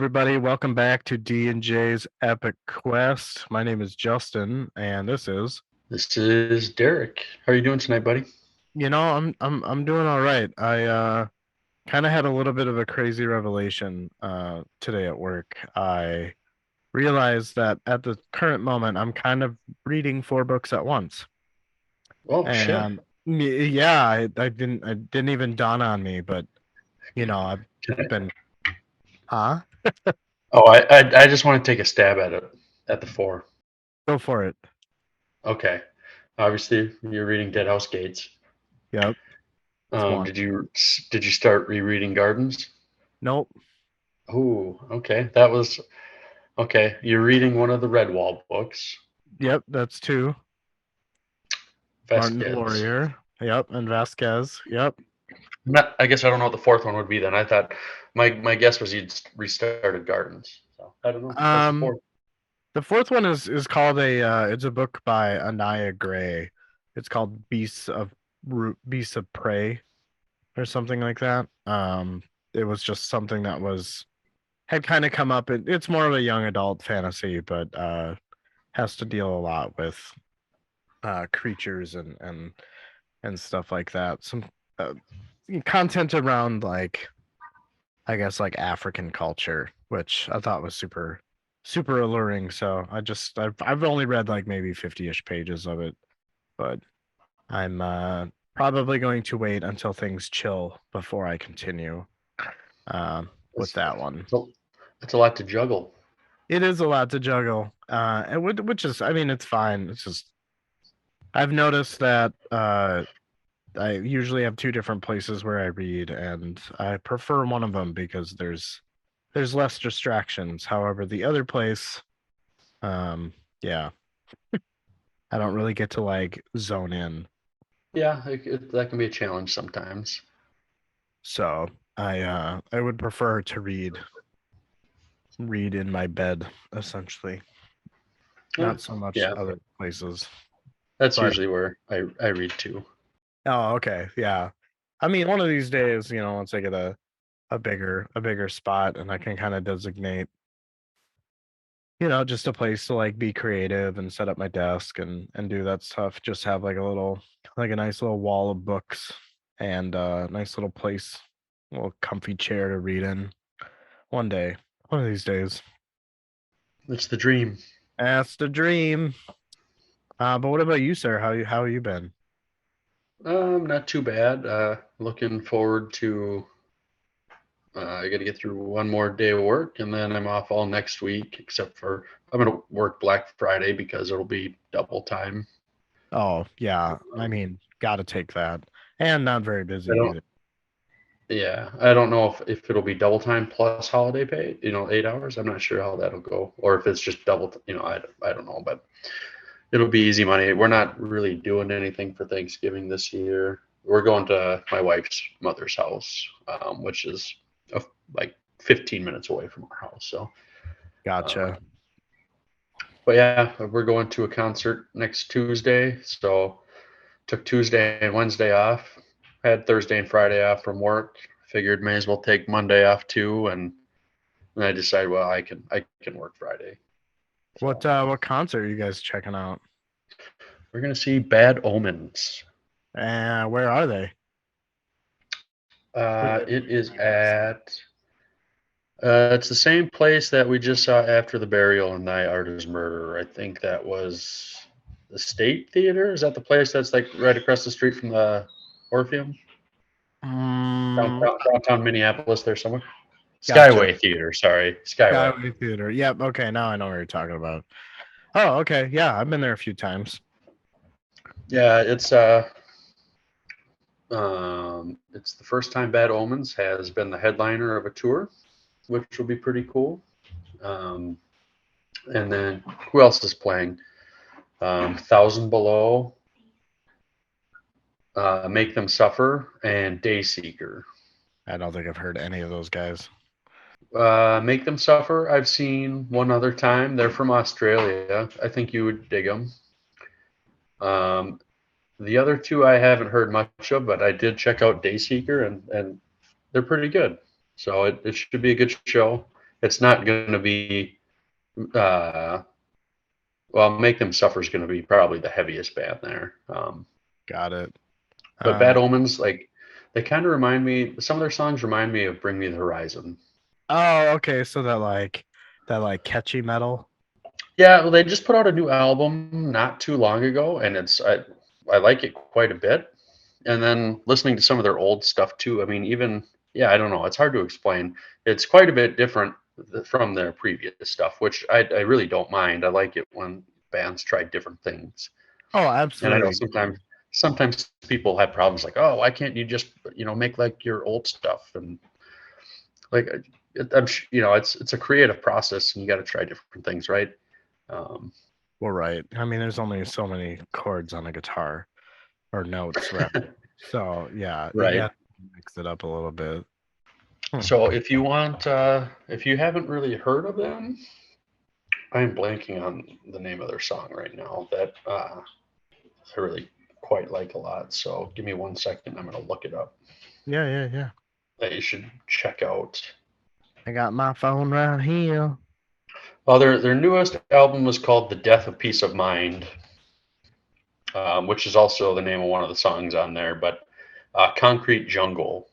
everybody. Welcome back to D&J's Epic Quest. My name is Justin, and this is. This is Derek. How are you doing tonight, buddy? I'm doing all right. I kind of had a little bit of a crazy revelation today at work. I realized that at the current moment, I'm kind of reading four books at once, Oh shit. and yeah, I didn't even dawn on me, but I've Can I- been, huh? I just want to take a stab at it at the four. Go for it. Okay. Obviously, you're reading Deadhouse Gates. Yep, it's one. Did you start rereading Gardens? Nope. Oh, okay. That was okay. You're reading one of the Redwall books, Yep, that's two. Martin the Vasquez. Warrior. Yep, and Vasquez. Yep. Not, I guess I don't know what the fourth one would be then. I thought my guess was you'd restarted Gardens. So I don't know. What's the Um, fourth? the fourth one is called it's a book by Anaya Gray. It's called Beasts of Prey or something like that. It was just something that had kind of come up. It's more of a young adult fantasy, but has to deal a lot with creatures and stuff like that. Some uh, content around like I guess like African culture, which I thought was super alluring. So I've only read like maybe 50-ish pages of it, but I'm probably going to wait until things chill before I continue with That's, that one. that's a, that's a lot to juggle. It is a lot to juggle. Which is I mean it's fine. It's just I've noticed that I usually have two different places where I read, and I prefer one of them because there's less distractions. However, the other place, yeah, I don't really get to like zone in. Yeah, that can be a challenge sometimes. So I would prefer to read in my bed, essentially, Yeah, not so much yeah, other places. that's But usually where I read too. oh, okay, yeah. I mean, one of these days, once I get a bigger spot and I can kind of designate, just a place to like be creative and set up my desk and do that stuff. Just have like a nice little wall of books and a nice little place, a little comfy chair to read in. One day, one of these days. It's the dream. That's the dream. But what about you, sir? How you been? Not too bad. Looking forward to. I got to get through one more day of work, and then I'm off all next week, except for I'm gonna work Black Friday because it'll be double time. Oh yeah, I mean, gotta take that. And not very busy I don't. either. Yeah, I don't know if it'll be double time plus holiday pay. 8 hours. I'm not sure how that'll go, or if it's just double. I don't know, but it'll be easy money. We're not really doing anything for Thanksgiving this year. We're going to my wife's mother's house, which is like 15 minutes away from our house. So, um, Gotcha. but yeah, we're going to a concert next Tuesday. So took Tuesday and Wednesday off. Had Thursday and Friday off from work. Figured may as well take Monday off too, and I decided, well, I can work Friday. So What concert are you guys checking out? we're gonna see Bad Omens. Where are they? It is at it's the same place that we just saw after the burial and thy art is murder. I think that was the State Theater. Is that the place that's like right across the street from the Orpheum? Mm, Downtown Minneapolis there somewhere. gotcha. Skyway Theater, sorry. Skyway. Skyway Theater. Yep. Okay. Now I know what you're talking about. Oh, okay. Yeah, I've been there a few times. Yeah, it's the first time Bad Omens has been the headliner of a tour, which will be pretty cool. Um, and then who else is playing? Thousand Below, Make Them Suffer, and Dayseeker. I don't think I've heard any of those guys. Make Them Suffer, I've seen one other time. They're from Australia. I think you would dig them. Um, the other two I haven't heard much of, but I did check out Dayseeker, and they're pretty good. So it should be a good show. It's not going to be. Uh, well, Make Them Suffer is going to be probably the heaviest band there. Got it. But Bad Uh, Omens, like they kind of remind me. Some of their songs remind me of Bring Me the Horizon. oh, okay. So that like catchy metal. Yeah, well, they just put out a new album not too long ago, and I like it quite a bit. And then listening to some of their old stuff too. I mean, even yeah, I don't know. It's hard to explain. It's quite a bit different from their previous stuff, which I really don't mind. I like it when bands try different things. Oh, And I know absolutely. sometimes people have problems like, oh, why can't you just make like your old stuff? And like it's a creative process, and you got to try different things, right? Um, Well, right. I mean, there's only so many chords on a guitar or notes, rather. So yeah, you right. got to mix it up a little bit. Hmm. So if you haven't really heard of them, I'm blanking on the name of their song right now that I really quite like a lot. So give me 1 second. I'm going to look it up. Yeah, yeah, yeah. That you should check out. I got my phone right here. Well, their newest album was called "The Death of Peace of Mind," which is also the name of one of the songs on there. But "Concrete Jungle,"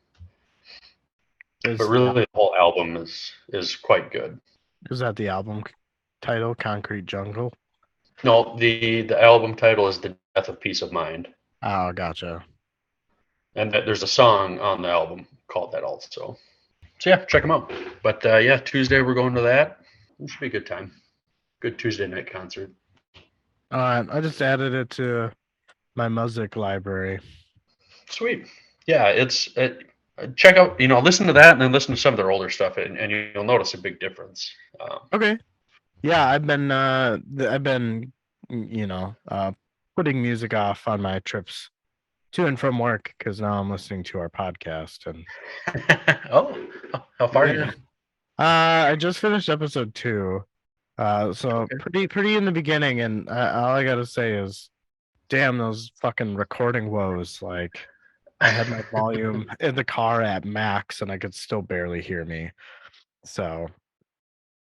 but Is the really the whole album is quite good. is that the album title? Concrete Jungle. No, the album title is "The Death of Peace of Mind," Oh, gotcha. and there's a song on the album called that also. So yeah, check them out. But yeah, Tuesday we're going to that. It should be a good time. Good Tuesday night concert. I just added it to my music library. Sweet. Yeah, check out, listen to that and then listen to some of their older stuff, and you'll notice a big difference. Okay. Yeah, I've been you know, putting music off on my trips to and from work because now I'm listening to our podcast and Oh, how far are you yeah. now? I just finished episode 2. So Okay. pretty in the beginning, and all I gotta say is, damn those fucking recording woes. Like, I had my volume in the car at max, and I could still barely hear me. So,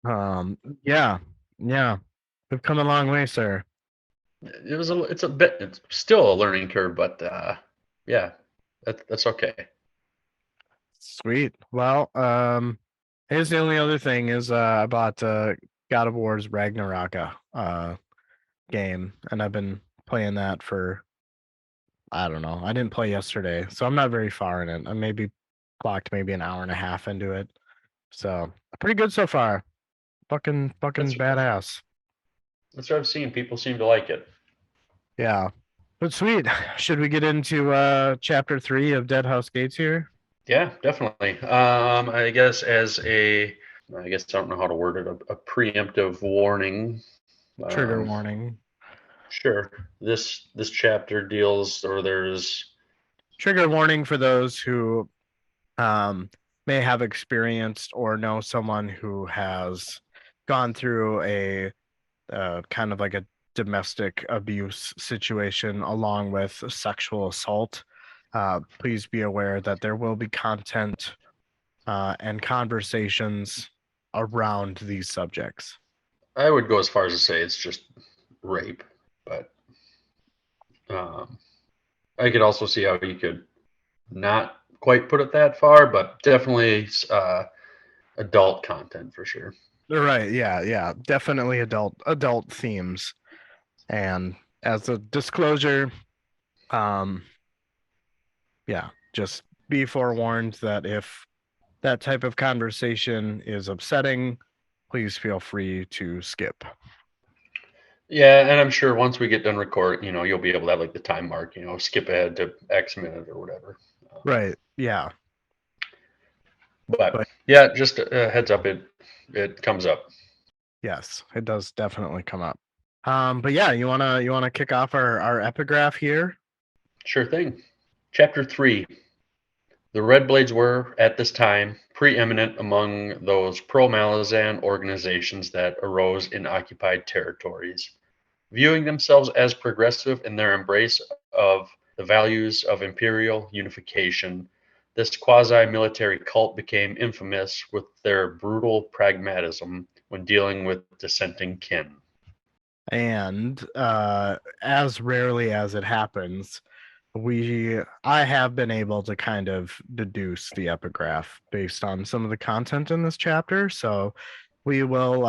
yeah, yeah, we've come a long way, sir. It's still a learning curve, but yeah, that's okay. Sweet. Well, here's the only other thing is I bought God of War's Ragnarok game, and I've been playing that for I don't know. I didn't play yesterday, so I'm not very far in it. I maybe clocked maybe an hour and a half into it. So pretty good so far. Fucking That's badass. that's what I've seen. People seem to like it. Yeah. But sweet. Should we get into chapter 3 of Deadhouse Gates here? Yeah, definitely. I guess I don't know how to word it, a preemptive warning. Trigger Um, warning. sure. This chapter deals, or there's. Trigger warning for those who um may have experienced or know someone who has gone through a kind of like a domestic abuse situation along with sexual assault. Please be aware that there will be content and conversations around these subjects. I would go as far as to say it's just rape, but um, I could also see how you could not quite put it that far, but definitely adult content for sure. Right, yeah, yeah, definitely adult themes. And as a disclosure, um, yeah, just be forewarned that if that type of conversation is upsetting, please feel free to skip. Yeah, and I'm sure once we get done recording, you'll be able to have like the time mark, skip ahead to X minute or whatever. Right. Yeah. But But yeah, just a heads up, it comes up. yes, it does definitely come up. But yeah, you wanna kick off our epigraph here? Sure thing. Chapter 3. The Red Blades were, at this time, preeminent among those pro-Malazan organizations that arose in occupied territories, viewing themselves as progressive in their embrace of the values of imperial unification. This quasi-military cult became infamous with their brutal pragmatism when dealing with dissenting kin. And as rarely as it happens, I have been able to kind of deduce the epigraph based on some of the content in this chapter. So we will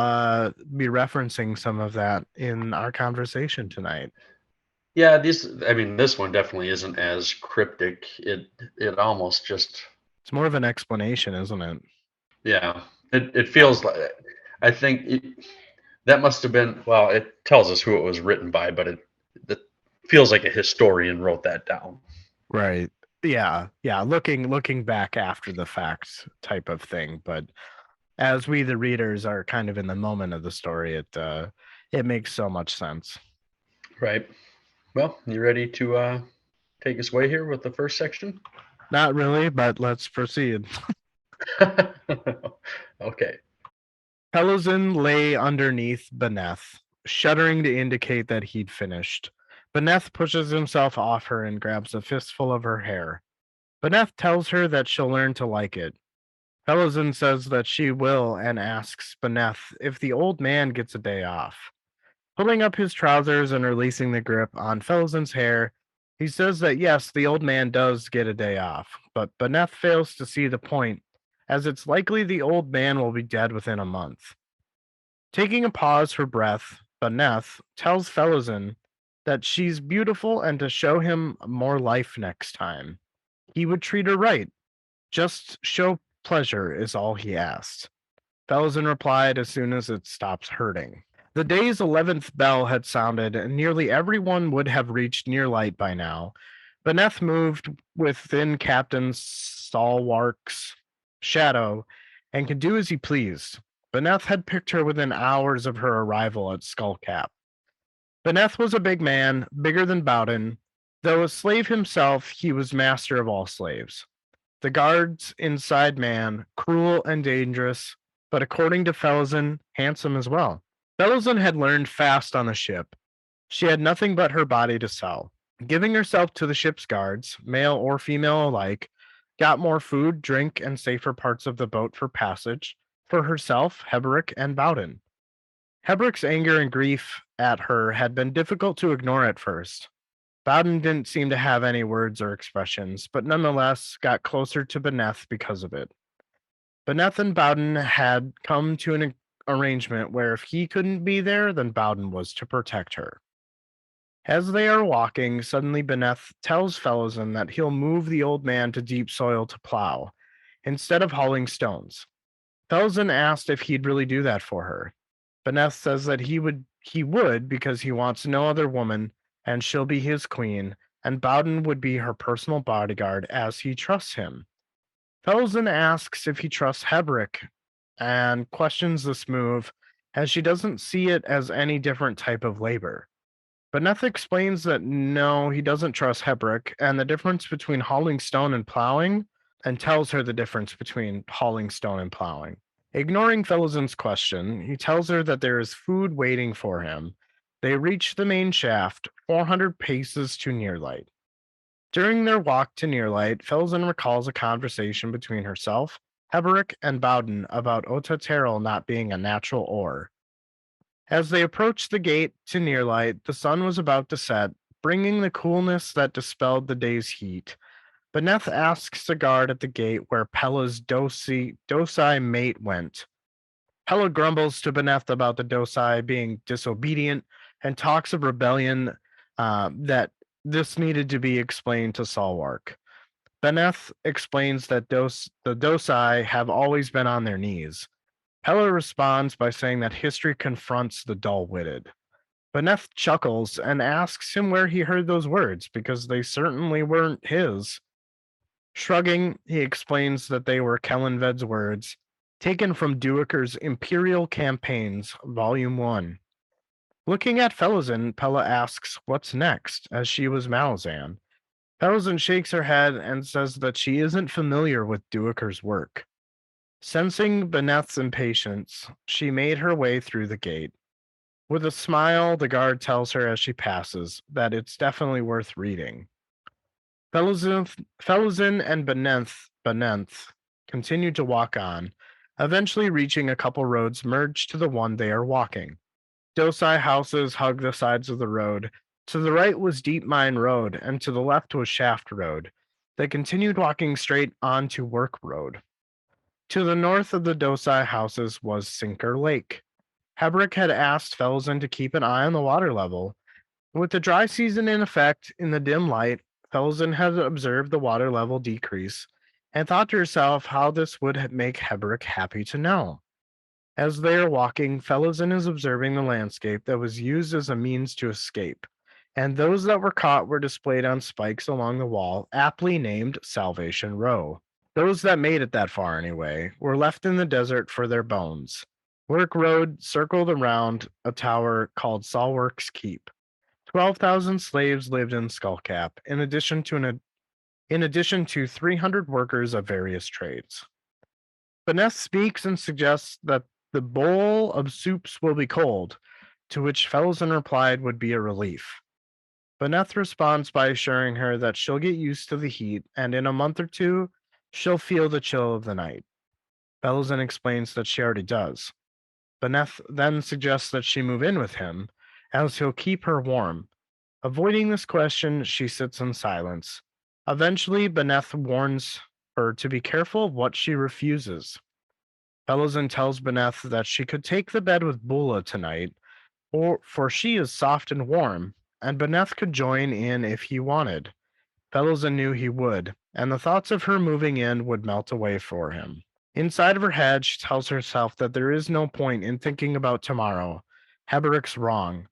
be referencing some of that in our conversation tonight. Yeah, this one definitely isn't as cryptic. It almost just, It's more of an explanation, isn't it? yeah. It feels like, I think that must have been, well, it tells us who it was written by, but it feels like a historian wrote that down. Right. Yeah. Yeah. Looking back after the fact type of thing. But as we the readers are kind of in the moment of the story, it makes so much sense. Right. Well, you ready to take us away here with the first section? Not really, but let's proceed. Okay. Pelazin lay underneath Beneth, shuddering to indicate that he'd finished. Beneth pushes himself off her and grabs a fistful of her hair. Beneth tells her that she'll learn to like it. Pelazin says that she will and asks Beneth if the old man gets a day off. Pulling up his trousers and releasing the grip on Pelazin's hair, he says that yes, the old man does get a day off, but Beneth fails to see the point, as it's likely the old man will be dead within a month. Taking a pause for breath, Beneth tells Felazin that she's beautiful and to show him more life next time. He would treat her right. Just show pleasure is all he asked. Felazin replied as soon as it stops hurting. The day's 11th bell had sounded, and nearly everyone would have reached near light by now. Beneth moved within Captain Stalwark's shadow and could do as he pleased. Beneth had picked her within hours of her arrival at Skullcap. Beneth was a big man, bigger than Bowden. Though a slave himself, he was master of all slaves. The guard's inside man, cruel and dangerous, but according to Felazin, handsome as well. Felazin had learned fast on the ship. She had nothing but her body to sell. Giving herself to the ship's guards, male or female alike, got more food, drink, and safer parts of the boat for passage for herself, Heberick, and Bowden. Heberick's anger and grief at her had been difficult to ignore at first. Bowden didn't seem to have any words or expressions, but nonetheless got closer to Beneth because of it. Beneth and Bowden had come to an arrangement where if he couldn't be there, then Bowden was to protect her. As they are walking, suddenly Beneth tells Felazin that he'll move the old man to deep soil to plow, instead of hauling stones. Felazin asked if he'd really do that for her. Beneth says that he would because he wants no other woman, and she'll be his queen, and Bowden would be her personal bodyguard as he trusts him. Felsen asks if he trusts Heberick and questions this move as she doesn't see it as any different type of labor. Beneth explains that no, he doesn't trust Heberick and the difference between hauling stone and plowing, and tells her the difference between hauling stone and plowing. Ignoring Felsen's question, he tells her that there is food waiting for him. They reach the main shaft, 400 paces to Nearlight. During their walk to Nearlight, Felsen recalls a conversation between herself, Heberick, and Bowden about Otaterel not being a natural ore. As they approached the gate to Nearlight, the sun was about to set, bringing the coolness that dispelled the day's heat. Beneth asks the guard at the gate where Pella's docile mate went. Pella grumbles to Beneth about the docile being disobedient and talks of rebellion that this needed to be explained to Salwark. Beneth explains that the docile have always been on their knees. Pella responds by saying that history confronts the dull-witted. Beneth chuckles and asks him where he heard those words, because they certainly weren't his. Shrugging, he explains that they were Kellenved's words, taken from Duiker's Imperial Campaigns, Volume 1. Looking at Felazin, Pella asks what's next, as she was Malazan. Felazin shakes her head and says that she isn't familiar with Duiker's work. Sensing Beneth's impatience, she made her way through the gate. With a smile, the guard tells her as she passes that it's definitely worth reading. Felozin and Benenth continued to walk on, eventually reaching a couple roads merged to the one they are walking. Dosai houses hug the sides of the road. To the right was Deep Mine Road, and to the left was Shaft Road. They continued walking straight on to Work Road. To the north of the Dosai houses was Sinker Lake. Hebrick had asked Felsen to keep an eye on the water level. With the dry season in effect in the dim light, Felsen had observed the water level decrease and thought to herself how this would make Hebrick happy to know. As they are walking, Felsen is observing the landscape that was used as a means to escape, and those that were caught were displayed on spikes along the wall, aptly named Salvation Row. Those that made it that far, anyway, were left in the desert for their bones. Work Road circled around a tower called Salworks Keep. 12,000 slaves lived in Skullcap, in addition to 300 workers of various trades. Finesse speaks and suggests that the bowl of soups will be cold, to which Felsen replied would be a relief. Beneth responds by assuring her that she'll get used to the heat, and in a month or two, she'll feel the chill of the night. Felsen explains that she already does. Beneth then suggests that she move in with him, as he'll keep her warm. Avoiding this question, she sits in silence. Eventually, Beneth warns her to be careful of what she refuses. Felozin tells Beneth that she could take the bed with Bula tonight, for she is soft and warm, and Beneth could join in if he wanted. Felozin knew he would, and the thoughts of her moving in would melt away for him. Inside of her head, she tells herself that there is no point in thinking about tomorrow. Heberick's wrong.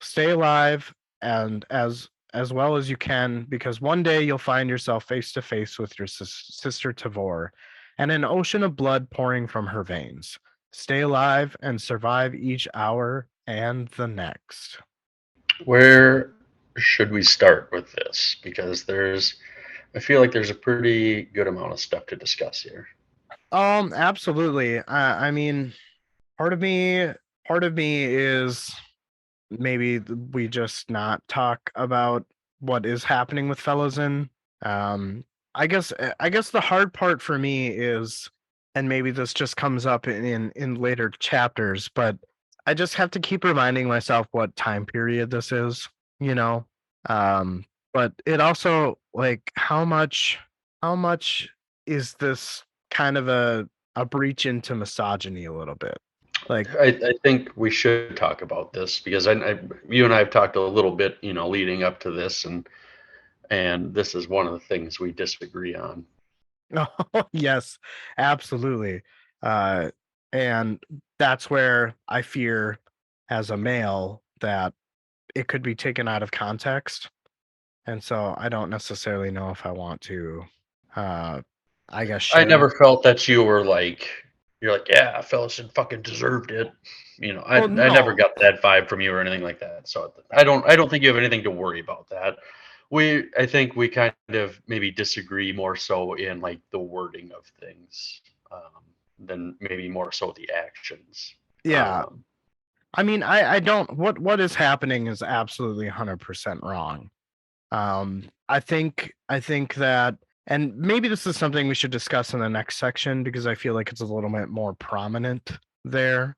Stay alive and as well as you can, because one day you'll find yourself face to face with your sister Tavor, and an ocean of blood pouring from her veins. Stay alive and survive each hour and the next. Where should we start with this? Because I feel like there's a pretty good amount of stuff to discuss here. Absolutely. I mean, part of me, part of me is maybe we just not talk about what is happening with Fellowsin. Um, I guess the hard part for me is, and maybe this just comes up in later chapters, but I just have to keep reminding myself what time period this is, you know. Um, but it also like how much is this kind of a breach into misogyny a little bit, like. I think we should talk about this because you and I have talked a little bit, leading up to this, and this is one of the things we disagree on. Oh, yes, absolutely. Uh, and that's where I fear, as a male, that it could be taken out of context. And so I don't necessarily know if I want to, uh, I guess, I share. never felt that you're like, yeah, Fellowson fucking deserved it. Well, I never no. got that vibe from you or anything like that. So I don't think you have anything to worry about that. I think we kind of maybe disagree more so in like the wording of things, than maybe more so the actions. Yeah. Um, I mean, I don't, what is happening is absolutely 100% wrong. I think that, and maybe this is something we should discuss in the next section because I feel like it's a little bit more prominent there.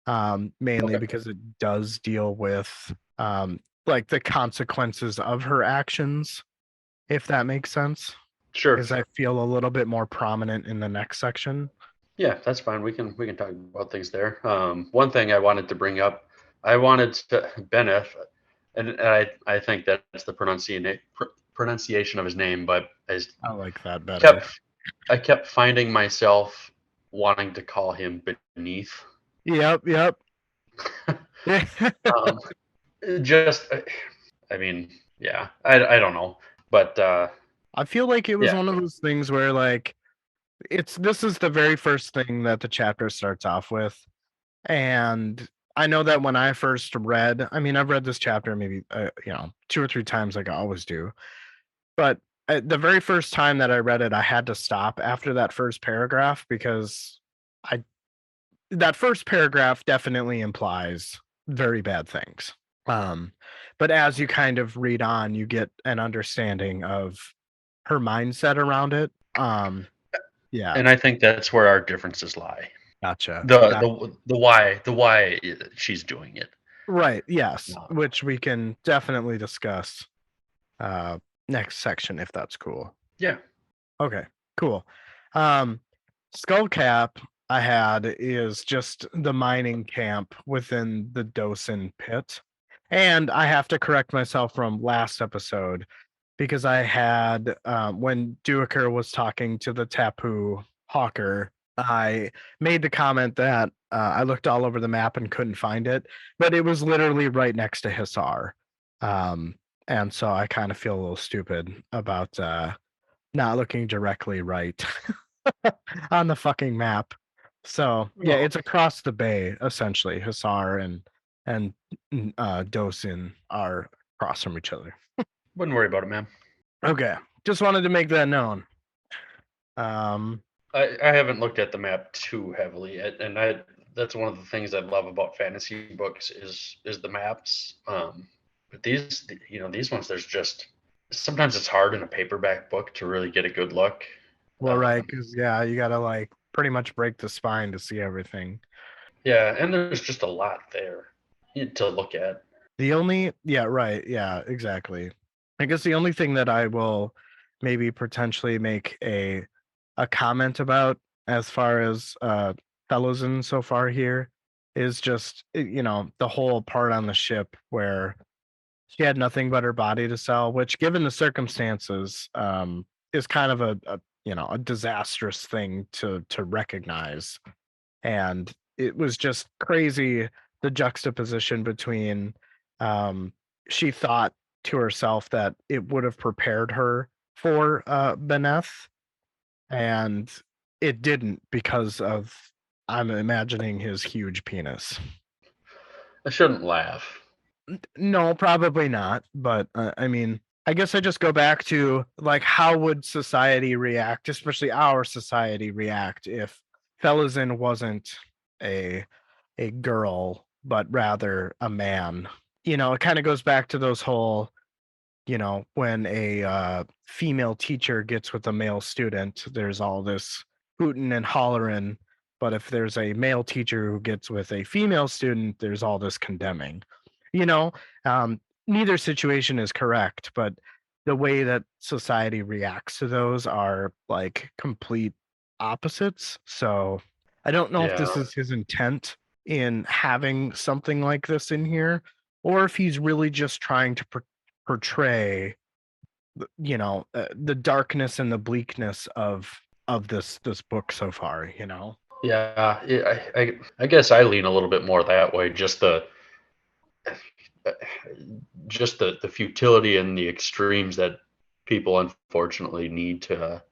Mainly okay, because it does deal with like the consequences of her actions, if that makes sense. sure. Is I feel a little bit more prominent in the next section. Yeah, that's fine. We can talk about things there. One thing I wanted to bring up, I wanted to Benneth, and I think that's the pronunciation of his name, but I like that better. kept I kept finding myself wanting to call him Beneath. Yep, yep. um, just, I mean, yeah, I don't know, but I feel like it was yeah, one of those things where like this is the very first thing that the chapter starts off with. And I know that when I first read, I mean, I've read this chapter maybe, two or three times, like I always do. But the very first time that I read it, I had to stop after that first paragraph because I that first paragraph definitely implies very bad things. Um, but as you kind of read on, you get an understanding of her mindset around it. Yeah, And I think that's where our differences lie. gotcha. The why she's doing it. Right, yes, No. which we can definitely discuss uh next section if that's cool. Yeah. Okay, cool. Um Skullcap I had is just the mining camp within the Dosen pit. And I have to correct myself from last episode because I had when Duiker was talking to the Tapu Hawker, I made the comment that I looked all over the map and couldn't find it, but it was literally right next to Hisar. Um, and so I kind of feel a little stupid about not looking directly right on the fucking map. So yeah, Well, it's across the bay essentially. Hisar and Dosin are across from each other. wouldn't worry about it, man. Okay, just wanted to make that known. Um, I haven't looked at the map too heavily, and I that's one of the things I love about fantasy books is the maps. But these ones, there's just sometimes it's hard in a paperback book to really get a good look. well, right, Um, because yeah, you gotta like pretty much break the spine to see everything. yeah, and there's just a lot there to look at. The only, yeah, right, yeah, exactly. I guess the only thing that I will maybe potentially make a comment about as far as Fellowsen so far here is just the whole part on the ship where she had nothing but her body to sell, which given the circumstances is kind of a disastrous thing to recognize. And it was just crazy the juxtaposition between um she thought to herself that it would have prepared her for Beneth, and it didn't because of, I'm imagining, his huge penis. I shouldn't laugh. No, probably not. But I mean, I guess I just go back to like, how would society react, especially our society react, if Felizin wasn't a a girl, but rather a man? It kind of goes back to those whole, when a female teacher gets with a male student, there's all this hooting and hollering. But if there's a male teacher who gets with a female student, there's all this condemning. You know, um, Neither situation is correct, but the way that society reacts to those are like complete opposites. So I don't know if this Yeah, is his intent in having something like this in here, or if he's really just trying to portray the darkness and the bleakness of this book so far. yeah. I guess I lean a little bit more that way. Just the futility and the extremes that people unfortunately need to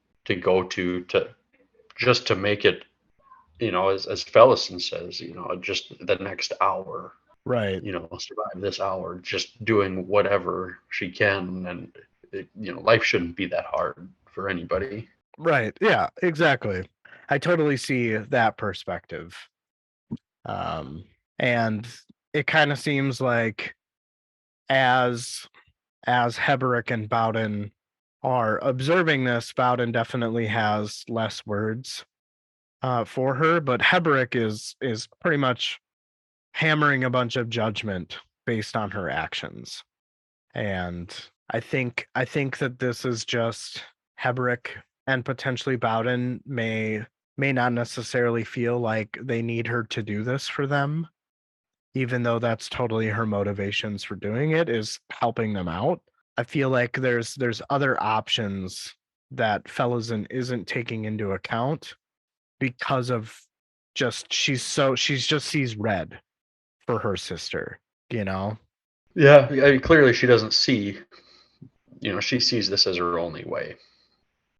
go to just to make it, as Fellison says, just the next hour, Right. survive this hour, just doing whatever she can. And life shouldn't be that hard for anybody. Right, yeah, exactly. I totally see that perspective. um and it kind of seems like as Heberick and Bowden are observing this, Bowden definitely has less words for her, but Heberick is pretty much hammering a bunch of judgment based on her actions. And I think that this is just Heberick and potentially Bowden may not necessarily feel like they need her to do this for them, even though that's totally her motivations for doing it, is helping them out. I feel like there's other options that Fellowsen isn't taking into account because of just she's just sees red for her sister, you know? Yeah, I mean, clearly she doesn't see, she sees this as her only way.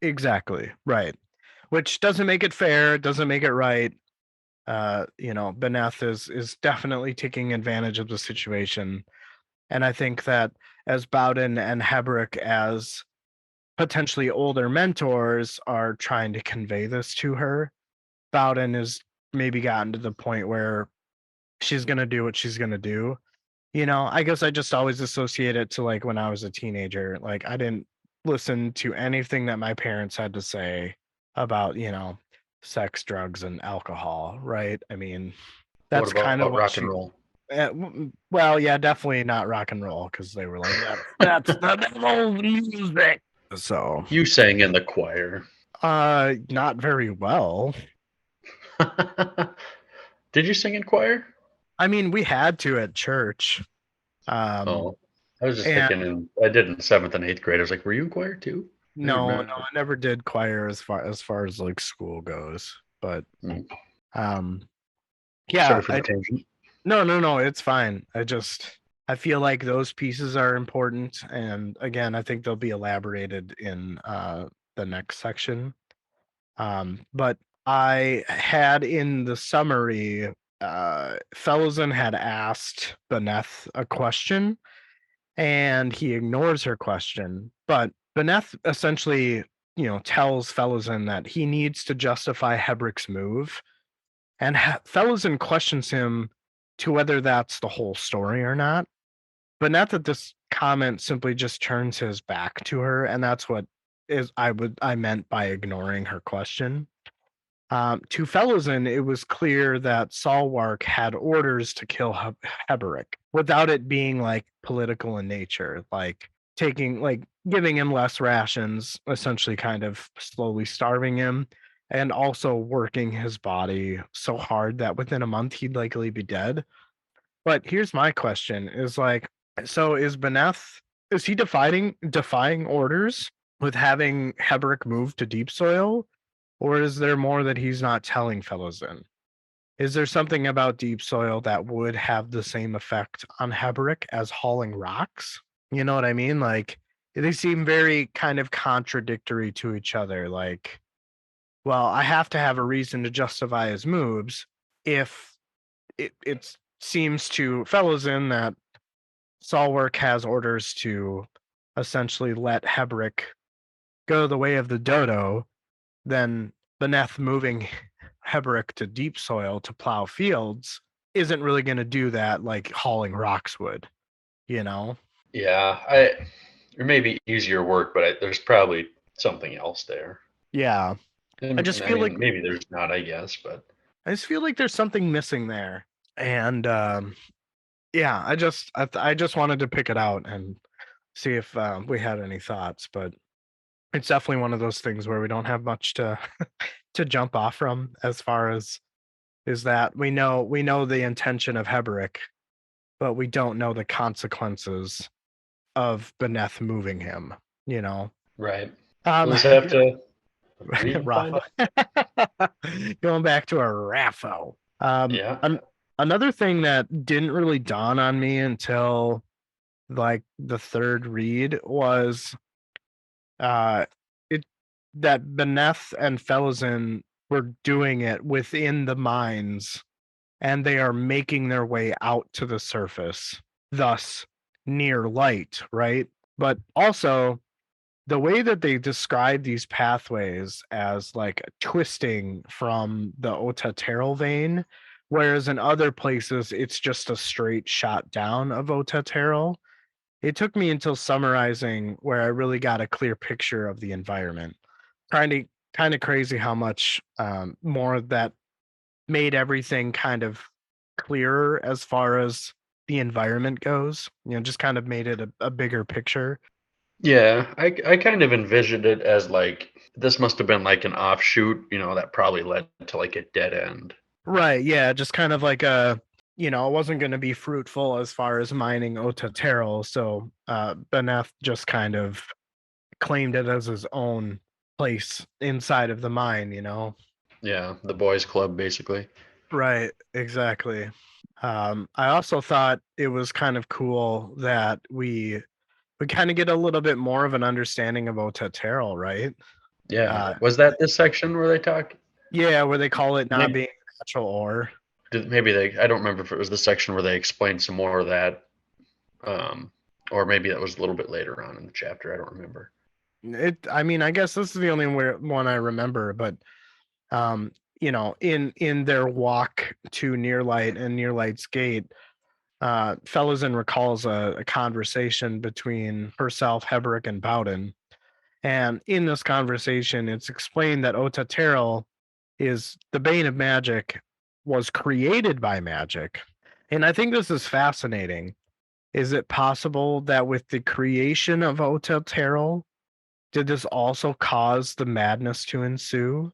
Exactly. Right. Which doesn't make it fair, doesn't make it right. Beneth is definitely taking advantage of the situation. And I think that as Bowden and Heberick, as potentially older mentors, are trying to convey this to her, Bowden has maybe gotten to the point where she's gonna do what she's gonna do. I guess I just always associate it to like when I was a teenager. Like I didn't listen to anything that my parents had to say about, sex, drugs, and alcohol, right? I mean, What that's kind of about what rock she and roll? well, yeah, definitely not rock and roll because they were like, that's the devil's music. So, You sang in the choir. not very well. Did you sing in choir? I mean, we had to at church. Um, Oh, I was just and thinking, I did in seventh and eighth grade. I was like, were you in choir too? I don't no, remember. I never did choir as far as like school goes. But Mm. um, Sorry yeah, for the tangent. no, it's fine. I feel like those pieces are important, and again, I think they'll be elaborated in the next section. But I had in the summary, Fellowson had asked Beneth a question, and he ignores her question. But Beneth essentially, tells Fellowson that he needs to justify Hebrick's move, and Fellowson questions him to whether that's the whole story or not. But not that this comment simply just turns his back to her, and that's what is I meant by ignoring her question. To Fellowson, it was clear that Salwark had orders to kill Heberick without it being like political in nature, like giving him less rations, essentially kind of slowly starving him, and also working his body so hard that within a month he'd likely be dead. But here's my question: is like, so is Beneth is he defying orders with having Heberick move to deep soil? Or is there more that he's not telling Fellowson? Is there something about deep soil that would have the same effect on Heberick as hauling rocks? You know what I mean? Like they seem very kind of contradictory to each other. Like, well, I have to have a reason to justify his moves if it seems to Fellowson that Salwork has orders to essentially let Heberick go the way of the dodo, then Beneth moving Heberick to deep soil to plow fields isn't really going to do that like hauling rocks would, you know? Yeah, it may be easier work, but there's probably something else there. Yeah. I just And I feel like mean, maybe there's not, I guess, but there's something missing there. And yeah, I just wanted to pick it out and see if we had any thoughts, but it's definitely one of those things where we don't have much to to jump off from as far as is that we know the intention of Heberick, but we don't know the consequences of Beneth moving him, you know. right. Um We'll just have to read and find Rafa. out. Going back to a Raffo. Yeah. Another thing that didn't really dawn on me until like the third read was uh it that Beneth and Felizin were doing it within the mines and they are making their way out to the surface, thus near light, right? But also the way that they describe these pathways as like twisting from the Otaterral vein, whereas in other places it's just a straight shot down of Otaterral. It took me until summarizing where I really got a clear picture of the environment. Kind of crazy how much more that made everything kind of clearer as far as the environment goes. Just kind of made it a bigger picture. Yeah, I kind of envisioned it as like this must have been like an offshoot, that probably led to like a dead end. Right. Yeah. Just kind of like it wasn't going to be fruitful as far as mining Otaterral. So Beneth just kind of claimed it as his own place inside of the mine. Yeah, the boys club basically. Right. Exactly. I also thought it was kind of cool that we kind of get a little bit more of an understanding of Otaterral, right? Yeah. Uh, Was that this section where they talk? yeah, where they call it not Maybe being natural ore. maybe they I don't remember if it was the section where they explained some more of that. Um or maybe that was a little bit later on in the chapter. I don't remember. I mean, I guess this is the only one I remember, but um, in their walk to Nearlight and Nearlight's Gate, Fellowson recalls a conversation between herself, Heberick, and Bowden, And in this conversation, it's explained that Otaterel is the bane of magic, was created by magic. And I think this is fascinating. Is it possible that with the creation of Otaterel, did this also cause the madness to ensue?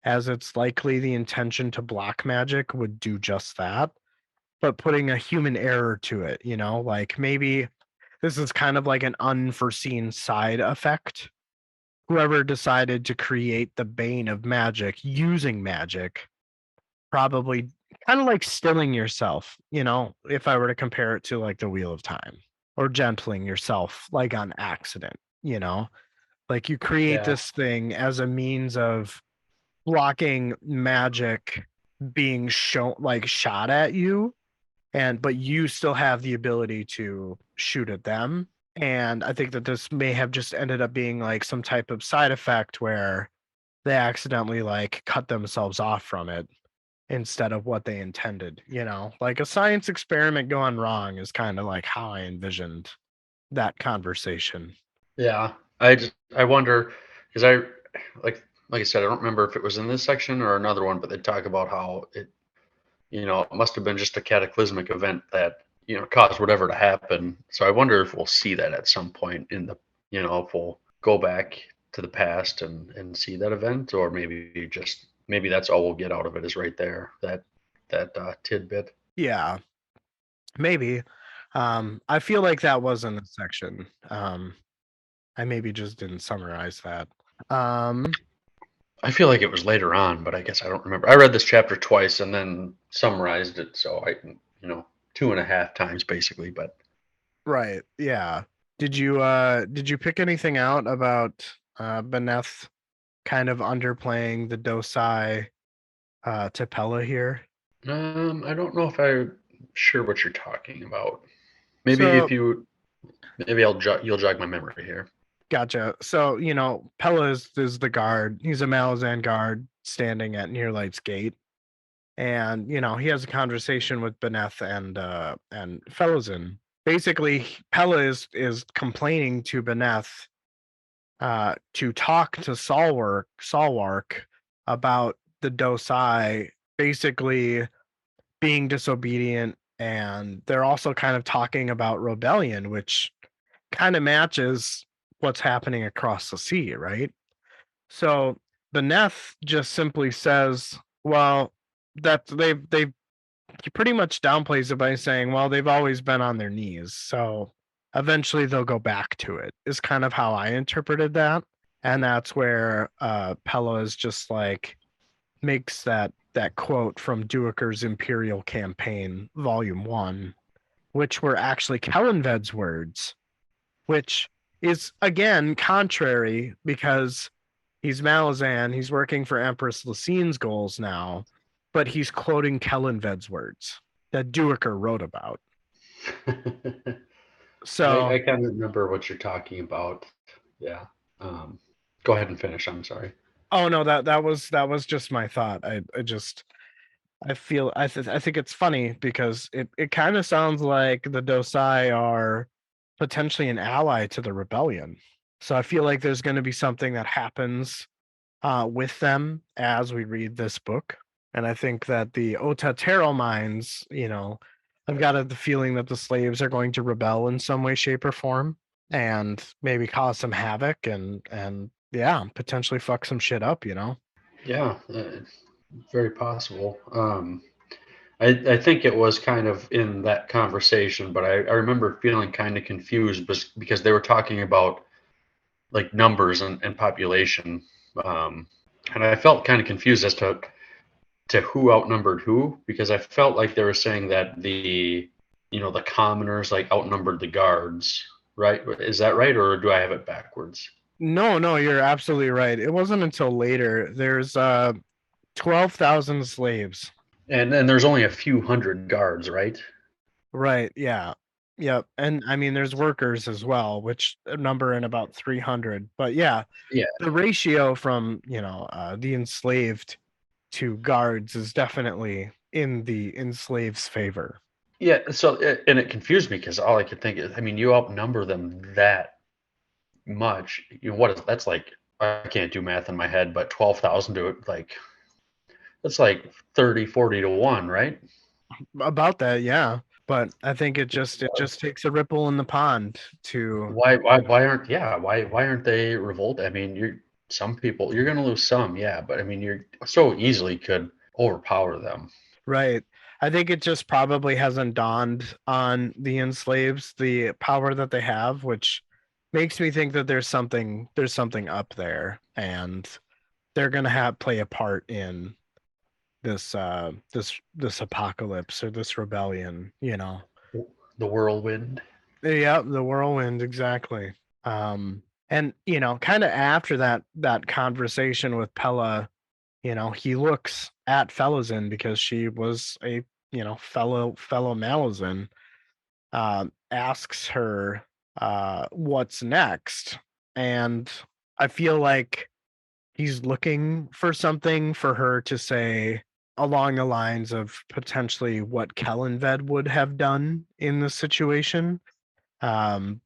As it's likely the intention to block magic would do just that, but putting a human error to it, like maybe this is kind of like an unforeseen side effect. Whoever decided to create the bane of magic using magic probably kind of like stilling yourself, if I were to compare it to like the Wheel of Time or gentling yourself like on accident, like you create Yeah. this thing as a means of blocking magic being shown like shot at you, and but you still have the ability to shoot at them. And I think that this may have just ended up being like some type of side effect where they accidentally like cut themselves off from it instead of what they intended, like a science experiment gone wrong is kind of like how I envisioned that conversation. Yeah. I wonder because like I said, I don't remember if it was in this section or another one, but they talk about how it must have been just a cataclysmic event that, caused whatever to happen. So I wonder if we'll see that at some point if we'll go back to the past and see that event, or maybe that's all we'll get out of it is right there, that tidbit. Yeah, maybe. I feel like that was in the section. I maybe just didn't summarize that. Um, I feel like it was later on, but I guess I don't remember. I read this chapter twice and then summarized it, so two and a half times basically. But right. Yeah. Did you pick anything out about Beneth kind of underplaying the Dosai Tapella here? I don't know if I'm sure what you're talking about. Maybe if So you, maybe you'll jog my memory here. gotcha. So, Pella is the guard. He's a Malazan guard standing at Nearlight's gate. And, he has a conversation with Beneth and Felozin. Basically, Pella is complaining to Beneth to talk to Salwark about the Dosai basically being disobedient, and they're also kind of talking about rebellion, which kind of matches what's happening across the sea, right? So Beneth just simply says, well, that they've he pretty much downplays it by saying, well, they've always been on their knees. So eventually they'll go back to it, is kind of how I interpreted that. And that's where Pella is just like makes that quote from Duiker's Imperial Campaign, Volume 1, which were actually Kellenved's words, which is again contrary because he's Malazan, he's working for Empress Lacine's goals now, but he's quoting Kellenved's words that Duiker wrote about. So, I kind of remember what you're talking about. Yeah. Um, Go ahead and finish. I'm sorry. oh no, that was just my thought. I just I feel I think it's funny because it kind of sounds like the Dosai are potentially an ally to the rebellion. So I feel like there's going to be something that happens with them as we read this book. And I think that the Otatero mines, I've got the feeling that the slaves are going to rebel in some way, shape, or form, and maybe cause some havoc and yeah, potentially fuck some shit up. Yeah, very possible. I think it was kind of in that conversation, but I remember feeling kind of confused because they were talking about like numbers and population, um, and I felt kind of confused as to who outnumbered who, because I felt like they were saying that the commoners like outnumbered the guards, right? Is that right, or do I have it backwards? No, no, you're absolutely right. It wasn't until later. There's 12,000 slaves. And there's only a few hundred guards, right? Right, yeah. Yep. And I mean there's workers as well, which number in about 300. But yeah, Yeah, the ratio from, the enslaved to guards is definitely in the enslaved's favor. yeah. So and it confused me because all I could think is, I mean, you outnumber them much. What is that's like? I can't do math in my head, but 12,000 to it, like that's like 30, 40 to 1, right? About that, yeah. But I think it just takes a ripple in the pond to Why aren't they revolt? I mean, some people, you're gonna lose some, yeah, but I mean, you're so easily could overpower them. right. I think it just probably hasn't dawned on the enslaves the power that they have, which makes me think that there's something up there, and they're gonna have play a part in this apocalypse or this rebellion, you know. The whirlwind. Yeah, the whirlwind, exactly. And kind of after that conversation with Pella, he looks at Felazin because she was a fellow Malazan, asks her what's next. And I feel like he's looking for something for her to say along the lines of potentially what Kellenved would have done in this situation. Um,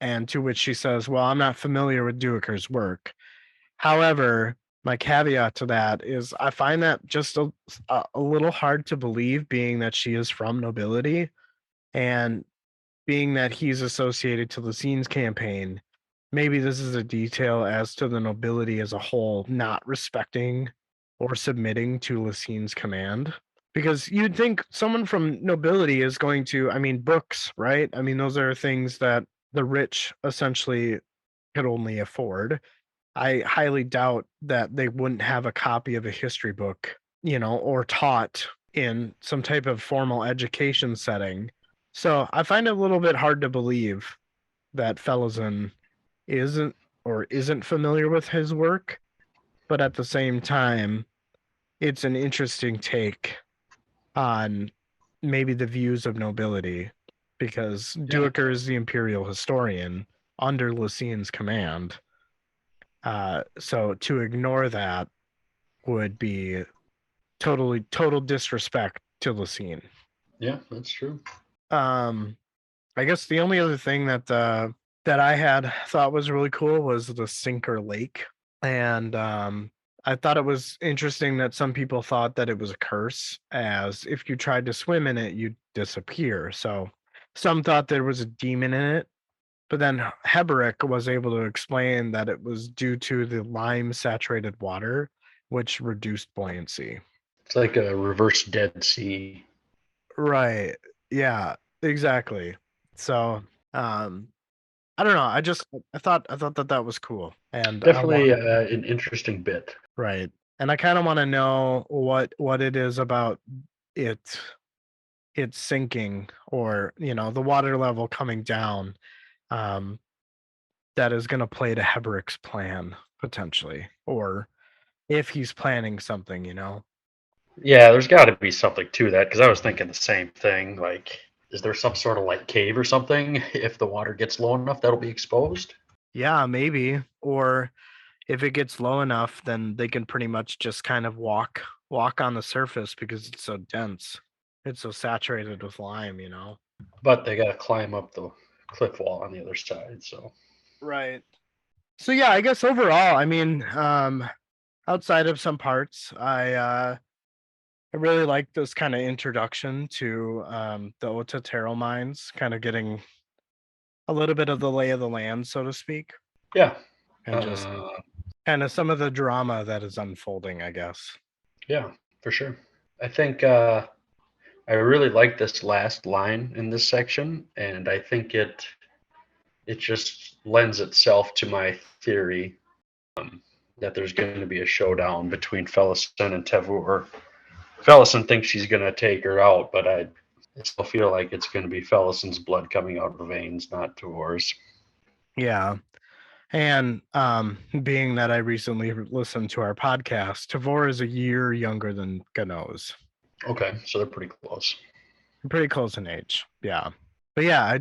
and to which she says, "Well, I'm not familiar with Duiker's work. However, my caveat to that is I find that just a little hard to believe, being that she is from nobility and being that he's associated to Lysine's campaign. Maybe this is a detail as to the nobility as a whole not respecting or submitting to Lysine's command. Because you'd think someone from nobility is going to, I mean, books, right? I mean, those are things that the rich essentially could only afford. I highly doubt that they wouldn't have a copy of a history book, or taught in some type of formal education setting. So I find it a little bit hard to believe that Felazin isn't familiar with his work, but at the same time, it's an interesting take on maybe the views of nobility, because Yeah, Duiker is the imperial historian under Lysine's command. So to ignore that would be total disrespect to Lysine. yeah, that's true. Um, I guess the only other thing that I had thought was really cool was the Sinker Lake, and I thought it was interesting that some people thought that it was a curse, as if you tried to swim in it, you'd disappear. So some thought there was a demon in it, but then Heberick was able to explain that it was due to the lime saturated water, which reduced buoyancy. It's like a reverse Dead Sea. Right. Yeah, exactly. So, um, I don't know. I thought that was cool. And I Definitely want an interesting bit. right. And I kind of want to know what it is about it it's sinking, or, the water level coming down, um that is going to play to Heberick's plan potentially, or if he's planning something. Yeah, there's got to be something to that because I was thinking the same thing. Like, is there some sort of like cave or something? If the water gets low enough, that'll be exposed. Yeah, maybe. Or if it gets low enough, then they can pretty much just kind of walk on the surface because it's so dense. It's so saturated with lime. But they got to climb up the cliff wall on the other side. So, Right. So yeah, I guess overall, I mean, outside of some parts, I really like this kind of introduction to the Otatero mines, kind of getting a little bit of the lay of the land, so to speak, yeah, and just uh, kind of some of the drama that is unfolding, I guess. yeah, for sure. I think I really like this last line in this section, and I think it just lends itself to my theory that there's going to be a showdown between Felison and Tevur. Felison thinks she's going to take her out, but I still feel like it's going to be Felison's blood coming out of her veins, not Tavur's. Yeah. And being that I recently listened to our podcast, Tavor is a year younger than Gano's. Okay, so they're pretty close. Pretty close in age. Yeah. But yeah,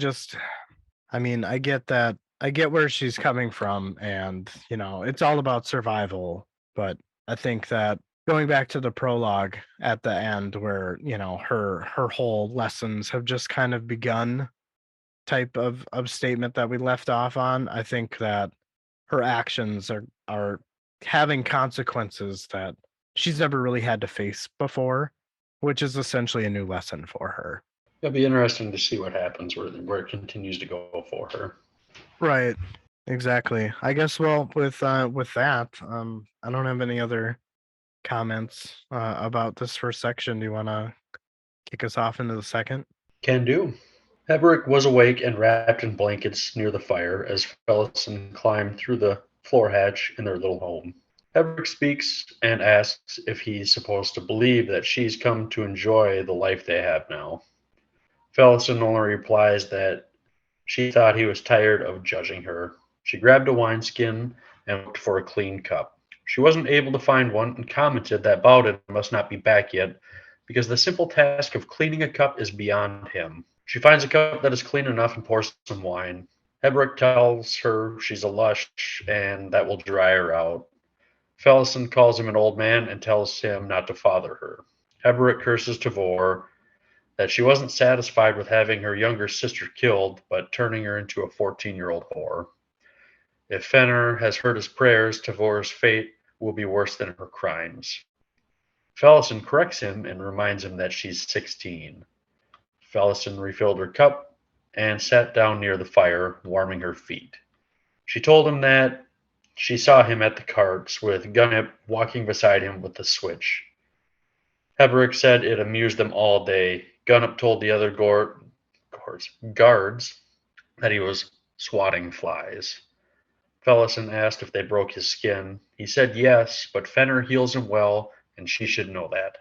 I mean, I get that. I get where she's coming from, and it's all about survival. But I think that going back to the prologue at the end, where her whole lessons have just kind of begun, type of statement that we left off on. I think that her actions are having consequences that she's never really had to face before, which is essentially a new lesson for her. It'll be interesting to see what happens where it continues to go for her. Right. Exactly. I guess well with that, I don't have any other comments about this first section. Do you want to kick us off into the second? Can do. Heberick was awake and wrapped in blankets near the fire as Fellison climbed through the floor hatch in their little home. Heberick speaks and asks if he's supposed to believe that she's come to enjoy the life they have now. Fellison only replies that she thought he was tired of judging her. She grabbed a wineskin and looked for a clean cup. She wasn't able to find one and commented that Bowden must not be back yet because the simple task of cleaning a cup is beyond him. She finds a cup that is clean enough and pours some wine. Heberick tells her she's a lush and that will dry her out. Fellison calls him an old man and tells him not to father her. Heberick curses Tavor that she wasn't satisfied with having her younger sister killed, but turning her into a 14-year-old whore. If Fenner has heard his prayers, Tavor's fate will be worse than her crimes. Fellison corrects him and reminds him that she's 16. Fellison refilled her cup and sat down near the fire, warming her feet. She told him that she saw him at the carts, with Gunnip walking beside him with the switch. Heberick said it amused them all day. Gunnip told the other guards that he was swatting flies. Fellison asked if they broke his skin. He said yes, but Fenner heals him well, and she should know that.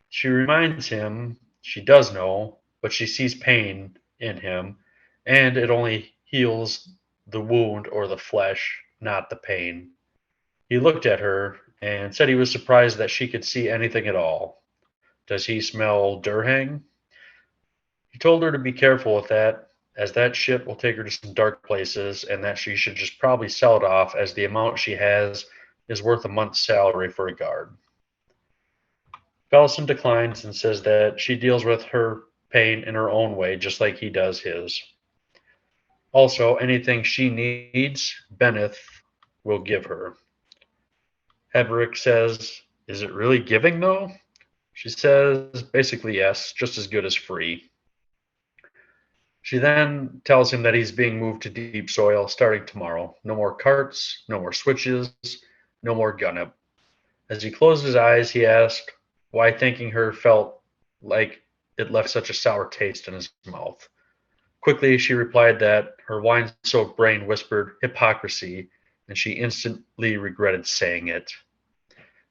She reminds him she does know, but she sees pain in him, and it only heals the wound or the flesh, not the pain. He looked at her and said he was surprised that she could see anything at all. Does he smell Durhang? He told her to be careful with that, as that ship will take her to some dark places, and that she should just probably sell it off, as the amount she has is worth a month's salary for a guard. Fellison declines and says that she deals with her pain in her own way, just like he does his. Also, anything she needs, Benneth will give her. Heberick says, "Is it really giving, though?" She says, basically yes, just as good as free. She then tells him that he's being moved to deep soil starting tomorrow. No more carts, no more switches, no more Gunnip. As he closed his eyes, he asked why thanking her felt like it left such a sour taste in his mouth. Quickly, she replied that her wine-soaked brain whispered hypocrisy, and she instantly regretted saying it.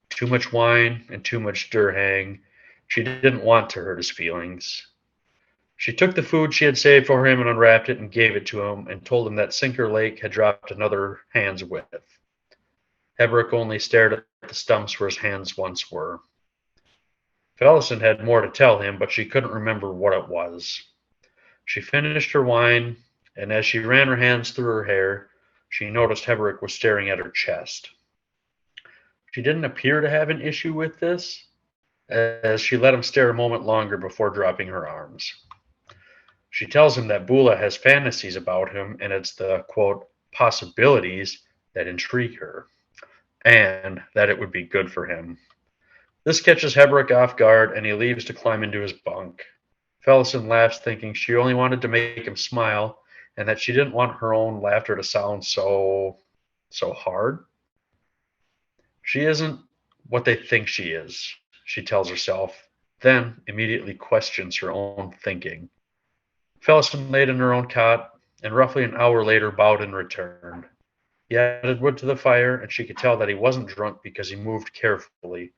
Too much wine and too much Durhang. She didn't want to hurt his feelings. She took the food she had saved for him and unwrapped it and gave it to him and told him that Sinker Lake had dropped another hand's width. Heberick only stared at the stumps where his hands once were. Fellison had more to tell him, but she couldn't remember what it was. She finished her wine, and as she ran her hands through her hair, she noticed Heberick was staring at her chest. She didn't appear to have an issue with this, as she let him stare a moment longer before dropping her arms. She tells him that Bula has fantasies about him, and it's the, quote, possibilities that intrigue her, and that it would be good for him. This catches Heberick off guard, and he leaves to climb into his bunk. Fellison laughs, thinking she only wanted to make him smile, and that she didn't want her own laughter to sound so hard. She isn't what they think she is, she tells herself, then immediately questions her own thinking. Fellison laid in her own cot, and roughly an hour later Bowden returned. He added wood to the fire, and she could tell that he wasn't drunk because he moved carefully,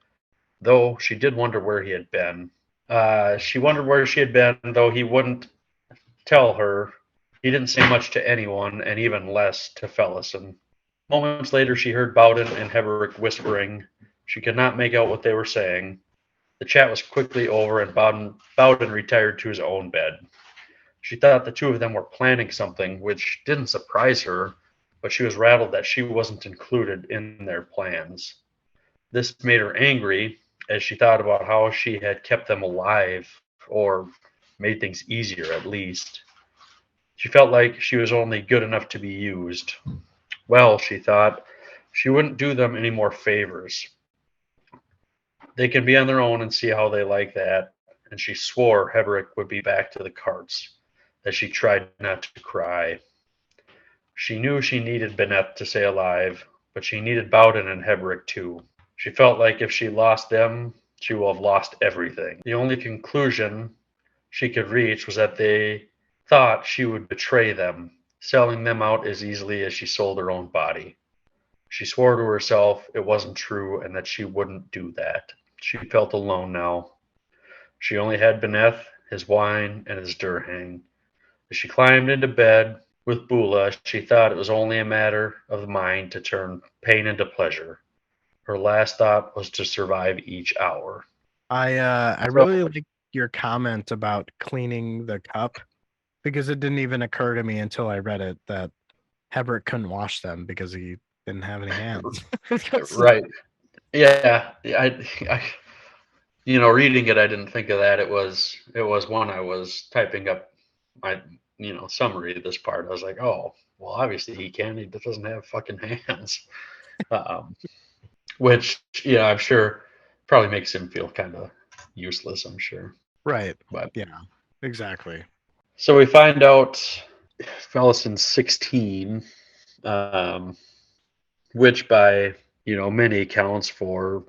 though she did wonder where he had been. She wondered where she had been, though he wouldn't tell her. He didn't say much to anyone, and even less to Fellison. Moments later, she heard Bowden and Heberick whispering. She could not make out what they were saying. The chat was quickly over, and Bowden retired to his own bed. She thought the two of them were planning something, which didn't surprise her, but she was rattled that she wasn't included in their plans. This made her angry, as she thought about how she had kept them alive, or made things easier at least. She felt like she was only good enough to be used. Well, she thought, she wouldn't do them any more favors. They can be on their own and see how they like that. And she swore Heberick would be back to the carts, as she tried not to cry. She knew she needed Bennett to stay alive, but she needed Bowden and Heberick too. She felt like if she lost them, she will have lost everything. The only conclusion she could reach was that they thought she would betray them, selling them out as easily as she sold her own body. She swore to herself it wasn't true and that she wouldn't do that. She felt alone now. She only had Beneth, his wine, and his Durhang. As she climbed into bed with Bula, she thought it was only a matter of the mind to turn pain into pleasure. Her last thought was to survive each hour. I So, really like your comment about cleaning the cup because it didn't even occur to me until I read it that Hebert couldn't wash them because he didn't have any hands. right. Yeah. Reading it, I didn't think of that. It was when I was typing up my, summary of this part. I was like, oh, well, obviously he can. He doesn't have fucking hands. Um, which, I'm sure probably makes him feel kind of useless, I'm sure. Right. But Yeah, exactly. so we find out Fellison's 16, um, which by, many accounts for,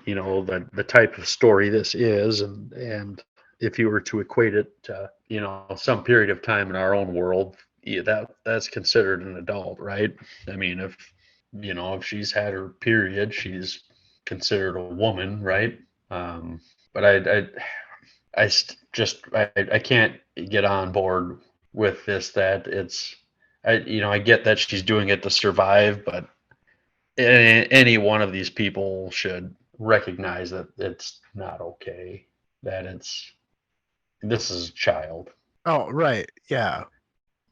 the type of story this is, and if you were to equate it to, some period of time in our own world, yeah, that's considered an adult, right? I mean, if she's had her period, she's considered a woman, right? But I can't get on board with this, that I get that she's doing it to survive, but any one of these people should recognize that it's not okay, that this is a child. Oh, right. Yeah.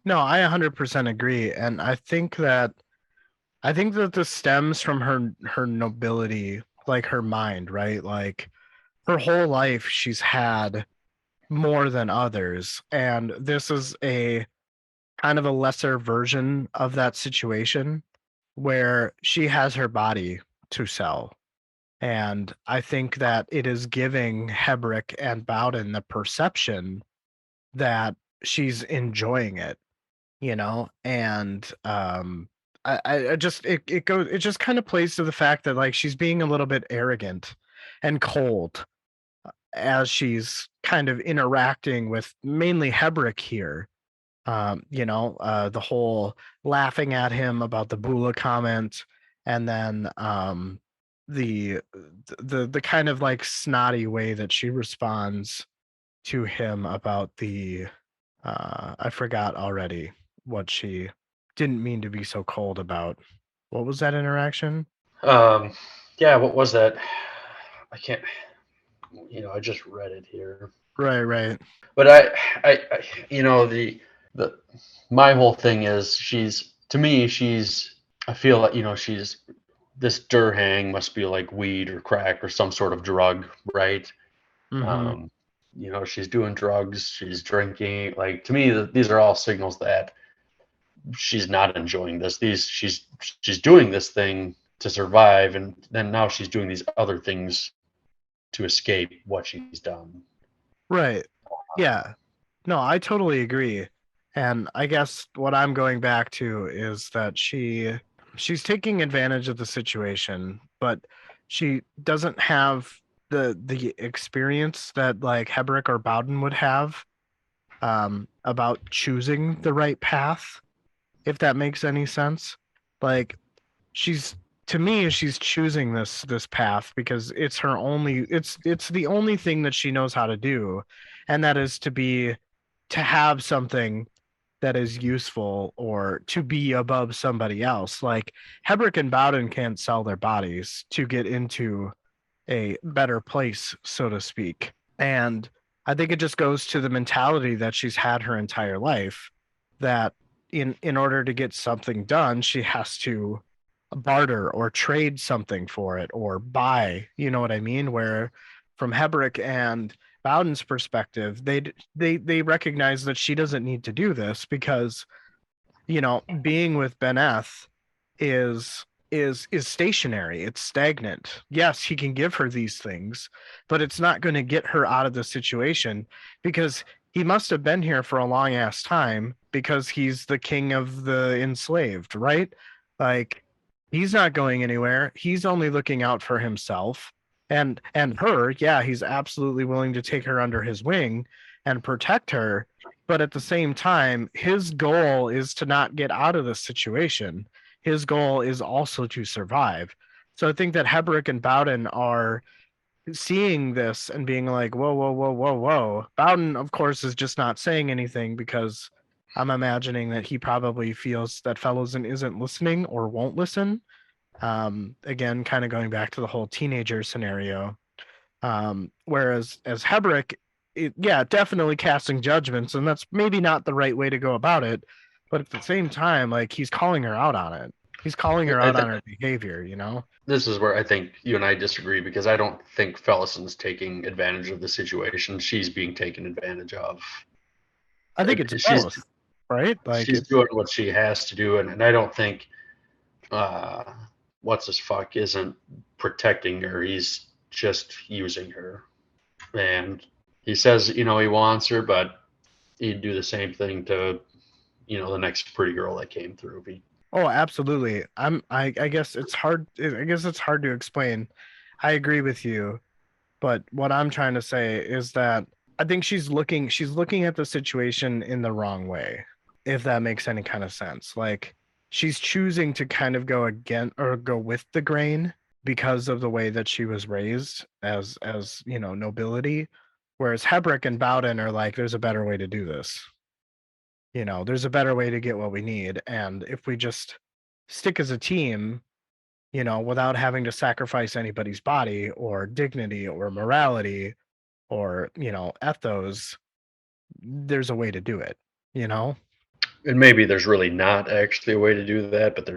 No, I 100% agree, and I think that this stems from her nobility, like her mind, right? Like her whole life she's had more than others, and this is a kind of a lesser version of that situation where she has her body to sell. And I think that it is giving Hebrick and Bowden the perception that she's enjoying it, and I just it goes it just kind of plays to the fact that like she's being a little bit arrogant and cold as she's kind of interacting with mainly Hebrick here. The whole laughing at him about the Bula comment, and then the the kind of like snotty way that she responds to him about the I forgot already what she didn't mean to be so cold about. What was that interaction? um yeah, what was that? I can't, I just read it here. Right, right. But I the my whole thing is, she's, to me, I feel like, she's, this Durhang must be like weed or crack or some sort of drug, right? Mm-hmm. um she's doing drugs, she's drinking. Like, to me, these are all signals that she's not enjoying this. She's doing this thing to survive, and then now she's doing these other things to escape what she's done. Right. Yeah. No, I totally agree. And I guess what I'm going back to is that she's taking advantage of the situation, but she doesn't have the experience that like Hebrick or Bowden would have about choosing the right path, if that makes any sense. Like she's to me she's choosing this path because it's the only thing that she knows how to do, and that is to have something that is useful or to be above somebody else. Like Hebrick and Bowden can't sell their bodies to get into a better place, so to speak. And I think it just goes to the mentality that she's had her entire life, that in order to get something done, she has to barter or trade something for it or buy, you know what I mean? Where from Hebrick and Bowden's perspective, they recognize that she doesn't need to do this because, being with Beneth is stationary. It's stagnant. Yes, he can give her these things, but it's not going to get her out of the situation because he must have been here for a long ass time because he's the king of the enslaved, right? Like he's not going anywhere. He's only looking out for himself and her. Yeah, he's absolutely willing to take her under his wing and protect her, but at the same time, his goal is to not get out of this situation. His goal is also to survive. So I think that Heberick and Bowden are seeing this and being like, whoa, whoa, whoa, whoa, whoa. Bowden, of course, is just not saying anything because I'm imagining that he probably feels that Fellowson isn't listening or won't listen. Again, kind of going back to the whole teenager scenario. Whereas as Heberick, yeah, definitely casting judgments, and that's maybe not the right way to go about it. But at the same time, like he's calling her out on it. He's calling her I out th- on her behavior, you know? this is where I think you and I disagree because I don't think Fellison's taking advantage of the situation. She's being taken advantage of. I think it's She's both, right? Like she's it's doing what she has to do, and I don't think uh, what's his fuck isn't protecting her. He's just using her, and he says he wants her, but he'd do the same thing to the next pretty girl that came through. oh, absolutely. I guess it's hard. I guess it's hard to explain. I agree with you, but what I'm trying to say is that I think she's looking at the situation in the wrong way, if that makes any kind of sense. Like she's choosing to kind of go again or go with the grain because of the way that she was raised as nobility, whereas Hebrick and Bowden are like, there's a better way to do this. There's a better way to get what we need, and if we just stick as a team, without having to sacrifice anybody's body or dignity or morality or ethos, there's a way to do it you know And maybe there's really not actually a way to do that, but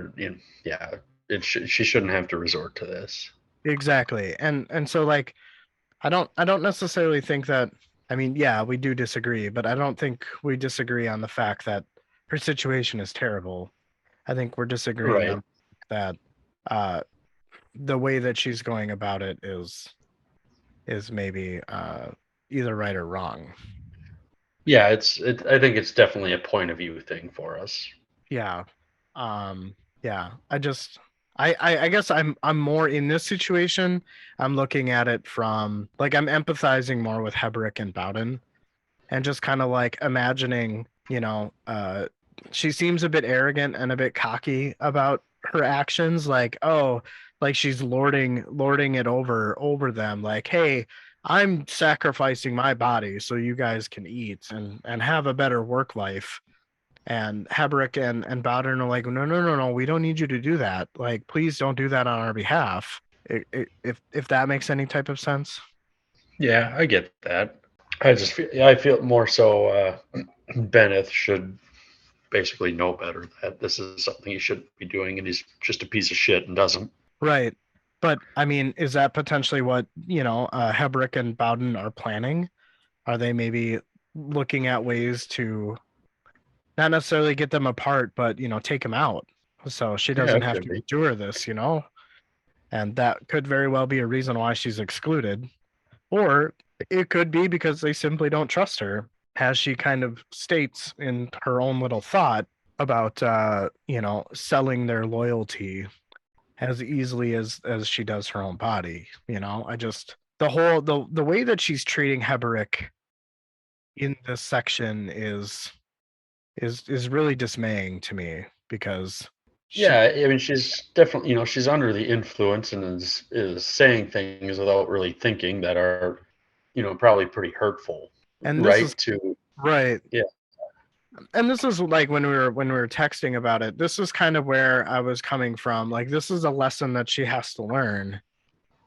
yeah, she shouldn't have to resort to this. exactly. And so like I don't necessarily think that. I mean, yeah, we do disagree, but I don't think we disagree on the fact that her situation is terrible. I think we're disagreeing Right. on that uh the way that she's going about it is maybe either right or wrong. Yeah, I think it's definitely a point of view thing for us. Yeah. Yeah. I guess I'm more in this situation. I'm looking at it from like I'm empathizing more with Heberick and Bowden and just kind of like imagining, she seems a bit arrogant and a bit cocky about her actions, like, oh, like she's lording it over them, like, hey, I'm sacrificing my body so you guys can eat and have a better work life. And Heberick and Bowden are like, no, no, no, no, we don't need you to do that. Like, please don't do that on our behalf. If that makes any type of sense. Yeah, I get that. I feel more so Bennett should basically know better that this is something he shouldn't be doing, and he's just a piece of shit and doesn't. Right. But I mean, is that potentially what, Heberick and Bowden are planning? Are they maybe looking at ways to not necessarily get them apart, but, take them out so she Yeah, doesn't it have could to be. endure this? And that could very well be a reason why she's excluded. Or it could be because they simply don't trust her, as she kind of states in her own little thought about, selling their loyalty as easily as she does her own body. I just the way that she's treating Heberick in this section is really dismaying to me because she Yeah, I mean, she's definitely, she's under the influence and is saying things without really thinking that are, probably pretty hurtful, and this is right? To right. Yeah, And this is like when we were texting about it, this is kind of where I was coming from. Like this is a lesson that she has to learn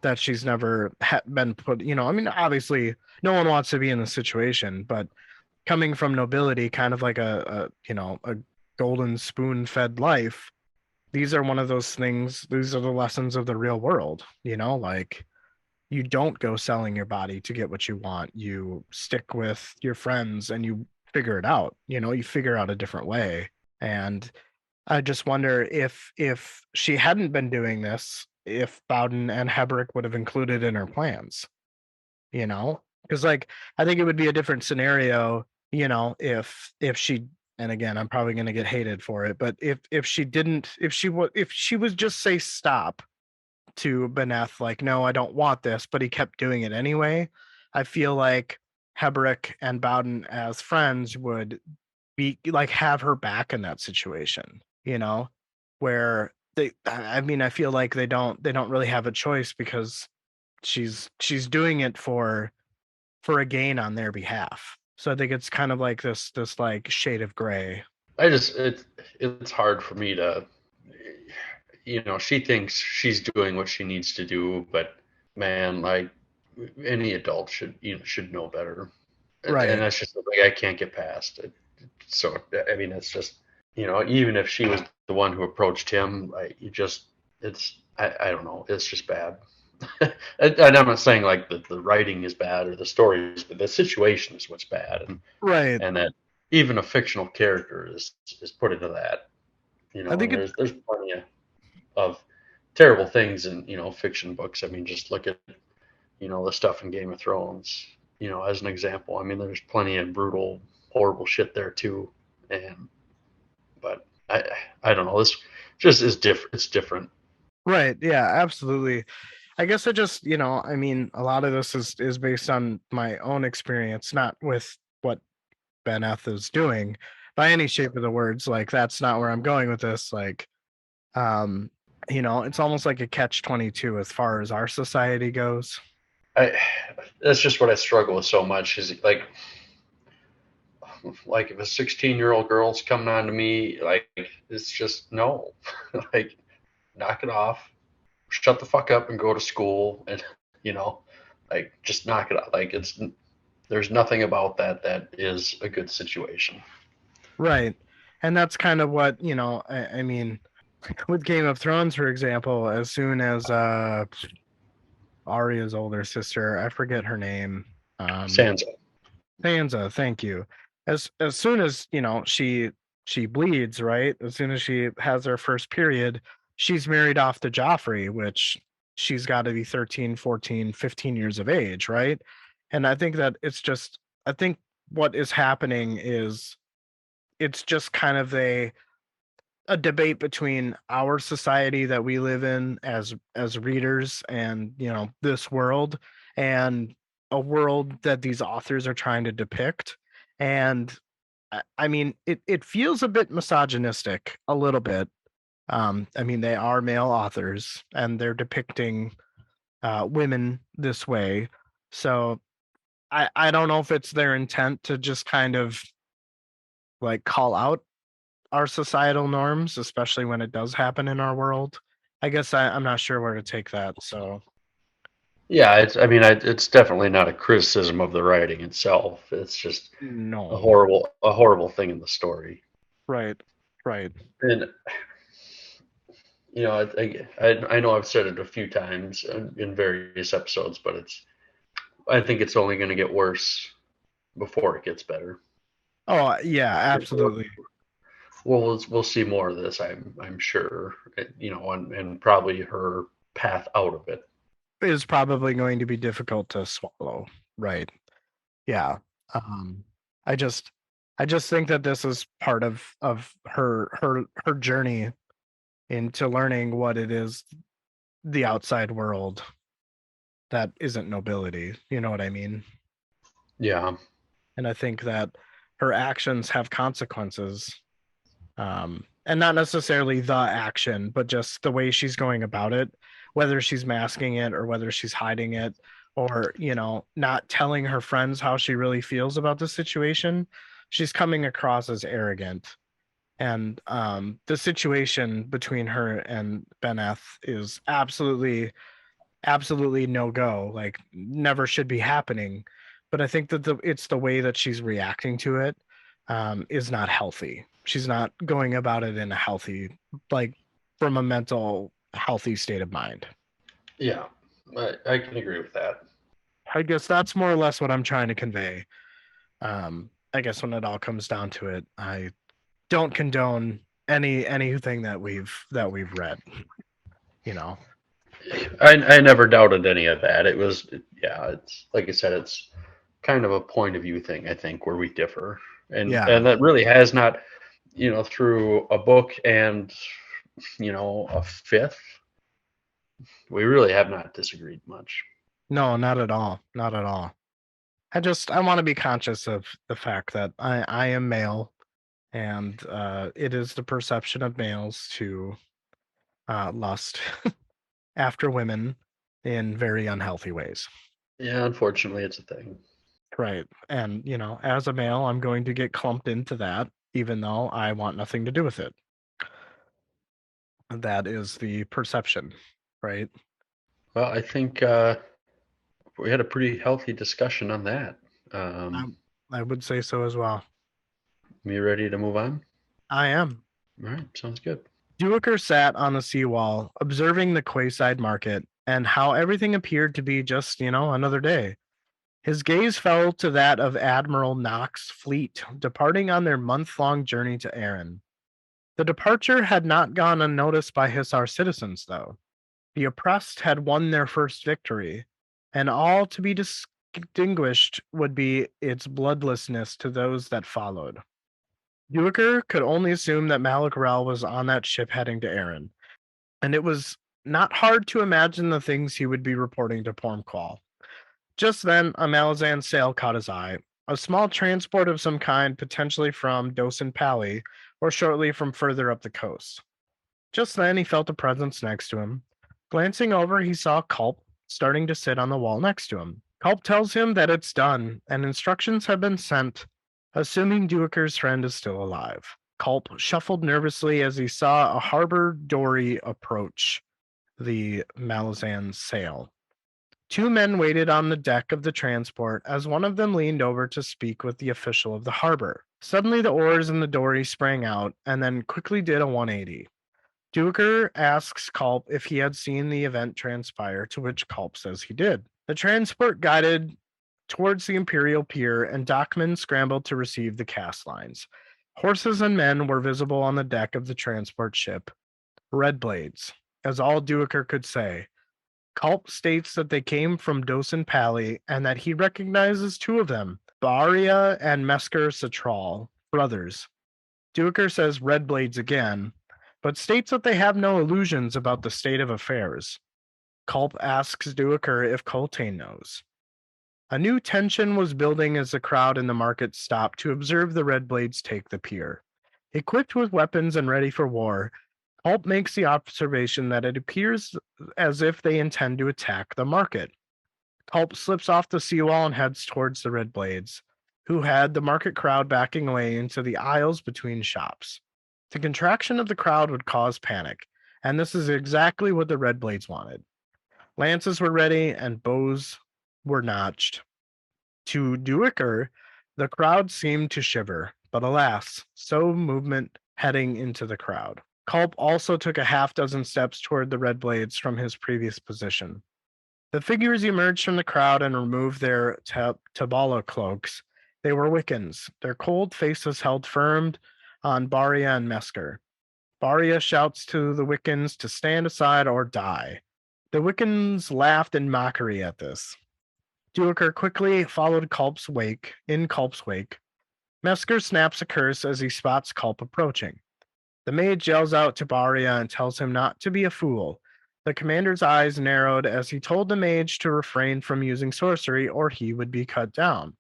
that she's never been put. I mean, obviously no one wants to be in the situation, but coming from nobility, kind of like a golden spoon fed life, these are one of those things. These are the lessons of the real world. Like you don't go selling your body to get what you want. You stick with your friends and you figure it out. You figure out a different way. And I just wonder if she hadn't been doing this, if Bowden and Heberick would have included in her plans, you know? Because like I think it would be a different scenario, if she, and again, I'm probably gonna get hated for it, but if she didn't, if she was just say stop to Beneth, like, no, I don't want this, but he kept doing it anyway. I feel like Heberick and Bowden as friends would be like have her back in that situation, where I mean, I feel like they don't really have a choice because she's doing it for a gain on their behalf. So I think it's kind of like this like shade of gray. I just it's hard for me to, she thinks she's doing what she needs to do, but man, like any adult should know better, and Right. that's just something I can't get past. So I mean, it's just, even if she was the one who approached him, like you just I don't know, it's just bad. And I'm not saying like the writing is bad or the stories, but the situation is what's bad, Right. and that even a fictional character is put into that, I and think it there's plenty of terrible things in, fiction books. I mean, just look at, the stuff in Game of Thrones, as an example. I mean, there's plenty of brutal, horrible shit there too. And but I don't know. This just is different. It's different. right. Yeah, absolutely. I guess I just, I mean, a lot of this is based on my own experience, not with what Ben Eth is doing by any shape of the words. Like that's not where I'm going with this. Like, um, it's almost like a catch 22 as far as our society goes. I That's just what I struggle with so much. Is like if a 16-year-old girl's coming on to me, like it's just no, like knock it off, shut the fuck up and go to school, and you know, like just knock it out. Like it's there's nothing about that is a good situation. Right. And that's kind of what, I mean, with Game of Thrones, for example, as soon as Arya's older sister, I forget her name. Sansa. Sansa, thank you. As soon as, she bleeds, right? As soon as she has her first period, she's married off to Joffrey, which she's got to be 13, 14, 15 years of age, right? And I think that I think what is happening is it's just kind of a debate between our society that we live in as readers and this world and a world that these authors are trying to depict. And I mean it feels a bit misogynistic, a little bit. I mean, they are male authors and they're depicting women this way. So I don't know if it's their intent to just kind of like call out our societal norms, especially when it does happen in our world. I guess I'm not sure where to take that. So Yeah, it's definitely not a criticism of the writing itself. It's just no, a horrible thing in the story. right, right, And I know I've said it a few times in various episodes, but I think it's only going to get worse before it gets better. oh yeah, absolutely. We'll see more of this. I'm sure, and probably her path out of it. Is probably going to be difficult to swallow, right? Yeah. um i just I just think that this is part of her journey into learning what it is, the outside world that isn't nobility, you know what I mean? Yeah, And I think that her actions have consequences, and not necessarily the action, but just the way she's going about it, whether she's masking it or whether she's hiding it, or not telling her friends how she really feels about the situation. She's coming across as arrogant, and the situation between her and Beneth is absolutely no go, like never should be happening. But I think that it's the way that she's reacting to it, is not healthy. She's not going about it in a healthy, like from a mental healthy state of mind. yeah. I can agree with that. I guess that's more or less what I'm trying to convey. I guess when it all comes down to it, I don't condone anything that we've read. You know, I never doubted any of that. It was, yeah, it's like I said, it's kind of a point of view thing, I think, where we differ. yeah, And that really has not, through a book and, a fifth, we really have not disagreed much. no, not at all, not at all. I want to be conscious of the fact that I am male, and it is the perception of males to lust after women in very unhealthy ways. Yeah, unfortunately, it's a thing. Right. And, as a male, I'm going to get clumped into that, even though I want nothing to do with it. That is the perception, right? Well, I think we had a pretty healthy discussion on that. I, Um, I would say so as well. you ready to move on? I am. All right, sounds good. Duiker sat on the seawall, observing the quayside market and how everything appeared to be just, another day. His gaze fell to that of Admiral Knox's fleet departing on their month-long journey to Erin. The departure had not gone unnoticed by Hisar citizens, though. The oppressed had won their first victory, and all to be distinguished would be its bloodlessness to those that followed. Duiker could only assume that Malik Rel was on that ship heading to Erin, and it was not hard to imagine the things he would be reporting to Pormqual. Just then, a Malazan sail caught his eye. A small transport of some kind, potentially from Dosin Pali, or shortly from further up the coast. Just then, he felt a presence next to him. Glancing over, he saw Culp starting to sit on the wall next to him. Culp tells him that it's done, and instructions have been sent, assuming Duiker's friend is still alive. Culp shuffled nervously as he saw a harbor dory approach the Malazan sail. Two men waited on the deck of the transport as one of them leaned over to speak with the official of the harbor. Suddenly, the oars in the dory sprang out and then quickly did a 180. Duiker asks Culp if he had seen the event transpire, to which Culp says he did. The transport guided towards the Imperial Pier, and dockmen scrambled to receive the cast lines. Horses and men were visible on the deck of the transport ship. Red blades, as all Duiker could say. Culp states that they came from Dosin Pali and that he recognizes two of them, Baria and Mesker Satral, brothers. Duiker says red blades again, but states that they have no illusions about the state of affairs. Culp asks Duiker if Coltane knows. A new tension was building as the crowd in the market stopped to observe the red blades take the pier. Equipped with weapons and ready for war, Culp makes the observation that it appears as if they intend to attack the market. Culp slips off the seawall and heads towards the red blades, who had the market crowd backing away into the aisles between shops. The contraction of the crowd would cause panic, and this is exactly what the red blades wanted. Lances were ready and bows were notched. To Duiker, the crowd seemed to shiver, but alas, so movement heading into the crowd. Culp also took a half dozen steps toward the red blades from his previous position. The figures emerged from the crowd and removed their tabala cloaks. They were Wiccans, their cold faces held firm on Baria and Mesker. Baria shouts to the Wiccans to stand aside or die. The Wiccans laughed in mockery at this. Duiker quickly followed in Culp's wake. Mesker snaps a curse as he spots Culp approaching. The mage yells out to Baria and tells him not to be a fool. The commander's eyes narrowed as he told the mage to refrain from using sorcery or he would be cut down.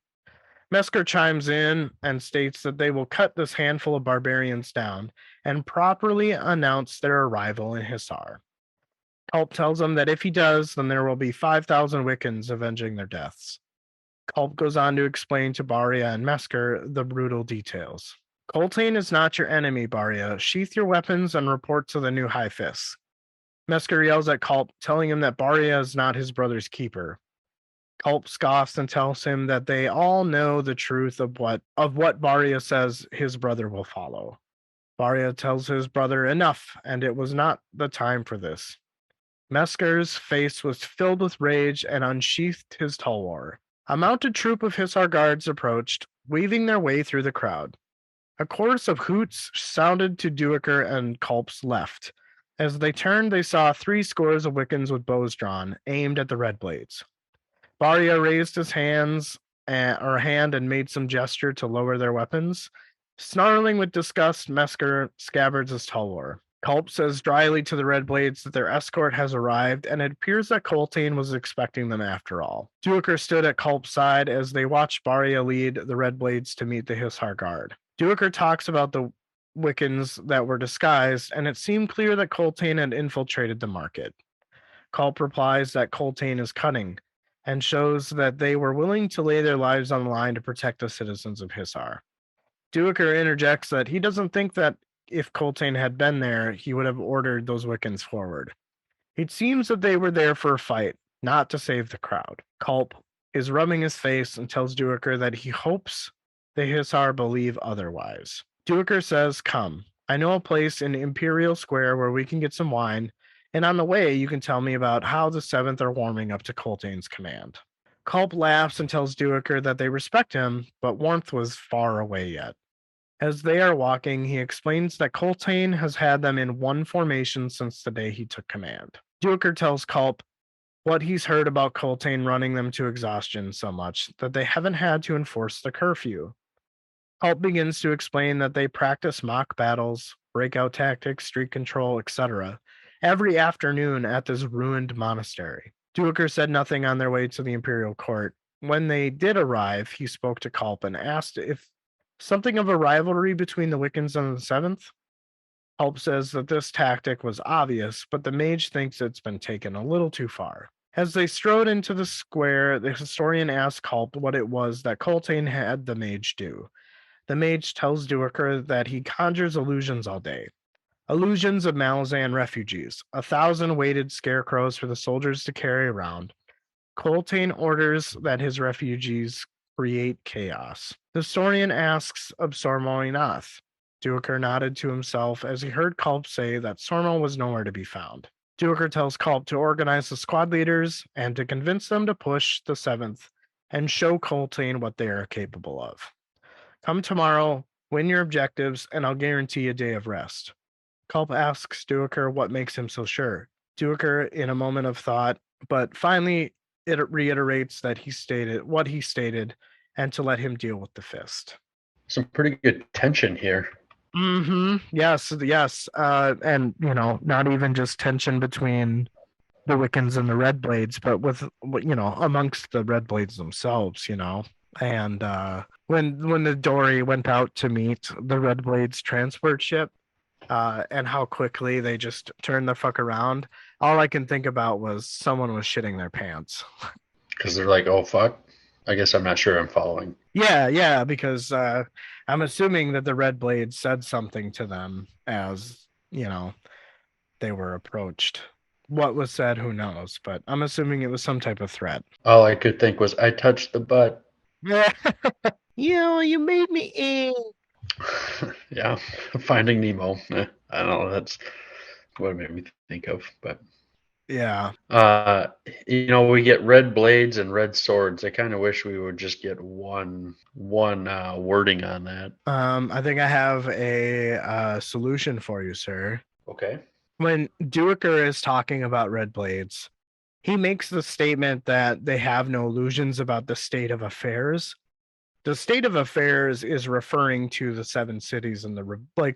Mesker chimes in and states that they will cut this handful of barbarians down and properly announce their arrival in Hisar. Culp tells him that if he does, then there will be 5,000 Wiccans avenging their deaths. Culp goes on to explain to Baria and Mesker the brutal details. Coltane is not your enemy, Baria. Sheath your weapons and report to the new High Fist. Mesker yells at Culp, telling him that Baria is not his brother's keeper. Culp scoffs and tells him that they all know the truth of what Baria says his brother will follow. Baria tells his brother enough, and it was not the time for this. Mesker's face was filled with rage and unsheathed his tulwar. A mounted troop of Hissar guards approached, weaving their way through the crowd. A chorus of hoots sounded to Duiker and Culp's left. As they turned, they saw 3 scores of Wiccans with bows drawn, aimed at the red blades. Barya raised his hand and made some gesture to lower their weapons. Snarling with disgust, Mesker scabbards his tulwar. Culp says dryly to the Red Blades that their escort has arrived, and it appears that Coltane was expecting them after all. Duiker stood at Culp's side as they watched Barya lead the Red Blades to meet the Hissar Guard. Duiker talks about the Wiccans that were disguised, and it seemed clear that Coltane had infiltrated the market. Culp replies that Coltane is cunning, and shows that they were willing to lay their lives on the line to protect the citizens of Hissar. Duiker interjects that he doesn't think that if Coltane had been there, he would have ordered those Wiccans forward. It seems that they were there for a fight, not to save the crowd. Culp is rubbing his face and tells Duiker that he hopes the Hissar believe otherwise. Duiker says, "Come, I know a place in Imperial Square where we can get some wine, and on the way you can tell me about how the 7th are warming up to Coltane's command." Culp laughs and tells Duiker that they respect him, but warmth was far away yet. As they are walking, he explains that Coltane has had them in one formation since the day he took command. Duiker tells Culp what he's heard about Coltane running them to exhaustion so much that they haven't had to enforce the curfew. Culp begins to explain that they practice mock battles, breakout tactics, street control, etc., every afternoon at this ruined monastery. Duiker said nothing on their way to the Imperial Court. When they did arrive, he spoke to Culp and asked if something of a rivalry between the Wiccans and the 7th. Culp says that this tactic was obvious, but the mage thinks it's been taken a little too far. As they strode into the square, the historian asks Culp what it was that Coltane had the mage do. The mage tells Duiker that he conjures illusions all day. Illusions of Malazan refugees, 1,000 weighted scarecrows for the soldiers to carry around. Coltane orders that his refugees create chaos. The historian asks of Sormoinath. Duiker nodded to himself as he heard Culp say that Sormo was nowhere to be found. Duiker tells Culp to organize the squad leaders and to convince them to push the 7th and show Coltane what they are capable of. Come tomorrow, win your objectives, and I'll guarantee a day of rest. Culp asks Duiker what makes him so sure. Duiker, in a moment of thought, but finally it reiterates that he stated, and to let him deal with the fist. Some pretty good tension here. Yes. And not even just tension between the Wiccans and the Red Blades, but with amongst the Red Blades themselves. And when the Dory went out to meet the Red Blades transport ship, and how quickly they just turned the fuck around, all I can think about was someone was shitting their pants. Because they're like, oh, fuck. I guess I'm not sure I'm following. Yeah, because I'm assuming that the Red Blades said something to them as, they were approached. What was said, who knows, but I'm assuming it was some type of threat. All I could think was, I touched the butt. Yeah. You made me ill. Yeah, Finding Nemo. I don't know. That's what it made me think of. But yeah, we get red blades and red swords. I kind of wish we would just get one wording on that. I think I have a solution for you, sir. Okay. When Duiker is talking about red blades, he makes the statement that they have no illusions about the state of affairs. The state of affairs is referring to the 7 cities and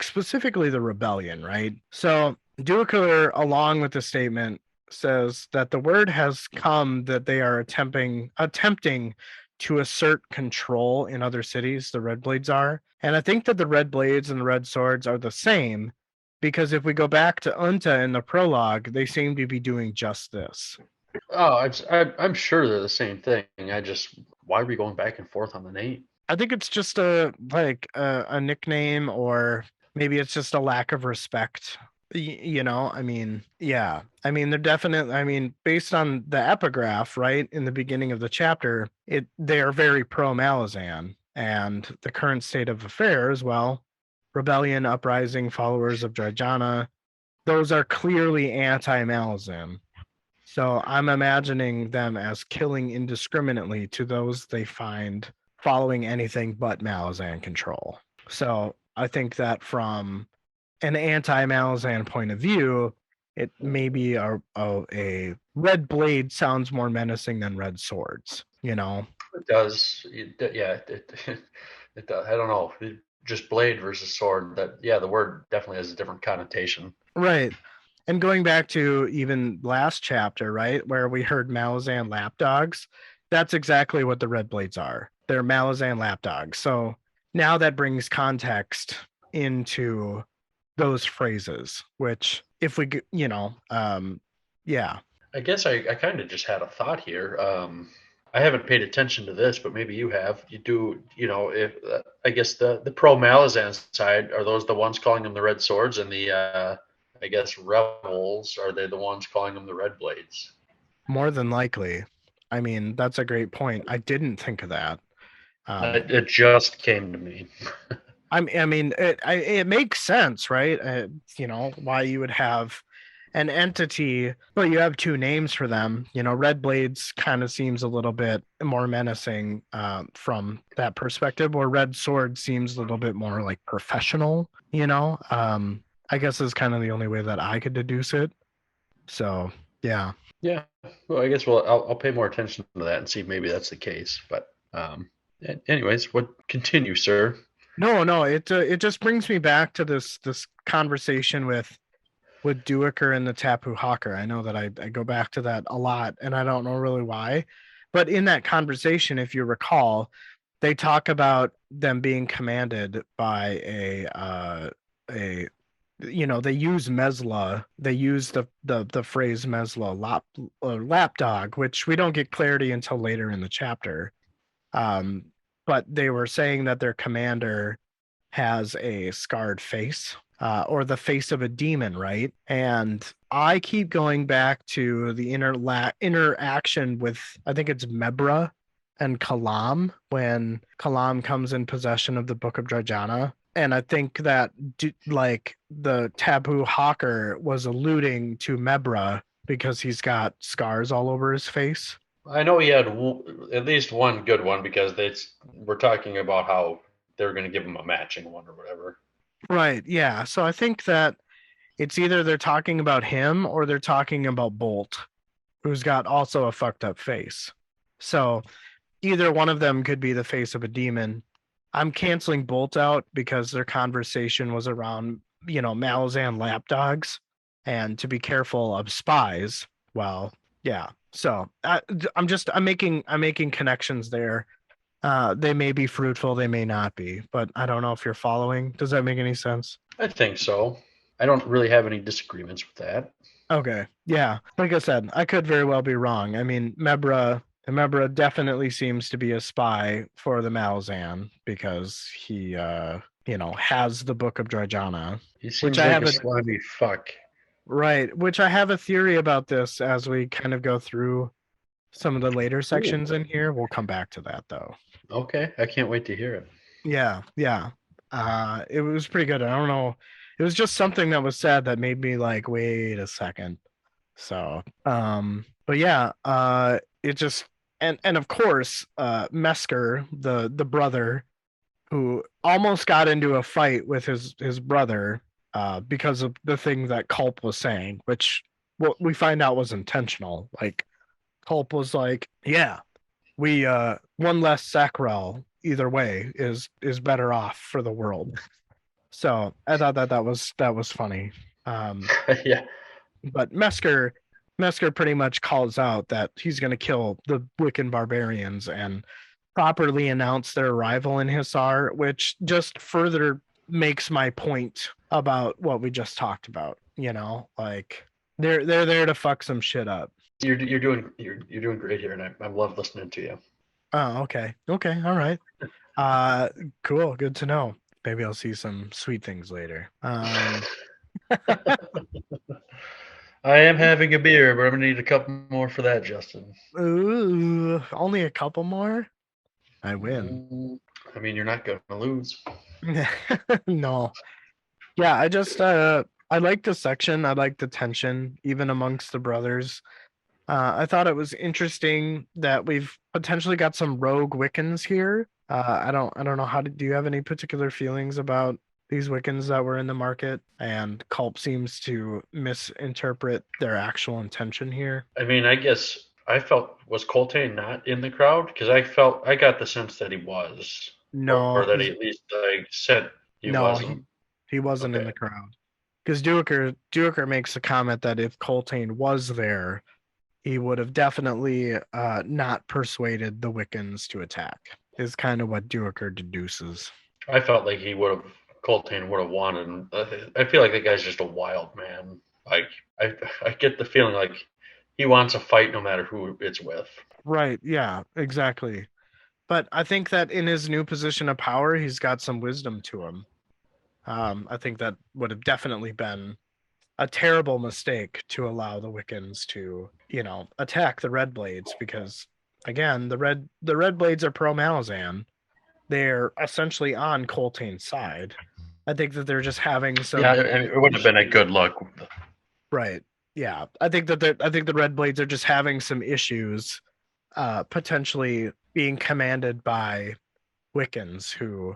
specifically the rebellion, right? So Duiker, along with the statement, says that the word has come that they are attempting to assert control in other cities. The Red Blades are, and I think that the Red Blades and the Red Swords are the same, because if we go back to Unta in the prologue, they seem to be doing just this. Oh, I'm sure they're the same thing. Why are we going back and forth on the name? I think it's just a nickname, or maybe it's just a lack of respect. I mean, yeah. I mean, they're definitely, based on the epigraph, right, in the beginning of the chapter, they are very pro Malazan, and the current state of affairs, well, rebellion, uprising, followers of Drajana, those are clearly anti Malazan. So I'm imagining them as killing indiscriminately to those they find following anything but Malazan control. So I think that from an anti-Malazan point of view, it may be a red blade sounds more menacing than red swords, you know? It does. Yeah, it does. I don't know. Just blade versus sword. That yeah, the word definitely has a different connotation. Right. And going back to even last chapter, right, where we heard Malazan lapdogs, that's exactly what the red blades are. They're Malazan lapdogs. So now that brings context into those phrases, which if we, yeah. I guess I kind of just had a thought here. I haven't paid attention to this, but maybe you have. You do, if I guess the pro Malazan side are those the ones calling them the red swords, and the I guess rebels are they the ones calling them the red blades? More than likely. I mean, that's a great point. I didn't think of that. It just came to me. I mean, it makes sense, right? Why you would have an entity, but you have two names for them. Red Blades kind of seems a little bit more menacing from that perspective, where Red Sword seems a little bit more like professional. I guess is kind of the only way that I could deduce it. So yeah. Yeah. Well, I guess I'll pay more attention to that and see if maybe that's the case. But anyways, what continue, sir? No, it just brings me back to this conversation with Duiker and the Tapu Hawker. I know that I go back to that a lot, and I don't know really why. But in that conversation, if you recall, they talk about them being commanded by a they use Mesla. They use the phrase Mesla lapdog, which we don't get clarity until later in the chapter. Um, but they were saying that their commander has a scarred face, or the face of a demon, right? And I keep going back to the interaction with, I think it's Mebra and Kalam, when Kalam comes in possession of the Book of Drajana. And I think that like the Taboo Hawker was alluding to Mebra because he's got scars all over his face. I know he had at least one good one because we're talking about how they're going to give him a matching one or whatever. Right. Yeah. So I think that it's either they're talking about him or they're talking about Bolt, who's got also a fucked up face. So either one of them could be the face of a demon. I'm canceling Bolt out because their conversation was around, Malazan lapdogs and to be careful of spies. Well, yeah. So I'm making connections there. They may be fruitful, they may not be, but I don't know if you're following. Does that make any sense? I think so. I don't really have any disagreements with that. Okay. Yeah. Like I said, I could very well be wrong. I mean, Mebra definitely seems to be a spy for the Malazan because he has the Book of Drajana, He which seems I like have a a slimy fuck. right, which I have a theory about this as we kind of go through some of the later Ooh, sections in here. We'll come back to that though. okay, I can't wait to hear it. Yeah, yeah. It was pretty good. I don't know. It was just something that was said that made me like, wait a second. So, but yeah, it just and of course, Mesker, the brother who almost got into a fight with his brother, because of the thing that Culp was saying, which what we find out was intentional. Like Culp was like, yeah, we one less Sakrel either way is better off for the world. So I thought that was funny. Um, Yeah, but Mesker pretty much calls out that he's going to kill the Wiccan barbarians and properly announce their arrival in Hisar, which just further makes my point about what we just talked about. Like they're there to fuck some shit up. you're doing great here, and I love listening to you. Oh, okay, all right. Uh, cool, good to know. Maybe I'll see some sweet things later. I am having a beer, but I'm gonna need a couple more for that, Justin. Ooh, only a couple more. I win. Mm, I mean, you're not gonna lose. No. Yeah, I like the section. I like the tension, even amongst the brothers. I thought it was interesting that we've potentially got some rogue Wiccans here. I don't know do you have any particular feelings about these Wiccans that were in the market? And Culp seems to misinterpret their actual intention here. I mean, I guess I felt was Coltrane not in the crowd because I got the sense that he was, or No, that he at least like said he no, wasn't. he wasn't in Okay. the crowd. Because Duiker makes the comment that if Coltane was there, he would have definitely not persuaded the Wiccans to attack. Is kind of what Duiker deduces. I felt like he would have Coltrane would have wanted him. I feel like the guy's just a wild man. Like I I get the feeling like he wants a fight no matter who it's with. Right, yeah, exactly. But I think that in his new position of power, he's got some wisdom to him. I think that would have definitely been a terrible mistake to allow the Wiccans to, attack the Red Blades because again, the Red Blades are pro Malazan. They're essentially on Coltane's side. I think that they're just having Yeah, some it wouldn't have been a good look. right. Yeah. I think the Red Blades are just having some issues potentially being commanded by Wiccans who,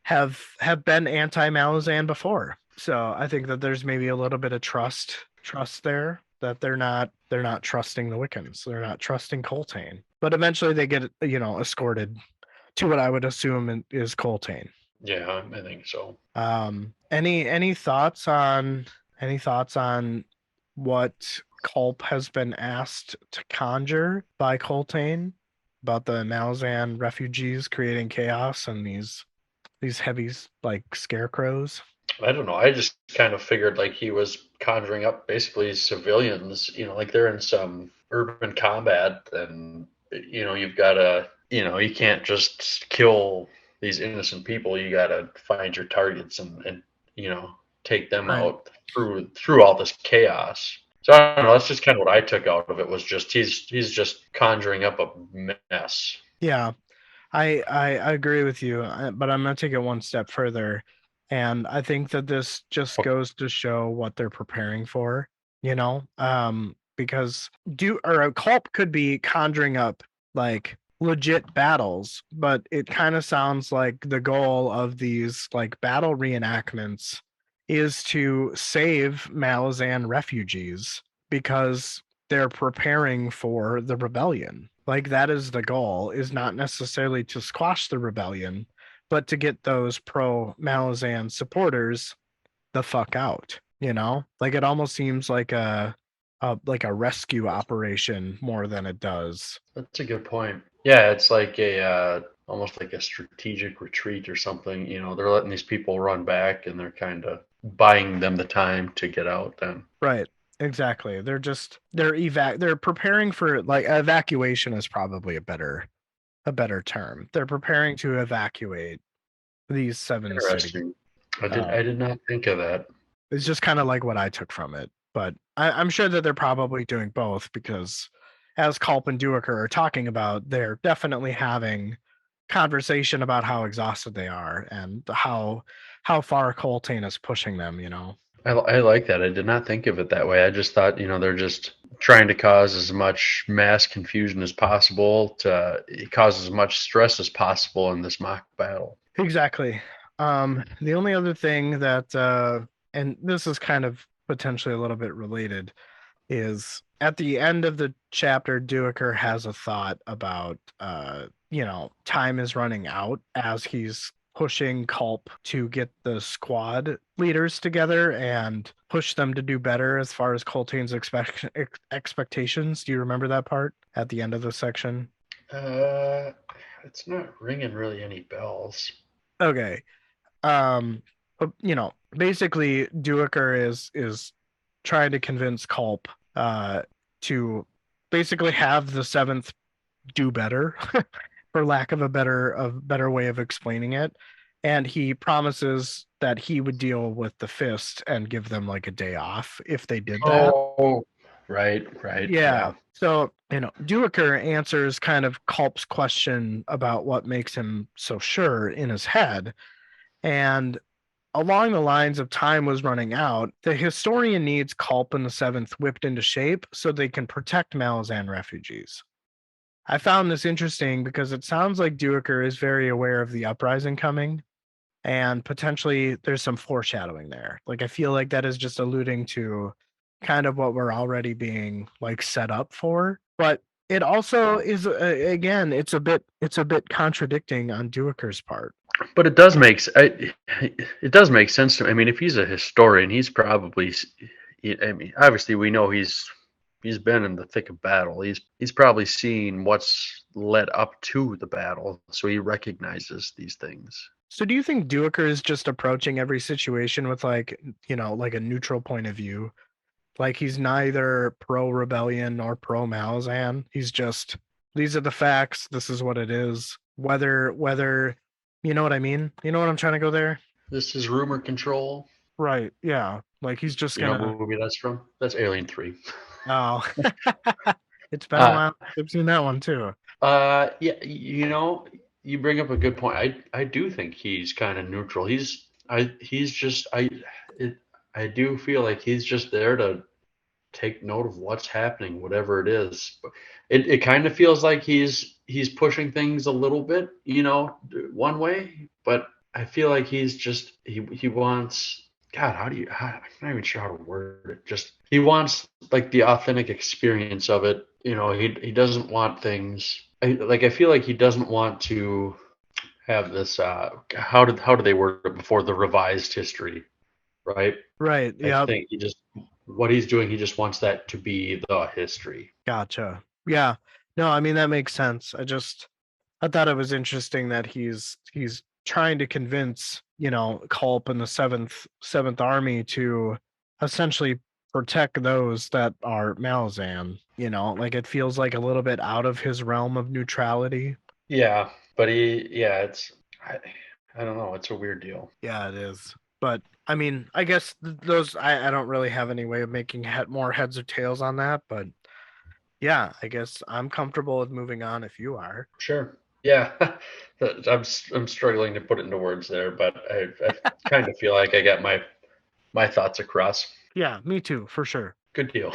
have been anti-Malazan before. So I think that there's maybe a little bit of trust there that they're not trusting the Wiccans. They're not trusting Coltane. But eventually they get, escorted to what I would assume is Coltane. Yeah, I think so. Any thoughts on what Culp has been asked to conjure by Coltane about the Malazan refugees creating chaos and these heavy like scarecrows? I don't know. I just kind of figured like he was conjuring up basically civilians, like they're in some urban combat and you've got to, you can't just kill these innocent people. You got to find your targets and you know, take them Right. out through all this chaos. So I don't know, that's just kind of what I took out of it was just he's just conjuring up a mess. Yeah. I agree with you, but I'm going to take it one step further. And I think that this just goes to show what they're preparing for, because a Culp could be conjuring up like legit battles, but it kind of sounds like the goal of these like battle reenactments is to save Malazan refugees because they're preparing for the rebellion. Like that is the goal, is not necessarily to squash the rebellion, but to get those pro Malazan supporters the fuck out. Like it almost seems like a rescue operation more than it does. That's a good point. Yeah, it's like a almost like a strategic retreat or something. They're letting these people run back and they're kind of buying them the time to get out then. Right. Exactly. They're preparing for like evacuation is probably a better term. They're preparing to evacuate these seven cities. Interesting. I did Um, I did not think of that. it's just kind of like what I took from it. But I'm sure that they're probably doing both because, as Culp and Duiker are talking about, they're definitely having conversation about how exhausted they are and how far Coltane is pushing them. I like that. I did not think of it that way. I just thought, they're just trying to cause as much mass confusion as possible to cause as much stress as possible in this mock battle. Exactly. The only other thing that, and this is kind of potentially a little bit related, is at the end of the chapter, Duiker has a thought about, time is running out as he's pushing Culp to get the squad leaders together and push them to do better as far as Coltane's expectations. Do you remember that part at the end of the section? Uh, it's not ringing really any bells. Okay. Basically Duiker is trying to convince Culp to basically have the seventh do better, for lack of a better way of explaining it. And he promises that he would deal with the fist and give them like a day off if they did that. Oh, right, Yeah. yeah. So, Duiker answers kind of Culp's question about what makes him so sure in his head. And along the lines of time was running out, the historian needs Culp and the Seventh whipped into shape so they can protect Malazan refugees. I found this interesting because it sounds like Duiker is very aware of the uprising coming, and potentially there's some foreshadowing there. Like I feel like that is just alluding to kind of what we're already being like set up for, but it also is again it's a bit contradicting on Duiker's part. But it does make sense to me. I mean, if he's a historian, he's probably. I mean, obviously, we know he's been in the thick of battle. He's probably seen what's led up to the battle, so he recognizes these things. So do you think Duiker is just approaching every situation with like, like a neutral point of view? Like he's neither pro rebellion nor pro Malazan. He's just these are the facts. This is what it is. Whether you know what I mean? You know what I'm trying to go there? This is rumor control. Right. Yeah. Like he's just You know gonna what movie that's from? That's Alien 3. oh it's been a Uh, while. I've seen that one too. yeah, you bring up a good point. I do think he's kind of neutral. He's just it, I do feel like he's just there to take note of what's happening, whatever it is. It kind of feels like he's pushing things a little bit, one way, but I feel like he wants. God, I'm not even sure how to word it. Just he wants like the authentic experience of it. He doesn't want things. I feel like he doesn't want to have this. How do they word it before the revised history, right? Right. I Yeah. think what he's doing, he just wants that to be the history. Gotcha. Yeah. No, I mean that makes sense. I thought it was interesting that he's trying to convince, Culp and the seventh army to essentially protect those that are Malazan. Like it feels like a little bit out of his realm of neutrality. Yeah, but I, I don't know, it's a weird deal. Yeah, it is. But I mean, I guess those I don't really have any way of making more heads or tails on that, but yeah, I guess I'm comfortable with moving on if you are. Sure. Yeah, I'm struggling to put it into words there, but I kind of feel like I got my thoughts across. Yeah, me too, for sure. Good deal.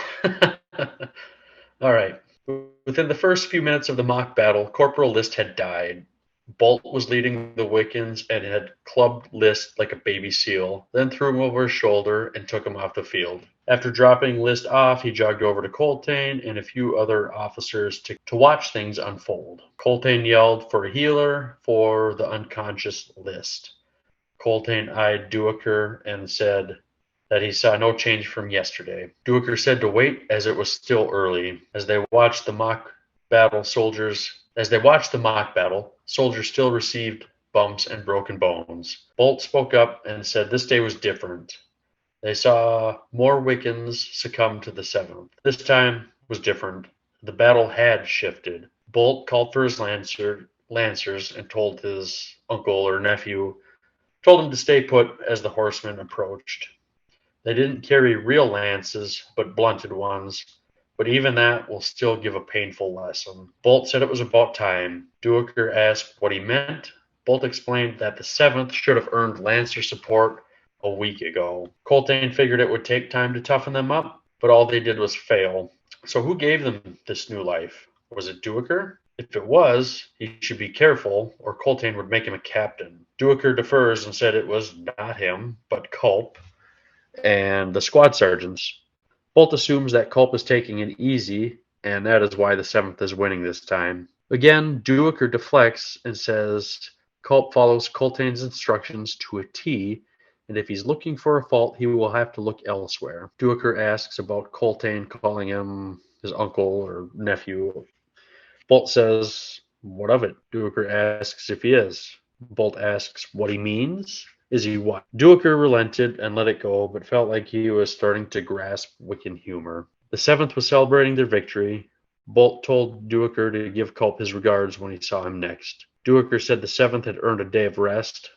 All right. Within the first few minutes of the mock battle, Corporal List had died. Bolt was leading the Wiccans and had clubbed List like a baby seal, then threw him over his shoulder and took him off the field. After dropping List off, he jogged over to Coltane and a few other officers to watch things unfold. Coltane yelled for a healer for the unconscious List. Coltane eyed Duiker and said that he saw no change from yesterday. Duiker said to wait as it was still early. As they watched the mock battle, soldiers still received bumps and broken bones. Bolt spoke up and said this day was different. They saw more Wiccans succumb to the Seventh. This time was different. The battle had shifted. Bolt called for his lancers and told his uncle or nephew, told him to stay put as the horsemen approached. They didn't carry real lances, but blunted ones, but even that will still give a painful lesson. Bolt said it was about time. Duiker asked what he meant. Bolt explained that the 7th should have earned Lancer support a week ago. Coltane figured it would take time to toughen them up, but all they did was fail. So who gave them this new life? Was it Duiker? If it was, he should be careful, or Coltane would make him a captain. Duiker defers and said it was not him, but Culp and the squad sergeants. Bolt assumes that Culp is taking it easy, and that is why the 7th is winning this time. Again, Duiker deflects and says Culp follows Coltane's instructions to a T, and if he's looking for a fault, he will have to look elsewhere. Duiker asks about Coltane calling him his uncle or nephew. Bolt says, what of it? Duiker asks if he is. Bolt asks what he means. Is he what? Duiker relented and let it go, but felt like he was starting to grasp Wiccan humor. The 7th was celebrating their victory. Bolt told Duiker to give Culp his regards when he saw him next. Duiker said the 7th had earned a day of rest.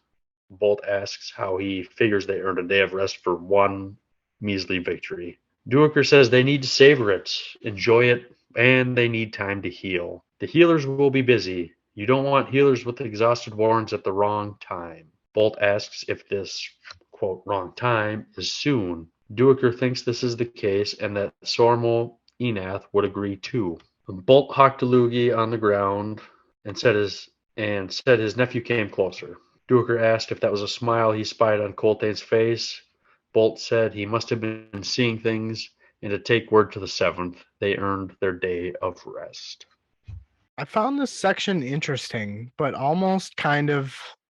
Bolt asks how he figures they earned a day of rest for one measly victory. Duiker says they need to savor it, enjoy it, and they need time to heal. The healers will be busy. You don't want healers with exhausted warrants at the wrong time. Bolt asks if this quote, wrong time is soon. Duiker thinks this is the case and that Sormel Enath would agree too. Bolt hocked a loogie on the ground and said his nephew came closer. Duiker asked if that was a smile he spied on Coltane's face. Bolt said he must have been seeing things, and to take word to the seventh, they earned their day of rest. I found this section interesting, but almost kind of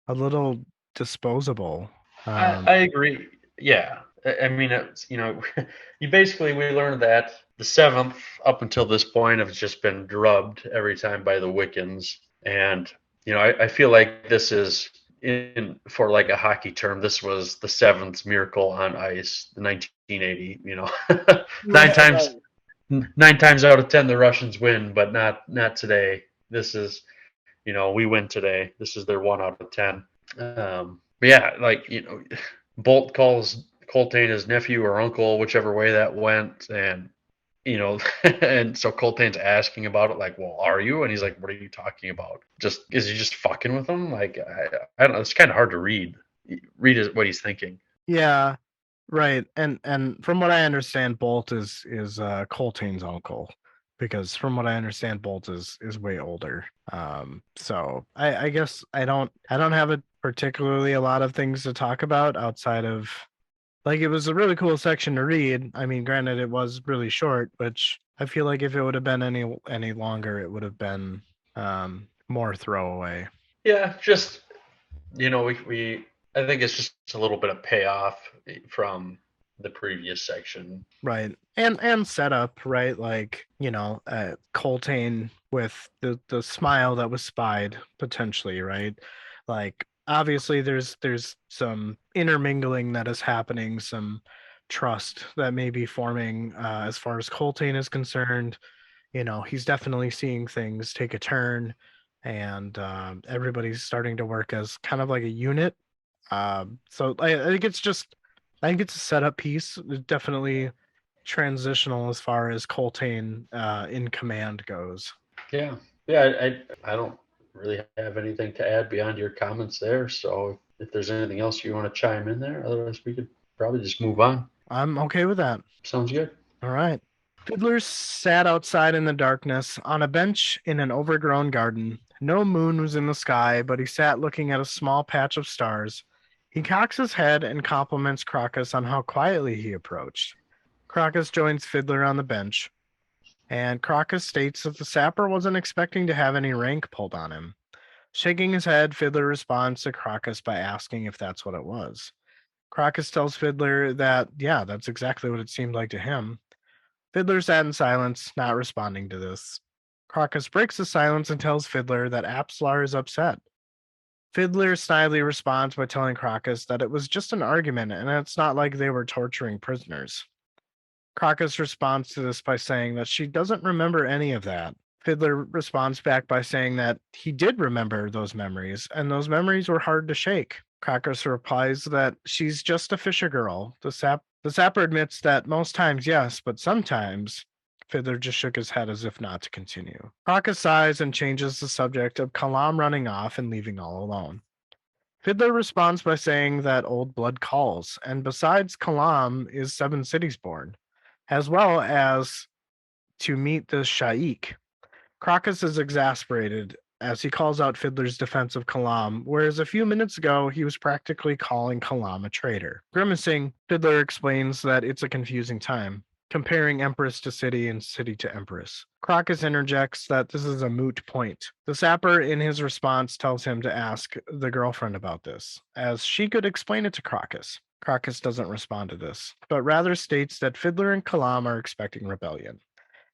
a little disposable. I agree. Yeah. I mean, it's, you basically, we learned that the seventh up until this point have just been drubbed every time by the Wiccans. And, I feel like this is for like a hockey term, this was the seventh miracle on ice, the 1980, nine Right, times, right. 9 times out of 10, the Russians win, but not today. This is, we win today. This is their 1 out of 10. But yeah, like, Bolt calls Coltane his nephew or uncle, whichever way that went, and and so Coltane's asking about it, like, well, are you? And he's like, what are you talking about? Just is he just fucking with him? Like, I don't know. It's kind of hard to read. Read what he's thinking. Yeah, right. And from what I understand, Bolt is Coltane's uncle, because from what I understand, Bolt is way older. So I guess I don't have a particularly a lot of things to talk about outside of, like, it was a really cool section to read. I mean, granted, it was really short, which I feel like if it would have been any longer, it would have been more throwaway. Yeah, just we I think it's just a little bit of payoff from the previous section. Right. And setup, right? Like, Coltane with the smile that was spied potentially, right? Like, obviously there's some intermingling that is happening, some trust that may be forming as far as Coltane is concerned. He's definitely seeing things take a turn, and everybody's starting to work as kind of like a unit. So I think it's a setup piece. Definitely transitional as far as Coltane in command goes. Yeah, yeah. I don't really have anything to add beyond your comments there. So if there's anything else you want to chime in there, otherwise we could probably just move on. I'm okay with that. Sounds good. All right. Fiddler sat outside in the darkness on a bench in an overgrown garden. No moon was in the sky, but he sat looking at a small patch of stars. He cocks his head and compliments Crocus on how quietly he approached. Crocus joins Fiddler on the bench, and Crocus states that the sapper wasn't expecting to have any rank pulled on him. Shaking his head, Fiddler responds to Crocus by asking if that's what it was. Crocus tells Fiddler that, yeah, that's exactly what it seemed like to him. Fiddler sat in silence, not responding to this. Crocus breaks the silence and tells Fiddler that Apslar is upset. Fiddler snidely responds by telling Crocus that it was just an argument and it's not like they were torturing prisoners. Crocus responds to this by saying that she doesn't remember any of that. Fiddler responds back by saying that he did remember those memories, and those memories were hard to shake. Crocus replies that she's just a fisher girl. The sapper admits that most times, yes, but sometimes. Fiddler just shook his head as if not to continue. Crocus sighs and changes the subject of Kalam running off and leaving all alone. Fiddler responds by saying that old blood calls, and besides Kalam is Seven Cities born, as well as to meet the Shaikh. Crocus is exasperated as he calls out Fiddler's defense of Kalam, whereas a few minutes ago he was practically calling Kalam a traitor. Grimacing, Fiddler explains that it's a confusing time, comparing Empress to city and city to Empress. Crocus interjects that this is a moot point. The sapper, in his response, tells him to ask the girlfriend about this, as she could explain it to Crocus. Crocus doesn't respond to this, but rather states that Fiddler and Kalam are expecting rebellion.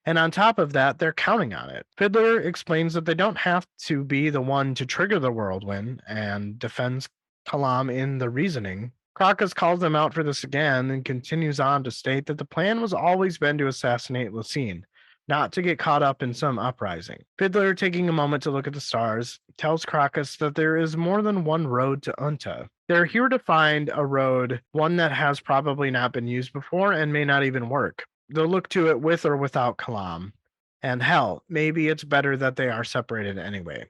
And on top of that, they're counting on it. Fiddler explains that they don't have to be the one to trigger the whirlwind and defends Kalam in the reasoning. Crocus calls them out for this again and continues on to state that the plan was always been to assassinate Lucine, not to get caught up in some uprising. Fiddler, taking a moment to look at the stars, tells Crocus that there is more than one road to Unta. They're here to find a road, one that has probably not been used before and may not even work. They'll look to it with or without Kalam. And hell, maybe it's better that they are separated anyway.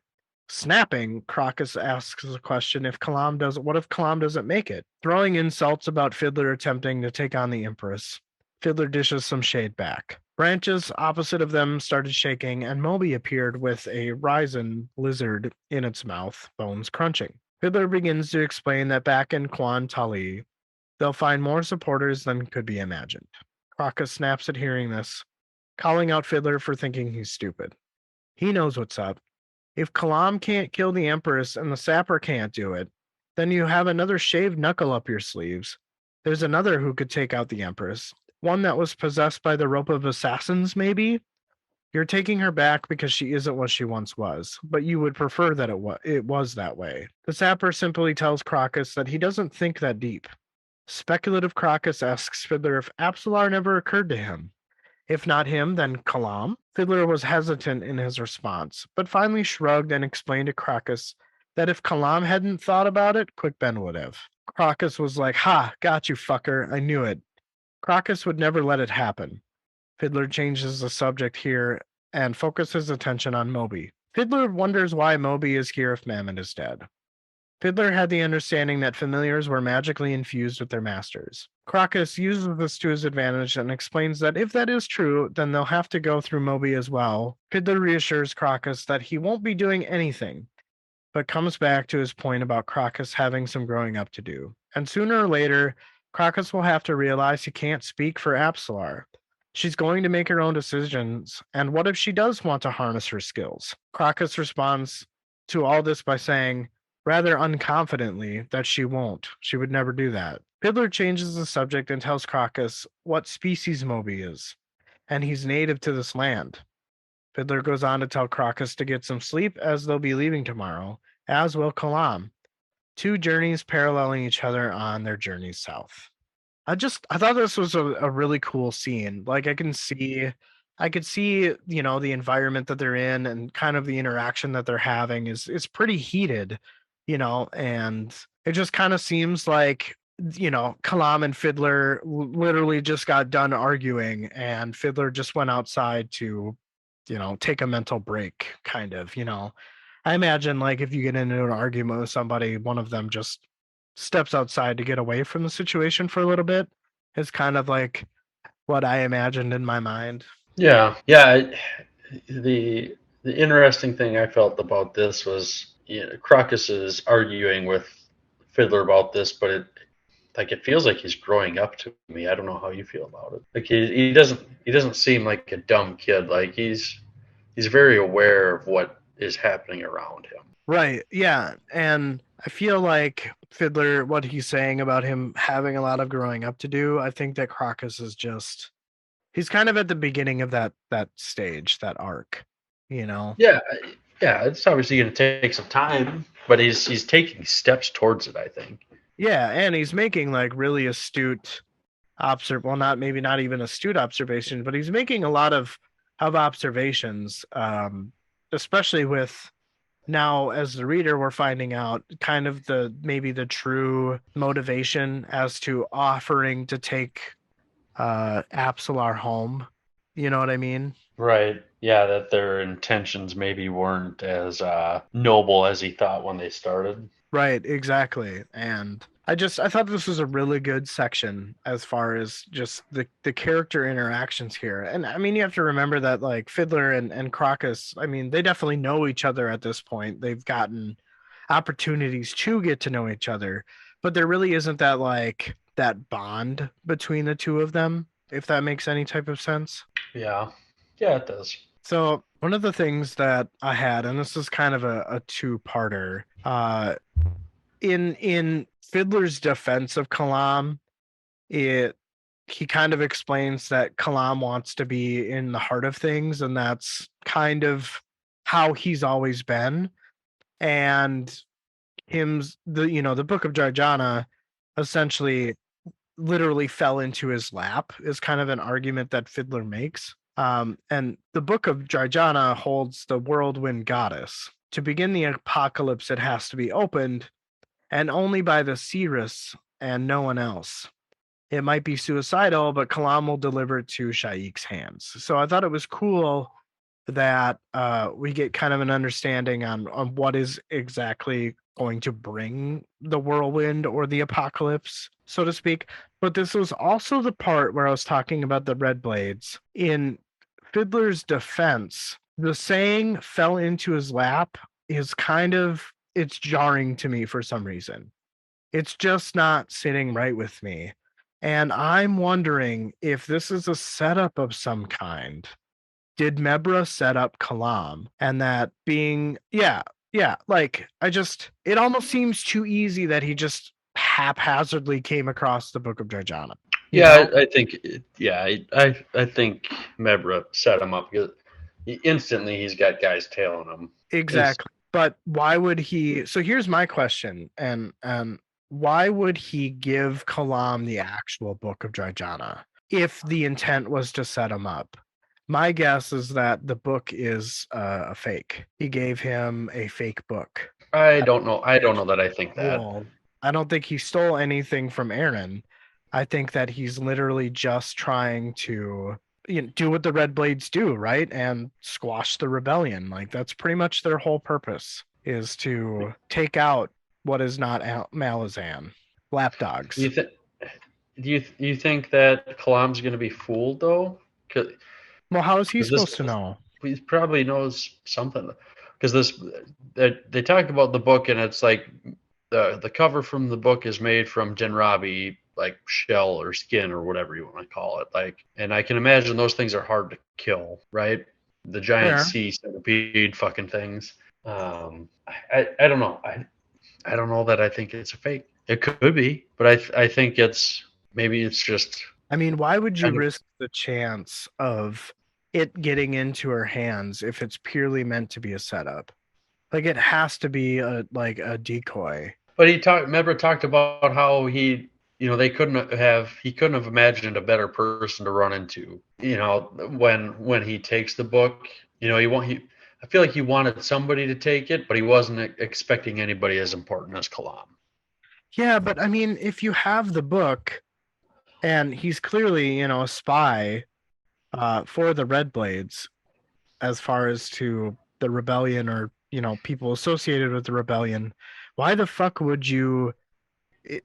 Snapping, Crocus asks a question if Kalam does what if Kalam doesn't make it? Throwing insults about Fiddler attempting to take on the Empress. Fiddler dishes some shade back. Branches opposite of them started shaking, and Moby appeared with a risen lizard in its mouth, bones crunching. Fiddler begins to explain that back in Quan Tali, they'll find more supporters than could be imagined. Crocus snaps at hearing this, calling out Fiddler for thinking he's stupid. He knows what's up. If Kalam can't kill the Empress and the Sapper can't do it, then you have another shaved knuckle up your sleeves. There's another who could take out the Empress. One that was possessed by the rope of assassins, maybe? You're taking her back because she isn't what she once was, but you would prefer that it was that way. The Sapper simply tells Crocus that he doesn't think that deep. Speculative Crocus asks Fiddler if Apsalar never occurred to him. If not him, then Kalam? Fiddler was hesitant in his response, but finally shrugged and explained to Crocus that if Kalam hadn't thought about it, Quick Ben would have. Crocus was like, "Ha, got you, fucker. I knew it." Crocus would never let it happen. Fiddler changes the subject here and focuses attention on Moby. Fiddler wonders why Moby is here if Mammon is dead. Fiddler had the understanding that familiars were magically infused with their masters. Crocus uses this to his advantage and explains that if that is true, then they'll have to go through Moby as well. Fiddler reassures Crocus that he won't be doing anything, but comes back to his point about Crocus having some growing up to do. And sooner or later, Crocus will have to realize he can't speak for Apsalar. She's going to make her own decisions, and what if she does want to harness her skills? Crocus responds to all this by saying, rather unconfidently, that she won't. She would never do that. Fiddler changes the subject and tells Crocus what species Moby is, and he's native to this land. Fiddler goes on to tell Crocus to get some sleep as they'll be leaving tomorrow, as will Kalam. Two journeys paralleling each other on their journeys south. I thought this was a really cool scene. Like I could see, the environment that they're in and kind of the interaction that they're having is pretty heated, and it just kind of seems like Kalam and Fiddler literally just got done arguing and Fiddler just went outside to, take a mental break kind of. I imagine like if you get into an argument with somebody, one of them just steps outside to get away from the situation for a little bit. Is kind of like what I imagined in my mind. Yeah, yeah. The interesting thing I felt about this was, Crocus is arguing with Fiddler about this, but it feels like he's growing up to me. I don't know how you feel about it. Like he doesn't seem like a dumb kid. Like he's very aware of what is happening around him. Right. Yeah. And I feel like Fiddler, what he's saying about him having a lot of growing up to do, I think that Crocus is just he's kind of at the beginning of that stage, that arc, you know. Yeah, yeah. It's obviously going to take some time, but he's taking steps towards it. I think. Yeah, and he's making like really astute well, not maybe not even astute observations, but he's making a lot of observations, especially with now as the reader we're finding out kind of the maybe the true motivation as to offering to take Apsalar home. You know what I mean? Right. Yeah, that their intentions maybe weren't as noble as he thought when they started. Right, exactly. And I thought this was a really good section as far as just the character interactions here. And I mean you have to remember that like Fiddler and Crocus, I mean, they definitely know each other at this point. They've gotten opportunities to get to know each other, but there really isn't that like that bond between the two of them, if that makes any type of sense. Yeah. Yeah, it does. So one of the things that I had, and this is kind of a two-parter, in Fiddler's defense of Kalam, it he kind of explains that Kalam wants to be in the heart of things, and that's kind of how he's always been. And the Book of Jarjana essentially literally fell into his lap is kind of an argument that Fiddler makes. And the Book of Jarjana holds the whirlwind goddess. To begin the apocalypse, it has to be opened, and only by the Cirrus and no one else. It might be suicidal, but Kalam will deliver it to Shaik's hands. So I thought it was cool that we get kind of an understanding on what is exactly going to bring the whirlwind or the apocalypse, so to speak. But this was also the part where I was talking about the red blades. In Fiddler's defense, the saying fell into his lap is kind of, it's jarring to me for some reason. It's just not sitting right with me. And I'm wondering if this is a setup of some kind. Did Mebra set up Kalam? And that being, yeah, like I just, it almost seems too easy that he just haphazardly came across the Book of Jarjana, you Yeah, know? I think. Yeah, I think Mebra set him up because instantly he's got guys tailing him. Exactly. But why would he? So here's my question, and why would he give Kalam the actual Book of Jarjana if the intent was to set him up? My guess is that the book is a fake. He gave him a fake book. I I don't know. I don't think know that I think that. stole. I don't think he stole anything from Aaron. I think that he's literally just trying to, do what the Red Blades do, right? And squash the rebellion. Like that's pretty much their whole purpose is to take out what is not Malazan, You lapdogs. think? Do you think that Kalam's going to be fooled though? Because Well, how is he this supposed to know? he probably knows something. Because they talk about the book and it's like the cover from the book is made from Genrabi like shell or skin or whatever you want to call it. Like, and I can imagine those things are hard to kill, right? The giant Fair. sea centipede fucking things. I don't know. I don't know that I think it's a fake. It could be, but I think maybe it's just I mean, why would you kind of. risk the chance of it getting into her hands if it's purely meant to be a setup? Like it has to be a decoy. But Remember, talked about how he couldn't have imagined a better person to run into. When he takes the book, I feel like he wanted somebody to take it, but he wasn't expecting anybody as important as Kalam. Yeah, but I mean, if you have the book and he's clearly, a spy for the Red Blades as far as to the rebellion or, people associated with the rebellion, why the fuck would you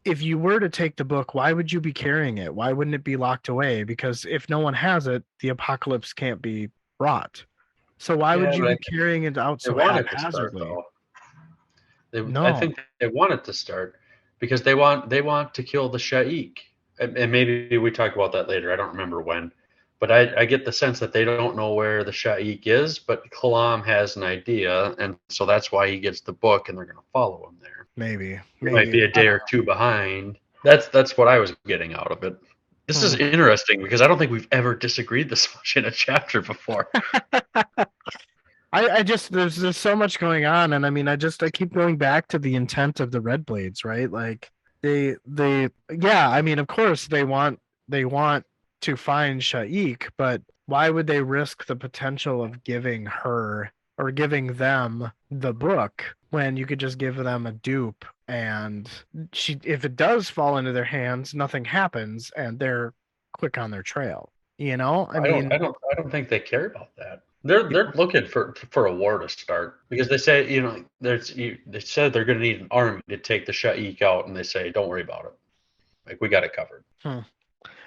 if you were to take the book, why would you be carrying it? Why wouldn't it be locked away? Because if no one has it, the apocalypse can't be brought. So why would Yeah, you but be carrying it out they so want it to start haphazardly? though. I No, think they want it to start because they want to kill the Shaikh, and maybe we talk about that later. I don't remember when, but I get the sense that they don't know where the Shaikh is, but Kalam has an idea, and so that's why he gets the book, and they're going to follow him there. maybe, He might maybe. be a I day don't or two behind. That's what I was getting out of it. This is know. interesting because I don't think we've ever disagreed this much in a chapter before. I just there's so much going on, and I mean, I keep going back to the intent of the Red Blades, right? Like yeah, I mean, of course they want to find Shaik, but why would they risk the potential of giving her or giving them the book when you could just give them a dupe and if it does fall into their hands, nothing happens and they're quick on their trail. I mean, I don't think they care about that. They're looking for a war to start because they say they said they're going to need an army to take the Shaikh out, and they say don't worry about it. Like we got it covered. hmm.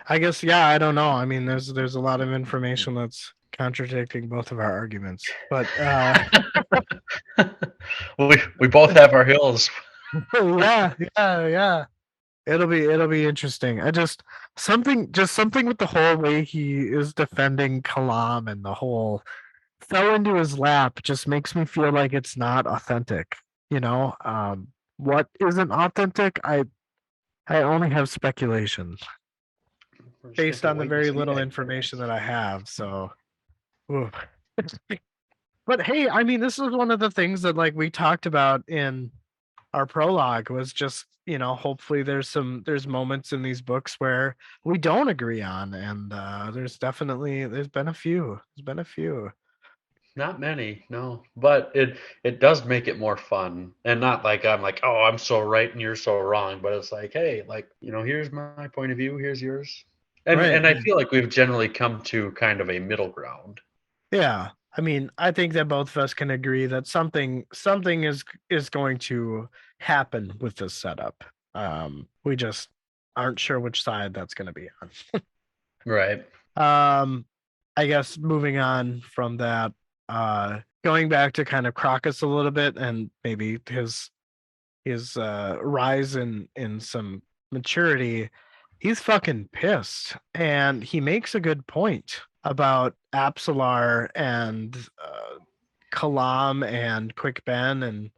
I guess yeah, I don't know. I mean, there's a lot of information that's contradicting both of our arguments. But We both have our hills. yeah, yeah, yeah. It'll be interesting. I just something with the whole way he is defending Kalam and the whole fell into his lap just makes me feel like it's not authentic. What isn't authentic? I only have speculation We're just gonna have based to on the wait and very see, little I information guess. that I have. So, ooh. But hey, I mean, this is one of the things that like we talked about in our prologue was just, hopefully there's moments in these books where we don't agree on and there's been a few. There's been a few. Not many, no, but it does make it more fun, and not like I'm like, oh, I'm so right and you're so wrong, but it's like, hey, like here's my point of view, here's yours, and Right. I feel like we've generally come to kind of a middle ground. Yeah. I mean, I think that both of us can agree that something is going to happen with this setup. We just aren't sure which side that's going to be Right. on. I guess moving on from that, going back to kind of Crocus a little bit and maybe his rise in some maturity, he's fucking pissed, and he makes a good point about Apsalar and Kalam and Quick Ben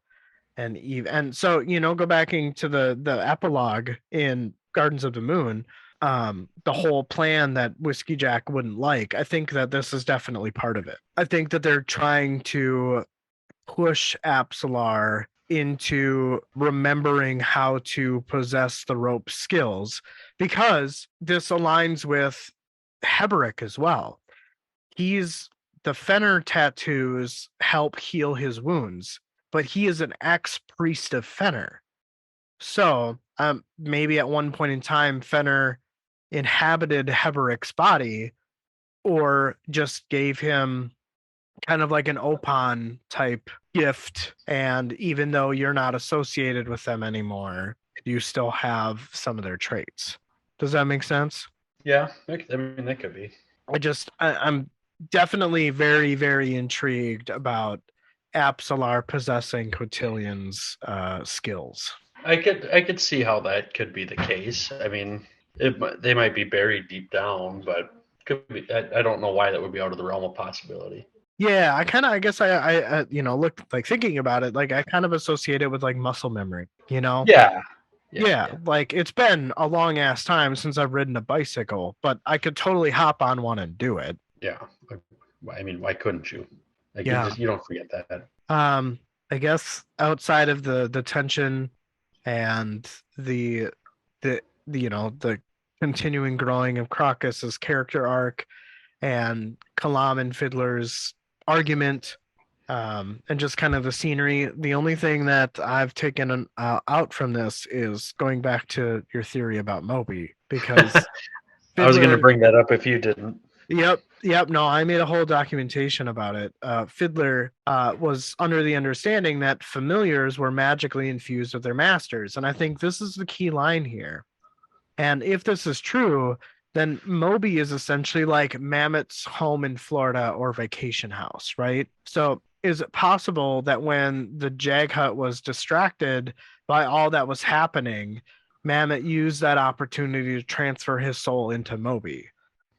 and Eve. And so, go backing to the epilogue in Gardens of the Moon, the whole plan that Whiskey Jack wouldn't like. I think that this is definitely part of it. I think that they're trying to push Apsalar into remembering how to possess the rope skills, because this aligns with Heberick as well. He's The Fenner tattoos help heal his wounds, but he is an ex priest of Fenner. So maybe at one point in time, Fenner inhabited Heberick's body, or just gave him kind of like an Opon type gift. And even though you're not associated with them anymore, you still have some of their traits. Does that make sense? Yeah. I mean, that could be. I'm definitely very, very intrigued about Apsalar possessing Quintilian's skills. I could see how that could be the case. I mean, they might be buried deep down, but could be. I don't know why that would be out of the realm of possibility. Yeah, I guess look, like, thinking about it, like, I kind of associate it with like muscle memory, you know? Yeah. Yeah. Yeah, Yeah. like, it's been a long ass time since I've ridden a bicycle, but I could totally hop on one and do it. Yeah. I mean, why couldn't you? Like, Yeah. you don't forget that. Um, I guess outside of the tension and the the continuing growing of Crocus's character arc, and Kalam and Fiddler's argument, and just kind of the scenery. The only thing that I've taken out from this is going back to your theory about Moby, because I was going to Fiddler. bring that up if you didn't. Yep. No, I made a whole documentation about it. Fiddler was under the understanding that familiars were magically infused with their masters, and I think this is the key line here. And if this is true, then Moby is essentially like Mammoth's home in Florida or vacation house, right? So is it possible that when the Jag Hut was distracted by all that was happening, Mammoth used that opportunity to transfer his soul into Moby?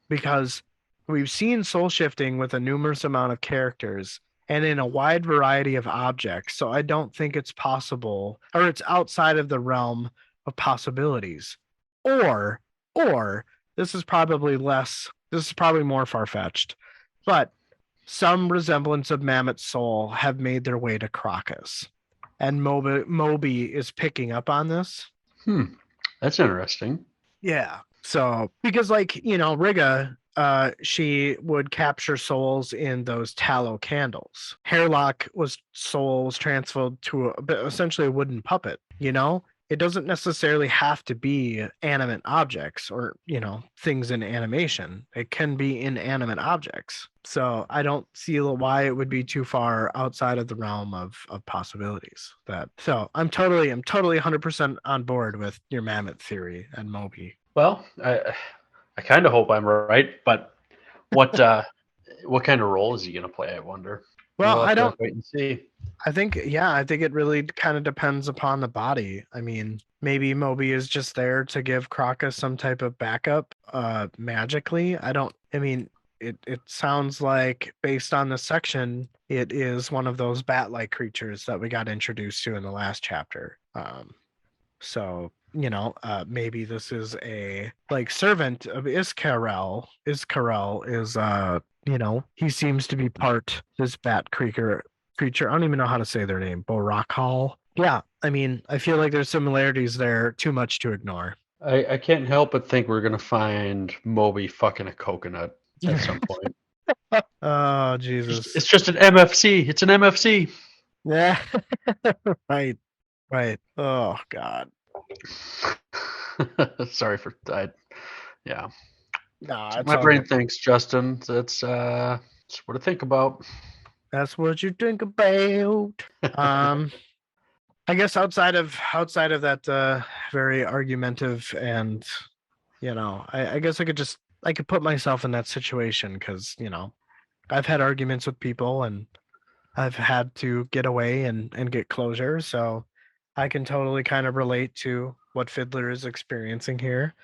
Because we've seen soul shifting with a numerous amount of characters and in a wide variety of objects. So I don't think it's possible, or it's outside of the realm of possibilities. Or, or this is probably more far fetched, but some resemblance of Mammoth's soul have made their way to Crocus. And Moby is picking up on this. Hmm. That's interesting. Yeah. So, because, like, Riga, she would capture souls in those tallow candles. Hairlock was souls transferred to essentially a wooden puppet, It doesn't necessarily have to be animate objects or, things in animation. It can be inanimate objects. So I don't see why it would be too far outside of the realm of possibilities. I'm totally 100% on board with your mammoth theory and Moby. Well, I kind of hope I'm right, but what what kind of role is he going to play? I wonder. Well, We'll I have to don't. wait and see. I think it really kind of depends upon the body. I mean, maybe Moby is just there to give Crocus some type of backup, magically. I don't. I mean, it sounds like, based on the section, it is one of those bat-like creatures that we got introduced to in the last chapter. So, maybe this is a, like, servant of Iskarel. Iskarel is, he seems to be part this bat creature. I don't even know how to say their name. Borakal. Yeah, I mean, I feel like there's similarities there, too much to ignore. I can't help but think we're going to find Moby fucking a coconut at some point. Oh, Just, Jesus. it's just an MFC. It's an MFC. Yeah. Right. Right. Oh, God. Sorry for that. Yeah. No, That's what it's my all brain good. thinks, Justin. That's It's what to think about. That's what you think about. Um, I guess outside of that very argumentative and I guess I could put myself in that situation because I've had arguments with people and I've had to get away and get closure. So I can totally kind of relate to what Fiddler is experiencing here.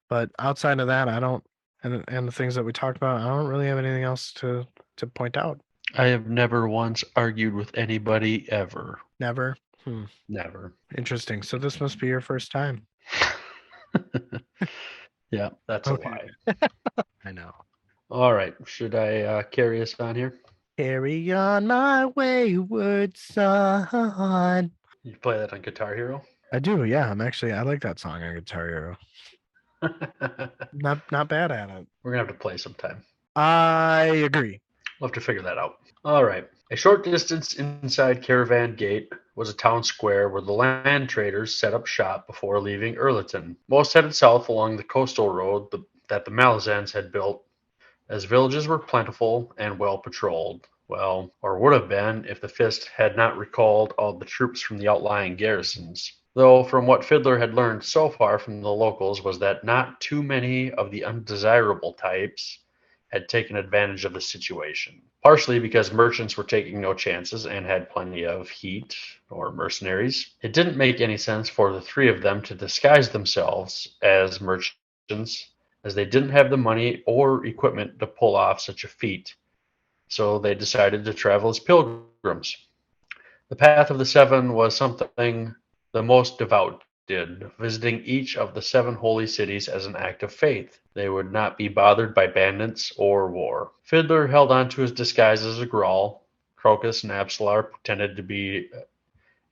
But outside of that, I don't and the things that we talked about, I don't really have anything else to point out. I have never once argued with anybody ever. Never. Hmm. Never. Interesting. So this must be your first time. Yeah, that's a Okay. lie. I know. All right. Should I carry us on here? Carry on my wayward son. You play that on Guitar Hero? I do, yeah. I like that song on Guitar Hero. We're Not bad at it. gonna have to play sometime. I agree. We'll have to figure that out. All right. A short distance inside Caravan Gate was a town square where the land traders set up shop before leaving Erliton. Most headed south along the coastal road that the Malazans had built, as villages were plentiful and well patrolled. Well, or would have been if the Fist had not recalled all the troops from the outlying garrisons. Though from what Fiddler had learned so far from the locals was that not too many of the undesirable types had taken advantage of the situation. Partially because merchants were taking no chances and had plenty of heat or mercenaries. It didn't make any sense for the three of them to disguise themselves as merchants as they didn't have the money or equipment to pull off such a feat, so they decided to travel as pilgrims. The Path of the Seven was something the most devout did, visiting each of the seven holy cities as an act of faith. They would not be bothered by bandits or war. Fiddler held on to his disguise as a Grawl. Crocus and Absalar pretended to be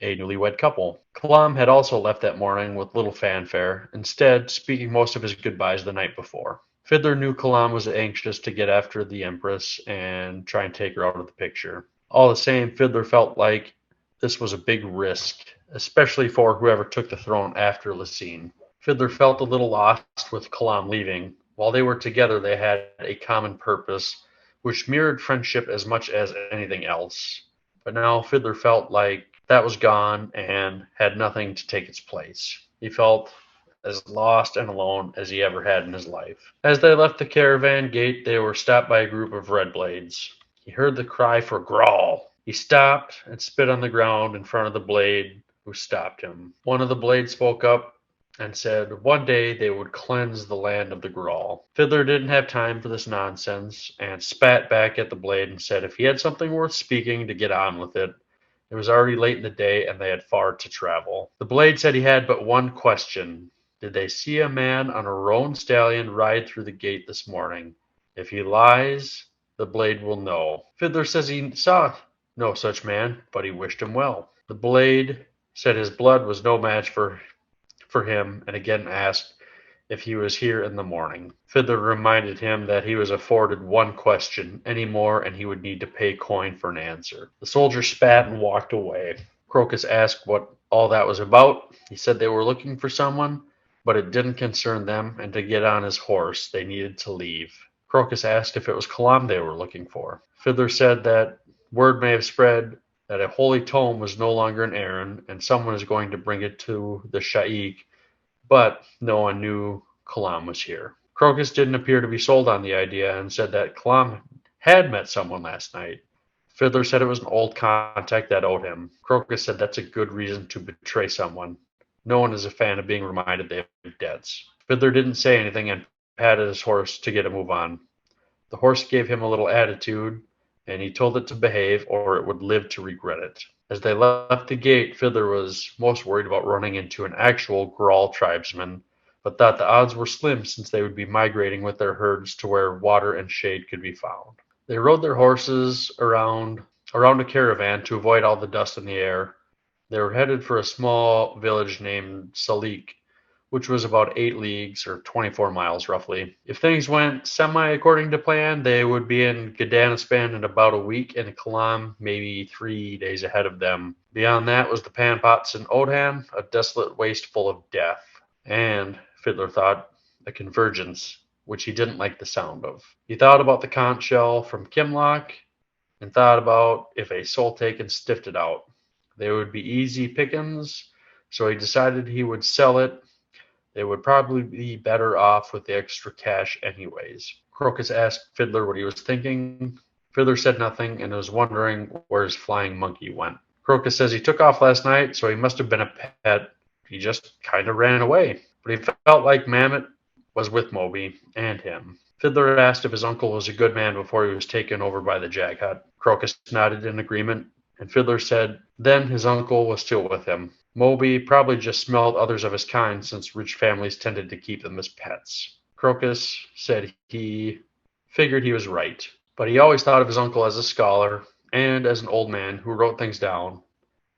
a newlywed couple. Kalam had also left that morning with little fanfare, instead speaking most of his goodbyes the night before. Fiddler knew Kalam was anxious to get after the Empress and try and take her out of the picture. All the same, Fiddler felt like this was a big risk, especially for whoever took the throne after Lysine. Fiddler felt a little lost with Kalam leaving. While they were together, they had a common purpose, which mirrored friendship as much as anything else. But now Fiddler felt like that was gone and had nothing to take its place. He felt as lost and alone as he ever had in his life. As they left the caravan gate, they were stopped by a group of red blades. He heard the cry for Grawl. He stopped and spit on the ground in front of the blade who stopped him. One of the blades spoke up and said one day they would cleanse the land of the Grawl. Fiddler didn't have time for this nonsense and spat back at the blade and said if he had something worth speaking to get on with it. It was already late in the day and they had far to travel. The blade said he had but one question. Did they see a man on a roan stallion ride through the gate this morning? If he lies, the blade will know. Fiddler says he saw no such man, but he wished him well. The blade said his blood was no match for him and again asked if he was here in the morning. Fiddler reminded him that he was afforded one question any more and he would need to pay coin for an answer. The soldier spat and walked away. Crocus asked what all that was about. He said they were looking for someone, but it didn't concern them, and to get on his horse they needed to leave. Crocus asked if it was Kalam they were looking for. Fiddler said that word may have spread that a holy tome was no longer an errand, and someone is going to bring it to the Shaikh, but no one knew Kalam was here. Crocus didn't appear to be sold on the idea and said that Kalam had met someone last night. Fiddler said it was an old contact that owed him. Crocus said that's a good reason to betray someone. No one is a fan of being reminded they have debts. Fiddler didn't say anything and patted his horse to get a move on. The horse gave him a little attitude, and he told it to behave or it would live to regret it. As they left the gate, Fiddler was most worried about running into an actual Grawl tribesman, but thought the odds were slim since they would be migrating with their herds to where water and shade could be found. They rode their horses around a caravan to avoid all the dust in the air. They were headed for a small village named Salik, which was about 8 leagues or 24 miles roughly. If things went semi according to plan, they would be in Gdanispan in about a week and Kalam maybe 3 days ahead of them. Beyond that was the Panpots and Odhan, a desolate waste full of death. And, Fiddler thought, a convergence which he didn't like the sound of. He thought about the conch shell from Kimlock and thought about if a soul taken stiffed it out. They would be easy pickings, so he decided he would sell it. They would probably be better off with the extra cash anyways. Crocus asked Fiddler what he was thinking. Fiddler said nothing and was wondering where his flying monkey went. Crocus says he took off last night, so he must have been a pet. He just kind of ran away. But he felt like Mammoth was with Moby and him. Fiddler asked if his uncle was a good man before he was taken over by the Jaghut. Crocus nodded in agreement, and Fiddler said then his uncle was still with him. Moby probably just smelled others of his kind, since rich families tended to keep them as pets. Crocus said he figured he was right, but he always thought of his uncle as a scholar and as an old man who wrote things down.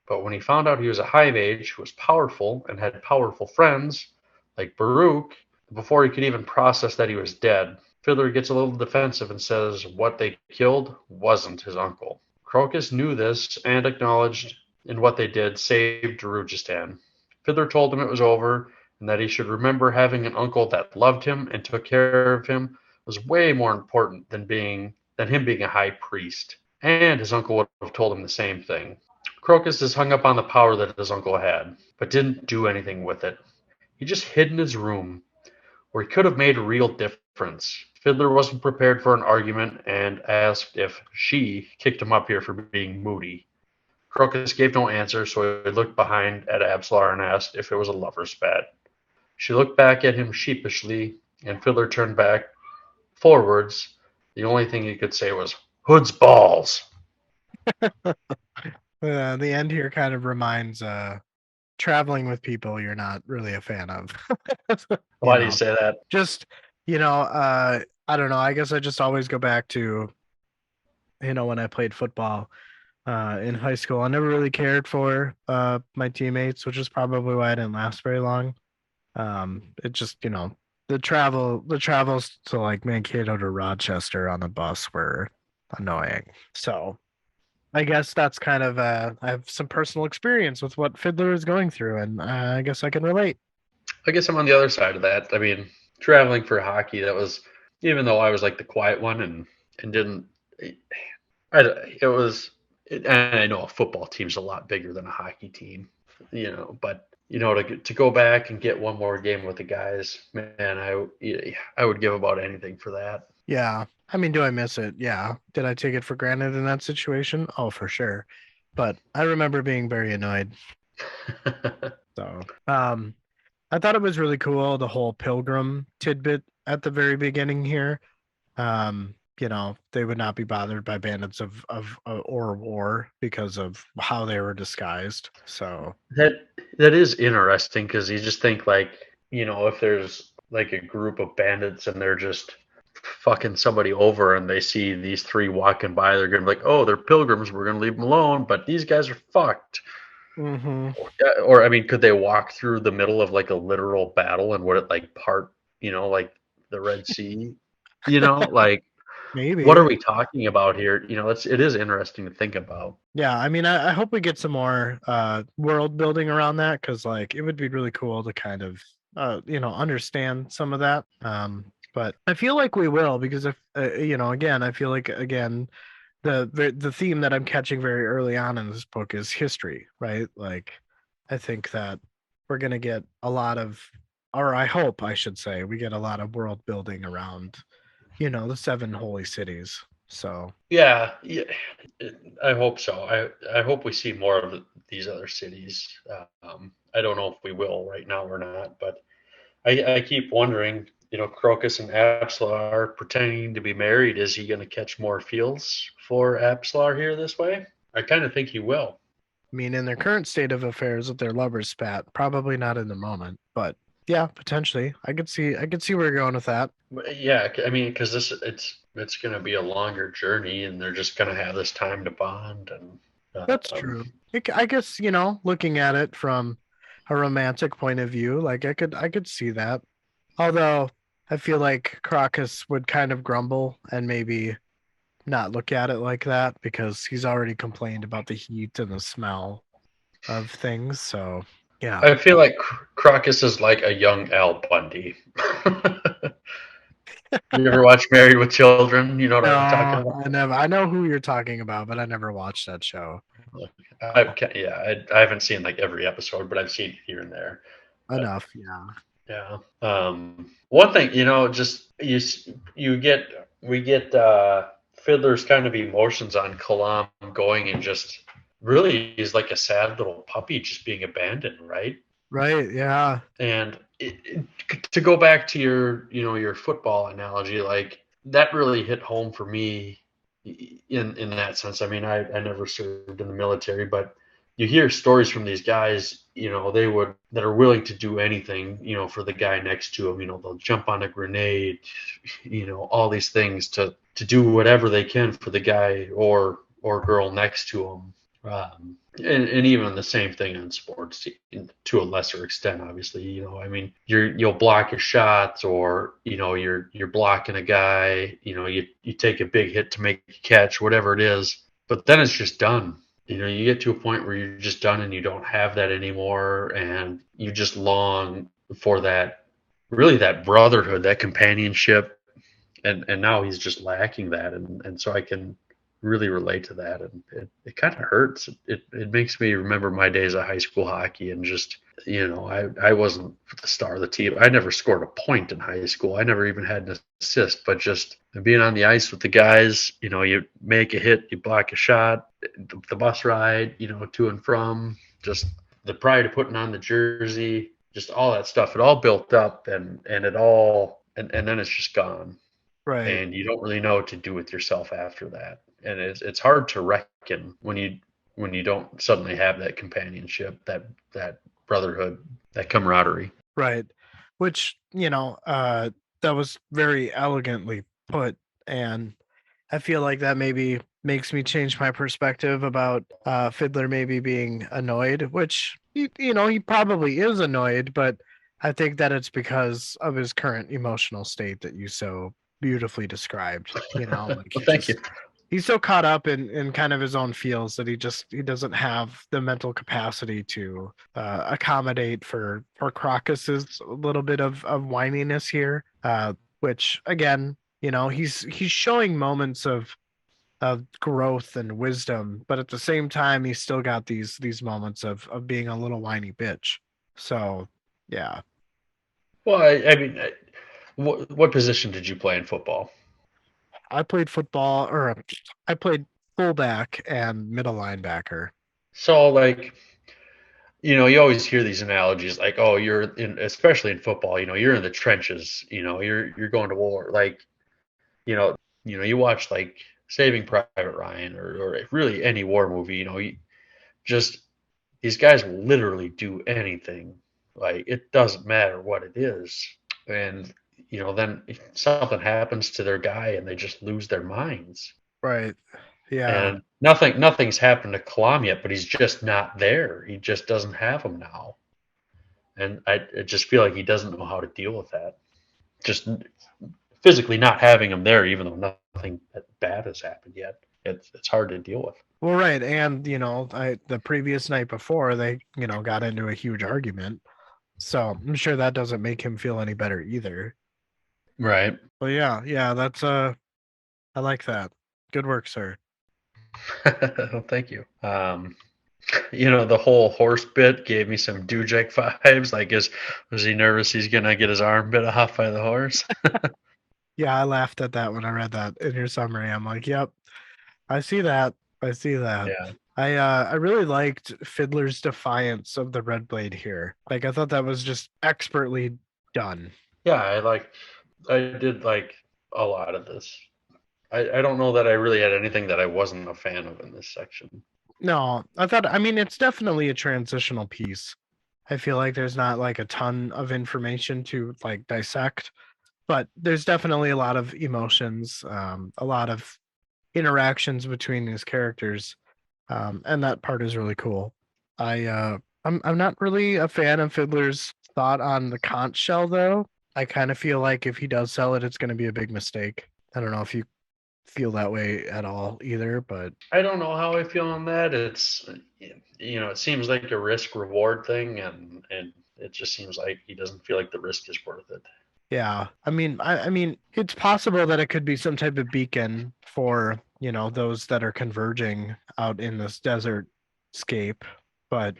But when he found out he was a high mage who was powerful and had powerful friends, like Baruch, before he could even process that he was dead, Fiddler gets a little defensive and says what they killed wasn't his uncle. Crocus knew this and acknowledged in what they did saved Darujistan. Fiddler told him it was over and that he should remember having an uncle that loved him and took care of him was way more important than him being a high priest. And his uncle would have told him the same thing. Crocus is hung up on the power that his uncle had, but didn't do anything with it. He just hid in his room, where he could have made a real difference. Fiddler wasn't prepared for an argument and asked if she kicked him up here for being moody. Crocus gave no answer, so he looked behind at Absalar and asked if it was a lover's bet. She looked back at him sheepishly, and Fiddler turned back forwards. The only thing he could say was, "Hood's balls." The end here kind of reminds traveling with people you're not really a fan of. you Why do you know, say that? just I don't know. I guess I just always go back to when I played football in high school. I never really cared for my teammates, which is probably why I didn't last very long. It just the travels to like Mankato to Rochester on the bus were annoying. So I guess that's kind of I have some personal experience with what Fiddler is going through, and I guess I can relate. I guess I'm on the other side of that. I mean, traveling for hockey, that was, even though I was like the quiet one and didn't, it was, and I know a football team's a lot bigger than a hockey team, but to go back and get one more game with the guys, man, I would give about anything for that. Yeah. I mean, do I miss it? Yeah. Did I take it for granted in that situation? Oh, for sure. But I remember being very annoyed. So, I thought it was really cool, the whole pilgrim tidbit at the very beginning here. They would not be bothered by bandits of or war because of how they were disguised. So, That is interesting because you just think like, if there's like a group of bandits and they're just fucking somebody over and they see these three walking by, they're gonna be like, oh, they're pilgrims, we're gonna leave them alone, but these guys are fucked. mhm, Or I mean, could they walk through the middle of like a literal battle and would it like part, like the Red Sea? Like what are maybe. we talking about here? It is interesting to think about. Yeah, I mean, I hope we get some more world building around that because like it would be really cool to kind of understand some of that. But I feel like we will because if again, I feel like again the theme that I'm catching very early on in this book is history, right? Like I think that we're gonna get a lot of, or I hope I should say, we get a lot of world building around the seven holy cities. So Yeah, yeah, I hope so. I hope we see more of these other cities. I don't know if we will right now or not, but I keep wondering, Crocus and Apsalar are pretending to be married. Is he going to catch more feels for Apsalar here this way? I kind of think he will. I mean, in their current state of affairs with their lovers spat, probably not in the moment, but yeah, potentially. I could see where you're going with that. Yeah, I mean, because it's going to be a longer journey, and they're just going to have this time to bond. And That's um, true. I guess, looking at it from a romantic point of view, like I could see that. Although I feel like Crocus would kind of grumble and maybe not look at it like that because he's already complained about the heat and the smell of things. So, yeah. I feel like Crocus is like a young Al Bundy. You ever watch Married with Children? You know what I'm talking No, about? I never. I know who you're talking about, but I never watched that show. I haven't seen like every episode, but I've seen it here and there. But Enough, yeah. yeah, one thing just you get we get Fiddler's kind of emotions on Kalam going and just really is like a sad little puppy just being abandoned, right? Right, yeah. And to go back to your football analogy, like that really hit home for me in that sense. I mean, I never served in the military, but you hear stories from these guys, that are willing to do anything, for the guy next to them. They'll jump on a grenade, all these things to do whatever they can for the guy or girl next to them. And even the same thing in sports to a lesser extent, obviously. I mean, you'll block a shot, or you're blocking a guy. You take a big hit to make a catch, whatever it is. But then it's just done. You get to a point where you're just done and you don't have that anymore, and you just long for that, really that brotherhood, that companionship, and now he's just lacking that, and so I can really relate to that, and it kind of hurts. It makes me remember my days of high school hockey, and just I wasn't the star of the team. I never scored a point in high school. I never even had an assist, but just being on the ice with the guys, you make a hit, you block a shot, the bus ride, to and from, just the pride of putting on the jersey, just all that stuff. It all built up, and it all and then it's just gone, Right. and you don't really know what to do with yourself after that. And it's hard to reckon when you don't suddenly have that companionship, that brotherhood, that camaraderie. Right. Which, that was very elegantly put. And I feel like that maybe makes me change my perspective about Fiddler maybe being annoyed, which, he probably is annoyed, but I think that it's because of his current emotional state that you so beautifully described. Like Well, thank you. he's so caught up in kind of his own feels that he doesn't have the mental capacity to accommodate for Crocus's little bit of whininess here, which again, he's showing moments of growth and wisdom, but at the same time he's still got these moments of being a little whiny bitch. So yeah. Well, I mean, what position did you play in football? I played football, or I played fullback and middle linebacker. So, like, you always hear these analogies, like, oh, you're in, especially in football, you're in the trenches, you're going to war. Like, you know, you watch like Saving Private Ryan, or really any war movie, just these guys will literally do anything. Like, it doesn't matter what it is. And, then if something happens to their guy and they just lose their minds. Right. Yeah. And nothing's happened to Kalam yet, but he's just not there. He just doesn't have him now. And I just feel like he doesn't know how to deal with that. Just physically not having him there, even though nothing bad has happened yet. It's hard to deal with. Well, right, and the previous night before they got into a huge argument, so I'm sure that doesn't make him feel any better either. Right. But yeah, yeah, that's I like that. Good work, sir. Well, thank you. The whole horse bit gave me some Dujek vibes. Like, was he nervous he's gonna get his arm bit off by the horse? Yeah, I laughed at that when I read that in your summary. I'm like, yep, I see that. I see that. Yeah. I really liked Fiddler's defiance of the Red Blade here. Like I thought that was just expertly done. Yeah, I did like a lot of this. I don't know that I really had anything that I wasn't a fan of in this section. No, I mean it's definitely a transitional piece. I feel like there's not like a ton of information to like dissect, but there's definitely a lot of emotions, a lot of interactions between these characters, and that part is really cool. I'm not really a fan of Fiddler's thought on the conch shell though. I kind of feel like if he does sell it, it's going to be a big mistake. I don't know if you feel that way at all either, but I don't know how I feel on that. It seems like a risk reward thing, and it just seems like he doesn't feel like the risk is worth it. Yeah. I mean, it's possible that it could be some type of beacon for, those that are converging out in this desert scape, but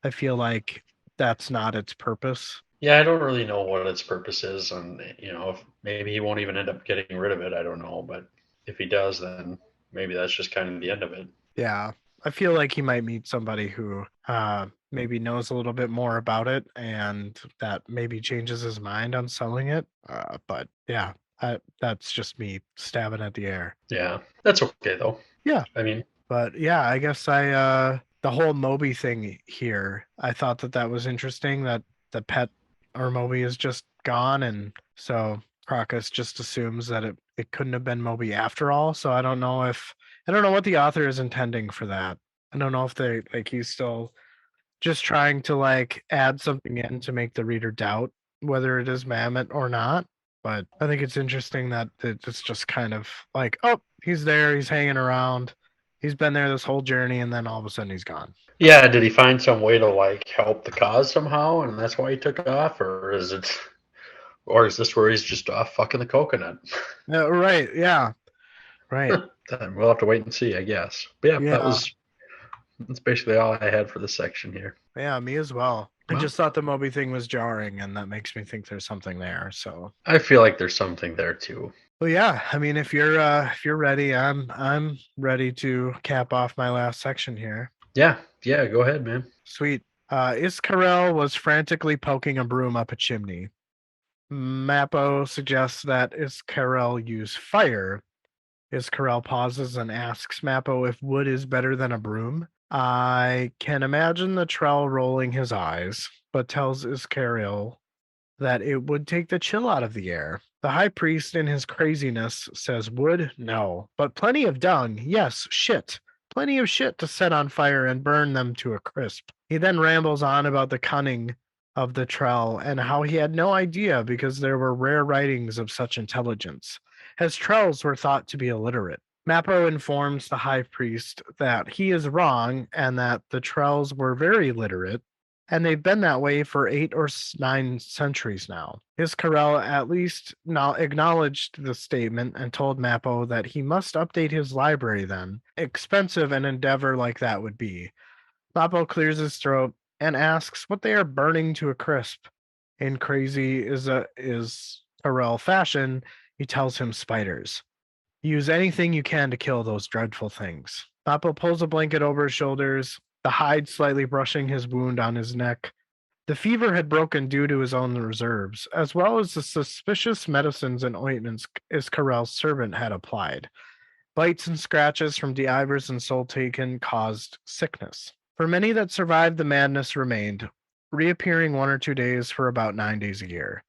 I feel like that's not its purpose. Yeah, I don't really know what its purpose is, and if maybe he won't even end up getting rid of it. I don't know, but if he does, then maybe that's just kind of the end of it. Yeah. I feel like he might meet somebody who maybe knows a little bit more about it and that maybe changes his mind on selling it. But yeah, that's just me stabbing at the air. Yeah, that's okay though. Yeah. I mean, But yeah, I guess the whole Moby thing here, I thought that that was interesting that the pet or Moby is just gone, and so Crocus just assumes that it couldn't have been Moby after all. So I don't know what the author is intending for that. I don't know if they like he's still just trying to like add something in to make the reader doubt whether it is Mamet or not. But I think it's interesting that it's just kind of like, oh, he's there, he's hanging around, he's been there this whole journey, and then all of a sudden he's gone. yeah, did he find some way to like help the cause somehow, and that's why he took off, or is this where he's just off fucking the coconut? Right, yeah, right, Then we'll have to wait and see, I guess. But yeah, yeah, that's basically all I had for this section here. yeah, me as well. I Well, just thought the Moby thing was jarring, and that makes me think there's something there. So, I feel like there's something there too. well, yeah. I mean, if you're ready, I'm ready to cap off my last section here. Yeah, yeah, go ahead, man. Sweet. Iscarel was frantically poking a broom up a chimney. Mappo suggests that Iscarel use fire. Iscarel pauses and asks Mappo if wood is better than a broom. I can imagine the Trell rolling his eyes, but tells Iscarel that it would take the chill out of the air. The high priest, in his craziness, says wood, no, but plenty of dung, yes, shit. Plenty of shit to set on fire and burn them to a crisp. He then rambles on about the cunning of the Trell and how he had no idea because there were rare writings of such intelligence, as Trells were thought to be illiterate. Mappo informs the high priest that he is wrong and that the Trells were very literate, and they've been that way for 8 or 9 centuries now. Iscarel at least now acknowledged the statement and told Mappo that he must update his library then. Expensive an endeavor like that would be. Mappo clears his throat and asks what they are burning to a crisp. In crazy is Carell fashion, he tells him spiders. Use anything you can to kill those dreadful things. Mappo pulls a blanket over his shoulders, the hide slightly brushing his wound on his neck. The fever had broken due to his own reserves, as well as the suspicious medicines and ointments Iscarel's servant had applied. Bites and scratches from D'Ivers and Soul Taken caused sickness. For many that survived, the madness remained, reappearing 1 or 2 days for about 9 days a year.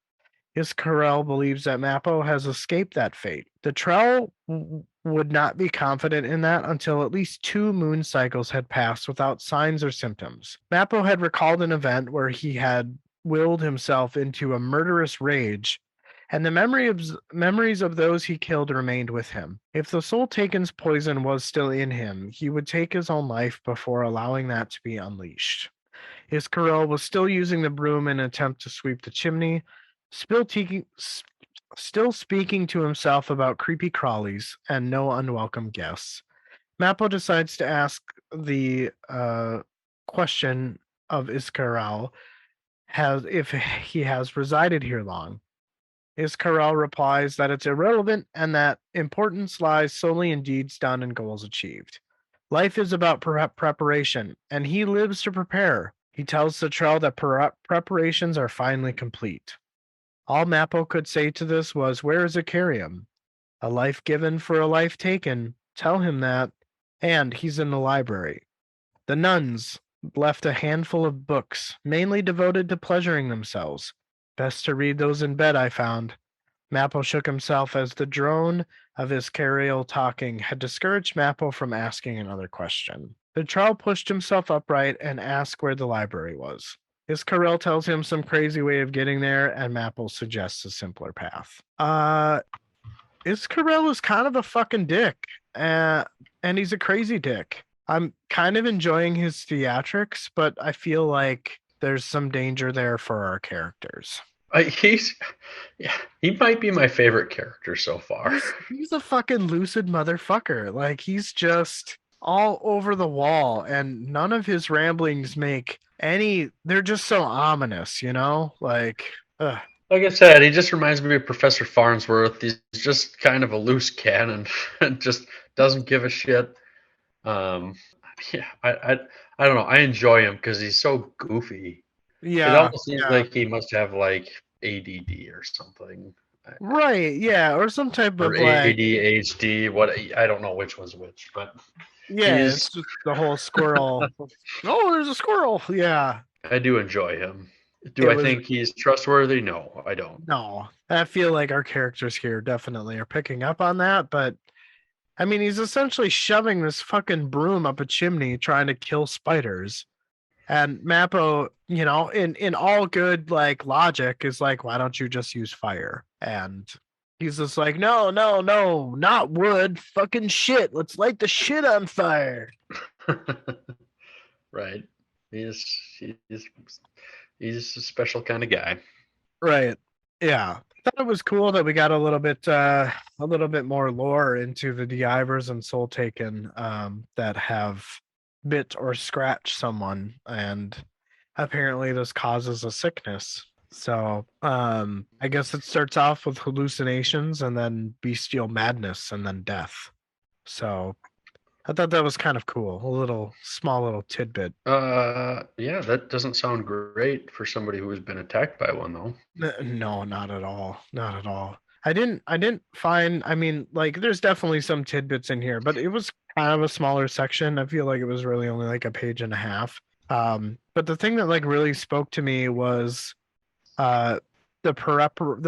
Iscarel believes that Mappo has escaped that fate. The Trell would not be confident in that until at least 2 moon cycles had passed without signs or symptoms. Mappo had recalled an event where he had willed himself into a murderous rage, and the memories of those he killed remained with him. If the Soul Taken's poison was still in him, he would take his own life before allowing that to be unleashed. Iscarel was still using the broom in an attempt to sweep the chimney, still speaking to himself about creepy crawlies and no unwelcome guests. Mappo decides to ask the question of Iscarel has if he has resided here long. Iscarel replies that it's irrelevant and that importance lies solely in deeds done and goals achieved. Life is about preparation, and he lives to prepare. He tells Cetrell that preparations are finally complete. All Mappo could say to this was, where is Icarium? A life given for a life taken. Tell him that. And he's in the library. The nuns left a handful of books, mainly devoted to pleasuring themselves. Best to read those in bed, I found. Mappo shook himself as the drone of his carriel talking had discouraged Mappo from asking another question. The troll pushed himself upright and asked where the library was. Iscarel tells him some crazy way of getting there, and Mapple suggests a simpler path. Iscarel is kind of a fucking dick, and he's a crazy dick. I'm kind of enjoying his theatrics, but I feel like there's some danger there for our characters. He's yeah, he might be my favorite character so far. He's a fucking lucid motherfucker. Like he's just all over the wall, and none of his ramblings make any. They're just so ominous, you know. Like, Like I said, he just reminds me of Professor Farnsworth. He's just kind of a loose cannon and just doesn't give a shit. Um, yeah, I don't know. I enjoy him because he's so goofy. It yeah, almost seems yeah, like he must have like ADD or something, right, yeah, or some type or of like, ADHD. What I don't know which one's which, but yeah, he's it's just the whole squirrel. Oh, there's a squirrel. Yeah, I do enjoy him. Do it I was think he's trustworthy? No, I don't. no. I feel like our characters here definitely are picking up on that, but I mean, he's essentially shoving this fucking broom up a chimney trying to kill spiders. And Mappo, in all good like logic, is like, why don't you just use fire? And he's just like, no, no, no, not wood, fucking shit. Let's light the shit on fire. Right. He's he's he's a special kind of guy. Right. Yeah. I thought it was cool that we got a little bit more lore into the Divers and Soul Taken that have bit or scratched someone, and apparently this causes a sickness. So I guess it starts off with hallucinations and then bestial madness and then death. So I thought that was kind of cool. A little small little tidbit. Yeah, that doesn't sound great for somebody who has been attacked by one though. No, not at all. Not at all. I didn't find, I mean, like there's definitely some tidbits in here, but it was kind of a smaller section. I feel like it was really only like a page and a half. But the thing that like really spoke to me was uh the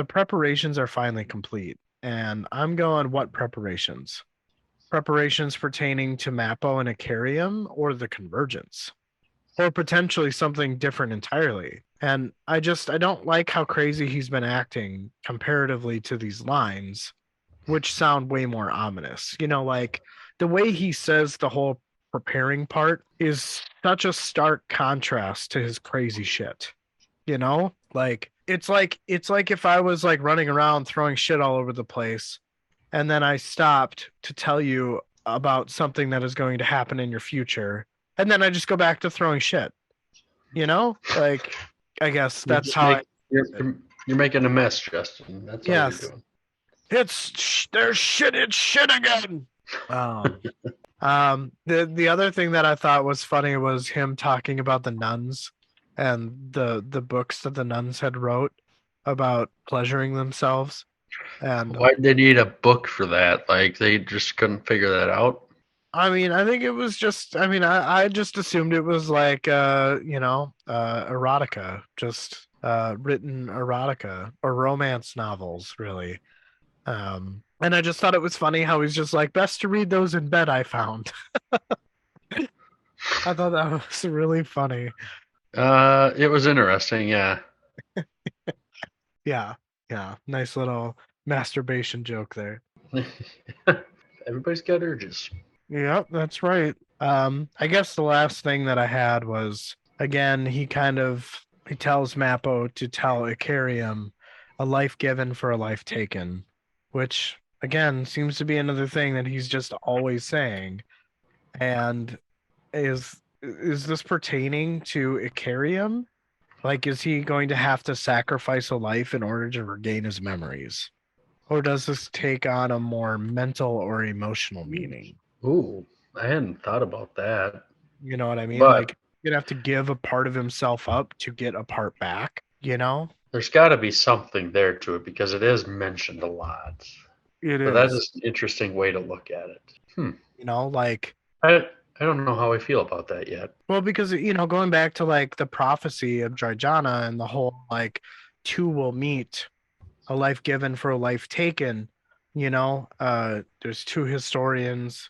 preparations are finally complete. And I'm going, what preparations? Preparations pertaining to Mappo and Icarium or the convergence? Or potentially something different entirely. And I don't like how crazy he's been acting comparatively to these lines, which sound way more ominous. Like the way he says the whole preparing part is such a stark contrast to his crazy shit. Like it's like if I was like running around throwing shit all over the place and then I stopped to tell you about something that is going to happen in your future and then I just go back to throwing shit. Like I guess You're that's just how I make you're making a mess, Justin. That's all you're yes. doing. There's shit, it's shit again. Um the other thing that I thought was funny was him talking about the nuns and the books that the nuns had wrote about pleasuring themselves. And Why did they need a book for that? Like they just couldn't figure that out. I mean, I think it was just, I mean, I just assumed it was like, erotica, just written erotica or romance novels, really. And I just thought it was funny how he's just like, best to read those in bed, I found. I thought that was really funny. It was interesting, yeah. Yeah. Yeah. Nice little masturbation joke there. Everybody's got urges. Yep, that's right. I guess the last thing that I had was again, he tells Mappo to tell Icarium a life given for a life taken, which again seems to be another thing that he's just always saying. And is this pertaining to Icarium? Like, is he going to have to sacrifice a life in order to regain his memories? Or does this take on a more mental or emotional meaning? Ooh, I hadn't thought about that. You know what I mean? But Like, you'd have to give a part of himself up to get a part back? there's got to be something there to it because it is mentioned a lot. It So that is, is an interesting way to look at it. like, I don't know how I feel about that yet. well, because, going back to like the prophecy of Dryjana and the whole like two will meet, a life given for a life taken, there's two historians,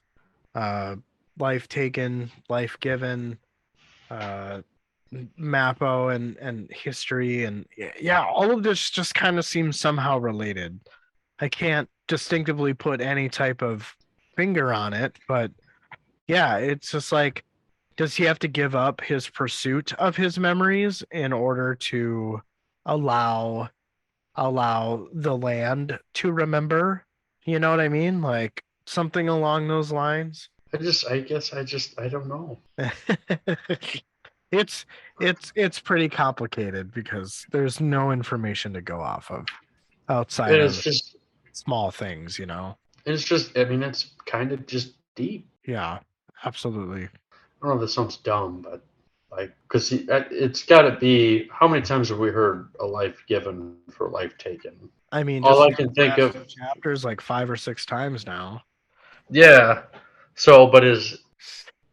uh, life taken, life given, uh, Mappo and history and yeah, all of this just kind of seems somehow related. I can't distinctively put any type of finger on it, but yeah, it's just like, does he have to give up his pursuit of his memories in order to allow allow the land to remember. You know what I mean? Like something along those lines. I don't know. it's it's pretty complicated because there's no information to go off of outside And of small things, I mean, it's kind of just deep. Yeah, absolutely. I don't know if this sounds dumb, but like, because it's got to be, how many times have we heard a life given for life taken? I mean, All just I these can think last of, two chapters like 5 or 6 times now. yeah. So, but is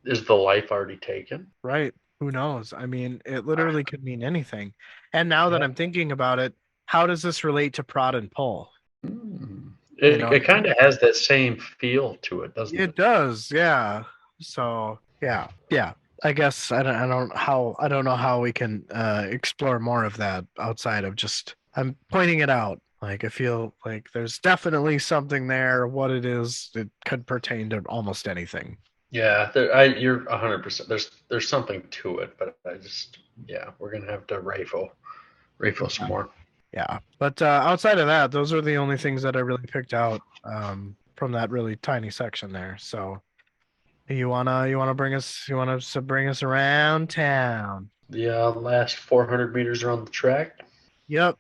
the life already taken? Right. Who knows? I mean, it literally could mean anything. And now that Yeah. I'm thinking about it, how does this relate to prod and pull? Hmm. You know what It I kind mean? of has that same feel to it, doesn't It it? does, yeah. So, yeah. Yeah. I guess I don't know how we can explore more of that outside of just I'm pointing it out. Like I feel like there's definitely something there. What it is, it could pertain to almost anything. Yeah, you're 100%. There's something to it, but yeah, we're gonna have to rifle some more. Yeah. But outside of that, those are the only things that I really picked out from that really tiny section there. So you wanna bring us around town. The last 400 meters around the track. Yep.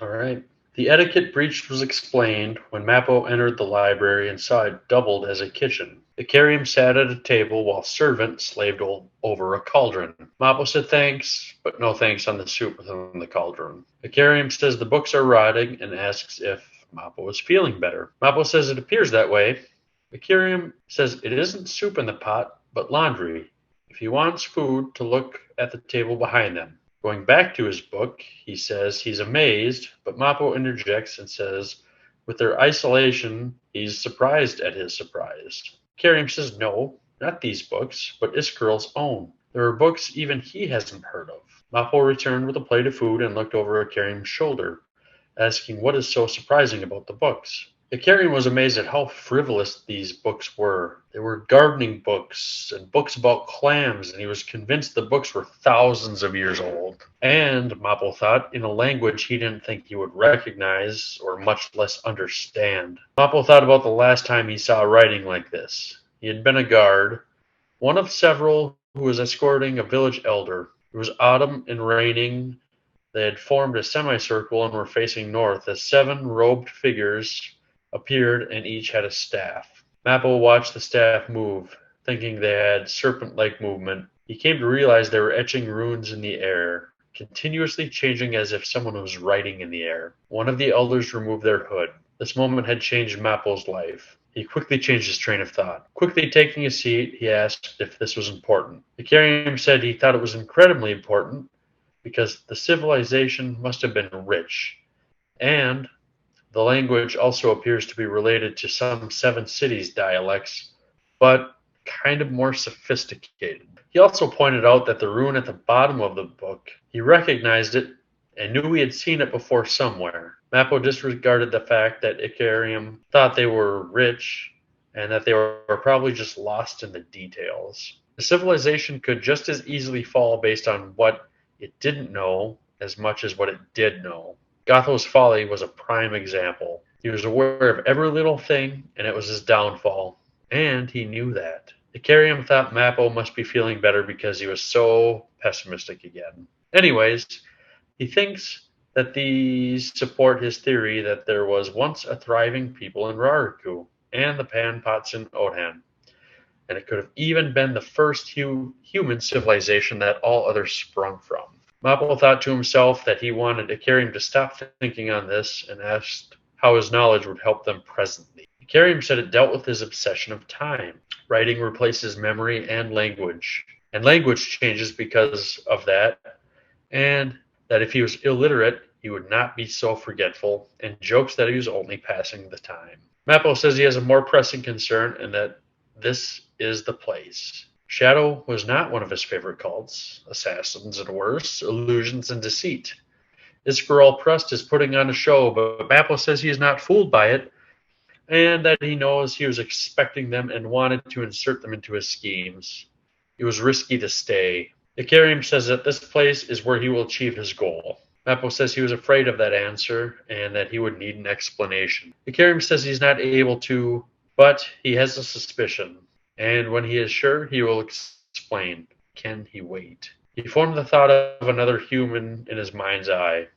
All right. The etiquette breach was explained when Mappo entered the library and saw it doubled as a kitchen. Icarium sat at a table while servant slaved over a cauldron. Mappo said thanks, but no thanks on the soup within the cauldron. Icarium says the books are rotting and asks if Mappo is feeling better. Mappo says it appears that way. Icarium says it isn't soup in the pot, but laundry. If he wants food, to look at the table behind them. Going back to his book, he says he's amazed, but Mappo interjects and says, with their isolation, he's surprised at his surprise. Karim says, no, not these books, but Iskarl's own. There are books even he hasn't heard of. Mappo returned with a plate of food and looked over at Karim's shoulder, asking what is so surprising about the books. Icarian was amazed at how frivolous these books were. They were gardening books and books about clams, and he was convinced the books were thousands of years old. And, Mappo thought, in a language he didn't think he would recognize or much less understand. Mappo thought about the last time he saw writing like this. He had been a guard, one of several who was escorting a village elder. It was autumn and raining. They had formed a semicircle and were facing north as 7 robed figures appeared and each had a staff. Mappo watched the staff move, thinking they had serpent-like movement. He came to realize they were etching runes in the air, continuously changing as if someone was writing in the air. One of the elders removed their hood. This moment had changed Mappo's life. He quickly changed his train of thought. Quickly taking a seat, he asked if this was important. Icarium said he thought it was incredibly important because the civilization must have been rich, and the language also appears to be related to some Seven Cities dialects, but kind of more sophisticated. He also pointed out that the rune at the bottom of the book, he recognized it and knew he had seen it before somewhere. Mappo disregarded the fact that Icarium thought they were rich and that they were probably just lost in the details. The civilization could just as easily fall based on what it didn't know as much as what it did know. Gotho's folly was a prime example. He was aware of every little thing, and it was his downfall. And he knew that. Icarium thought Mappo must be feeling better because he was so pessimistic again. Anyways, he thinks that these support his theory that there was once a thriving people in Rariku and the Panpots in Odhan, and it could have even been the first human civilization that all others sprung from. Mappo thought to himself that he wanted Icarium to stop thinking on this and asked how his knowledge would help them presently. Icarium said it dealt with his obsession of time. Writing replaces memory and language changes because of that, and that if he was illiterate, he would not be so forgetful, and jokes that he was only passing the time. Mappo says he has a more pressing concern, and that this is the place. Shadow was not one of his favorite cults. Assassins and worse, illusions and deceit. Iskarl Prust is putting on a show, but Mappo says he is not fooled by it, and that he knows he was expecting them and wanted to insert them into his schemes. It was risky to stay. Icarium says that this place is where he will achieve his goal. Mappo says he was afraid of that answer and that he would need an explanation. Ikariam says he's not able to, but he has a suspicion, and when he is sure, he will explain. Can he wait? He formed the thought of another human in his mind's eye.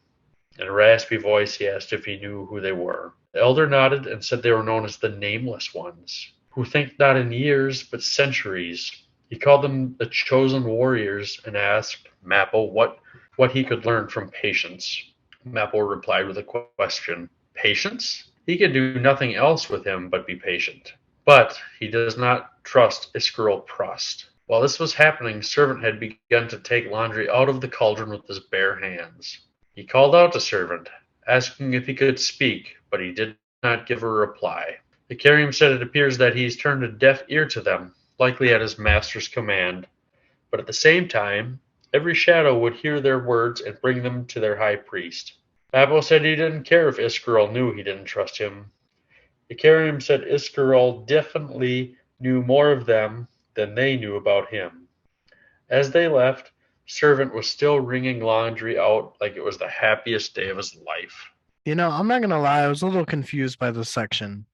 In a raspy voice, he asked if he knew who they were. The elder nodded and said they were known as the Nameless Ones, who think not in years, but centuries. He called them the Chosen Warriors and asked Mappo what he could learn from patience. Mappo replied with a question. Patience? He can do nothing else with him but be patient. But he does not trust Iskerl Prost. While this was happening, Servant had begun to take laundry out of the cauldron with his bare hands. He called out to Servant, asking if he could speak, but he did not give a reply. The Ikariam said it appears that he's turned a deaf ear to them, likely at his master's command, but at the same time, every shadow would hear their words and bring them to their high priest. Mappo said he didn't care if Iskerl knew he didn't trust him. The Ikariam said Iskerl definitely knew more of them than they knew about him. As they left, Servant was still wringing laundry out like it was the happiest day of his life. I'm not gonna lie, I was a little confused by this section.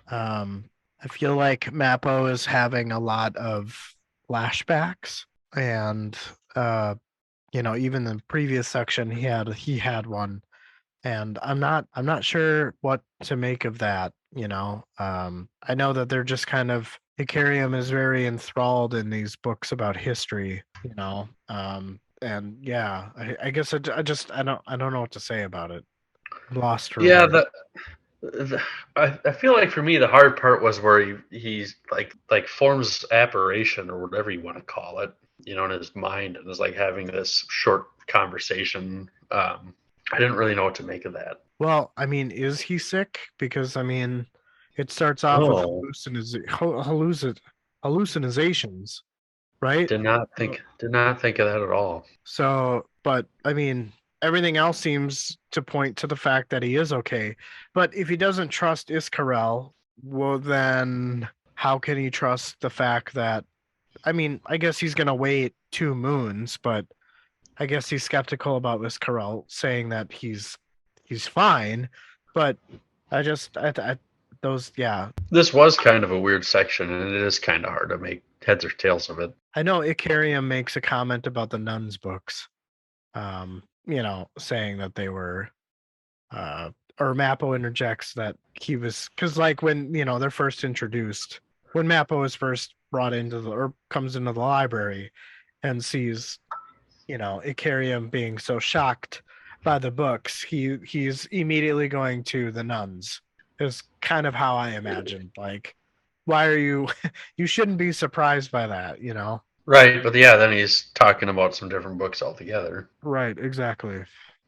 I feel like Mappo is having a lot of flashbacks, and even the previous section he had one, and I'm not sure what to make of that. I know that they're just kind of Ikariam is very enthralled in these books about history. And yeah, I guess I don't know what to say about it. I'm lost for Yeah, words. I feel like for me the hard part was where he's like forms apparition or whatever you want to call it, in his mind, and is like having this short conversation. I didn't really know what to make of that. Well, I mean, is he sick? Because I mean, it starts off with Oh, hallucinations, right? did not think of that at all. But I mean, everything else seems to point to the fact that he is okay. But if he doesn't trust Iskarel, well, then how can he trust the fact that? I mean, I guess he's gonna wait 2 moons, but I guess he's skeptical about Iskarel saying that he's fine. But those, yeah, This was kind of a weird section, and it is kind of hard to make heads or tails of it. I know Icarium makes a comment about the nuns' books, saying that they were, uh, or Mappo interjects that he was, because like when, they're first introduced, when Mappo is first brought into or comes into the library and sees, Icarium being so shocked by the books, he's immediately going to the nuns, is kind of how I imagined. Like, why are you, you shouldn't be surprised by that. Right, but yeah, then he's talking about some different books altogether. Right, exactly.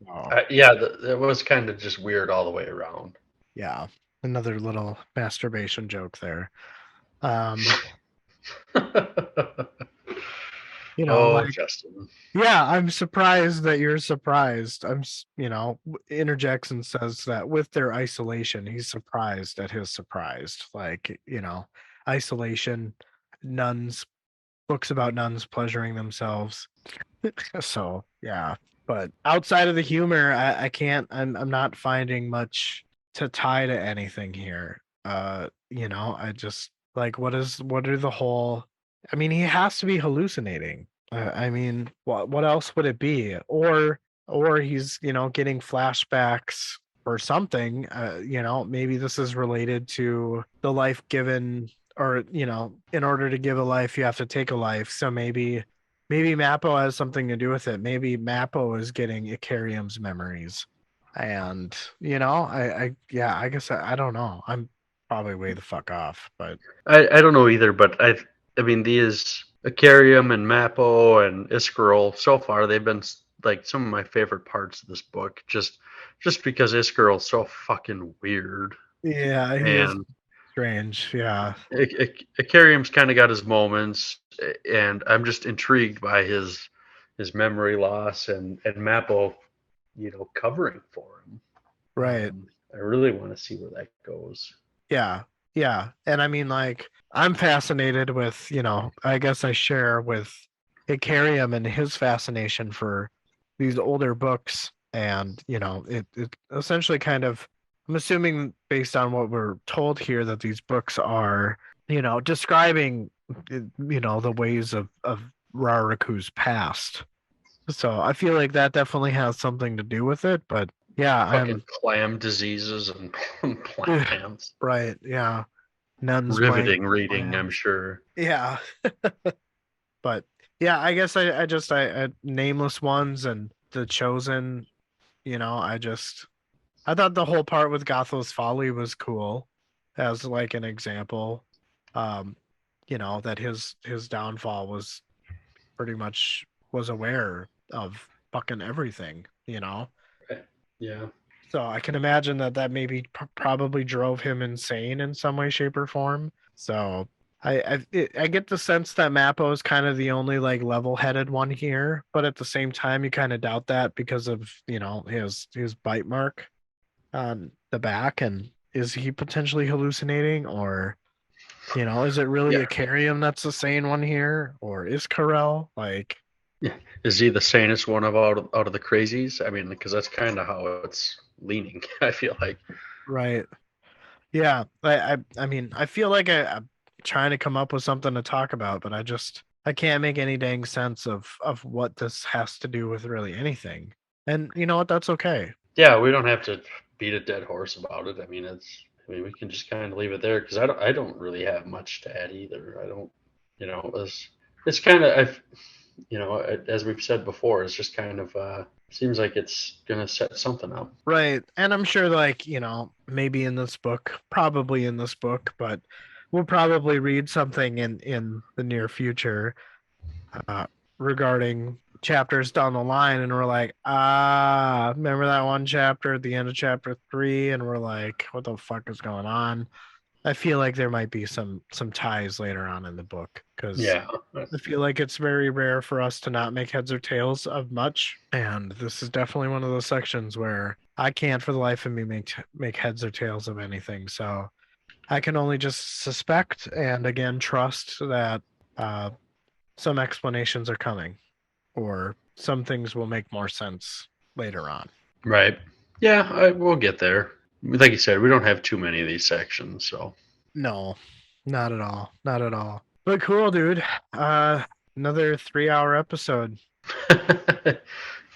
Oh, Yeah, it was kind of just weird all the way around. yeah. Another little masturbation joke there. Um, Oh, like, Justin. yeah, I'm surprised that you're surprised. Interjects and says that with their isolation, he's surprised at his surprised. Like, isolation, nuns, books about nuns pleasuring themselves. So, yeah. But outside of the humor, I can't, I'm not finding much to tie to anything here. I just like what are the whole I mean, he has to be hallucinating. I mean, what else would it be? Or he's, getting flashbacks or something. Maybe this is related to the life given, or, in order to give a life, you have to take a life. So maybe Mappo has something to do with it. Maybe Mappo is getting Icarium's memories. And, yeah, I guess I don't know. I'm probably way the fuck off, but I don't know either, but I mean these Acarium and Mappo and Iskerl so far they've been like some of my favorite parts of this book, just because Iskerl's so fucking weird, yeah, he is and strange. Yeah. Acarium's kind of got his moments, and I'm just intrigued by his memory loss and Mappo, covering for him. Right. I really want to see where that goes. Yeah. Yeah. And I mean, like, I'm fascinated with, I guess I share with Icarium and his fascination for these older books. And it essentially kind of, I'm assuming based on what we're told here, that these books are describing the ways of Raraku's past. So I feel like that definitely has something to do with it. But yeah, Fucking I'm clam diseases and ugh, plants. right. Yeah, nuns playing Riveting reading, I'm clams. sure. Yeah, but yeah, I guess I nameless ones and the chosen. I thought the whole part with Gothel's Folly was cool as like an example. Um, that his downfall was pretty much was aware of fucking everything. Okay. Yeah. So I can imagine that maybe probably drove him insane in some way, shape, or form. So I get the sense that Mappo is kind of the only like level-headed one here, but at the same time, you kind of doubt that because of his bite mark on the back, and is he potentially hallucinating, or is it really Yeah. a Carrion that's the sane one here, or is Carell like Yeah. Is he the sanest one of out of the crazies? I mean, because that's kind of how it's leaning. I feel like. right? Yeah, I mean, I feel like I'm trying to come up with something to talk about, but I can't make any dang sense of what this has to do with really anything. And you know what? That's okay. Yeah, we don't have to beat a dead horse about it. I mean, it's. I mean, we can just kind of leave it there because I don't really have much to add either. I don't. It's kind of. As we've said before, it's just kind of. Seems like it's gonna set something up. Right. And I'm sure like, maybe in this book, probably in this book, but we'll probably read something in the near future uh regarding chapters down the line, and we're like, remember that one chapter at the end of chapter 3, and we're like, what the fuck is going on? I feel like there might be some ties later on in the book, because Yeah. I feel like it's very rare for us to not make heads or tails of much, and this is definitely one of those sections where I can't for the life of me make heads or tails of anything. So I can only just suspect and again trust that uh, some explanations are coming, or some things will make more sense later on. Right. Yeah, we'll get there. Like you said, we don't have too many of these sections, so. No, not at all, not at all. But cool, dude. Uh, Another 3-hour episode.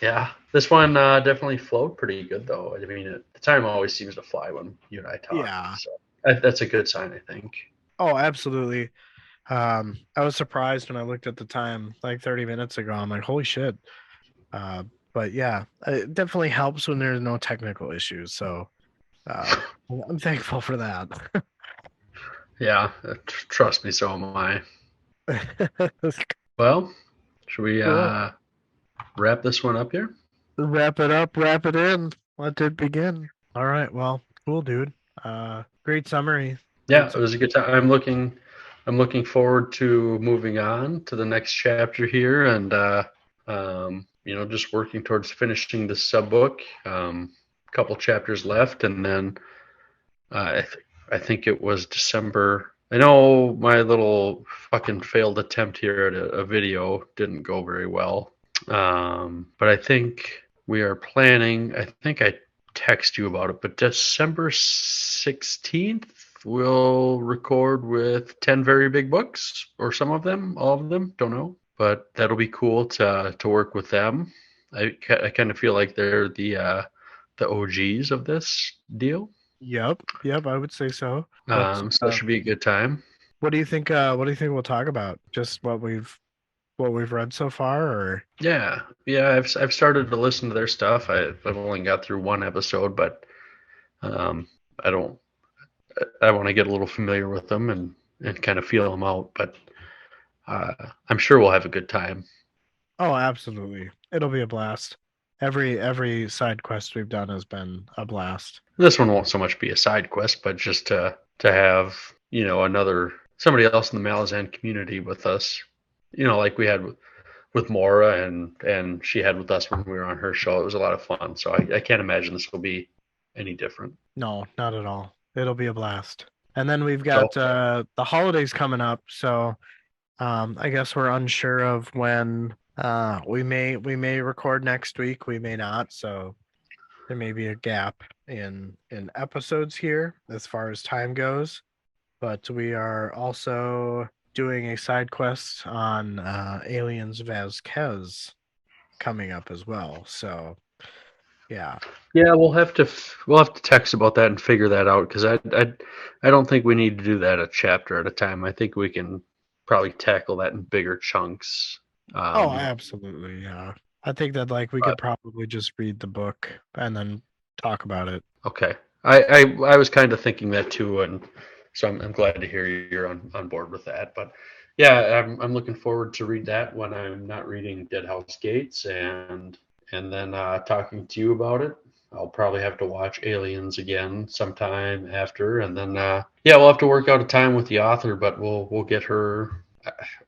Yeah, this one definitely flowed pretty good, though. I mean, the time always seems to fly when you and I talk, Yeah. so that's a good sign, I think. Oh, absolutely. I was surprised when I looked at the time like 30 minutes ago. I'm like, holy shit. Uh, but yeah, it definitely helps when there's no technical issues. So uh, I'm thankful for that. Yeah, trust me, so am I. Well, should we Cool. wrap this one up here? Wrap it up, wrap it in. Let it begin. All right. Well, cool, dude. Great summary. Yeah, Great it was a summary. good time. I'm looking forward to moving on to the next chapter here, and just working towards finishing the sub book. Couple chapters left, and then I think it was December. I know my little fucking failed attempt here at a video didn't go very well, but I think we are planning. I think I text you about it, but December 16th we'll record with 10 very big books, or some of them, all of them, don't know. But that'll be cool to work with them. I kind of feel like they're the OGs of this deal. Yep. Yep. I would say so. But So that should be a good time. what do you think? What do you think we'll talk about? Just what we've read so far, or Yeah. I've started to listen to their stuff. I've only got through one episode, but um, I don't. I want to get a little familiar with them and kind of feel them out. But uh, I'm sure we'll have a good time. oh, absolutely, it'll be a blast. Every side quest we've done has been a blast. This one won't so much be a side quest, but just to have another somebody else in the Malazan community with us. Like we had with Maura and she had with us when we were on her show. It was a lot of fun. So I can't imagine this will be any different. No, not at all. It'll be a blast. And then we've So got the holidays coming up, so I guess we're unsure of when we may record next week. We may not. So there may be a gap in episodes here as far as time goes, but we are also doing a side quest on Aliens Vasquez coming up as well. So yeah. Yeah, we'll have to text about that and figure that out because I don't think we need to do that a chapter at a time. I think we can probably tackle that in bigger chunks. Oh, Um, absolutely. Yeah. I think that like we but could probably just read the book and then talk about it. okay, I was kind of thinking that too, and so I'm glad to hear you're on board with that. But yeah, I'm looking forward to read that when I'm not reading Deadhouse Gates and then talking to you about it. I'll probably have to watch Aliens again sometime after, and then yeah, we'll have to work out a time with the author, but we'll get her.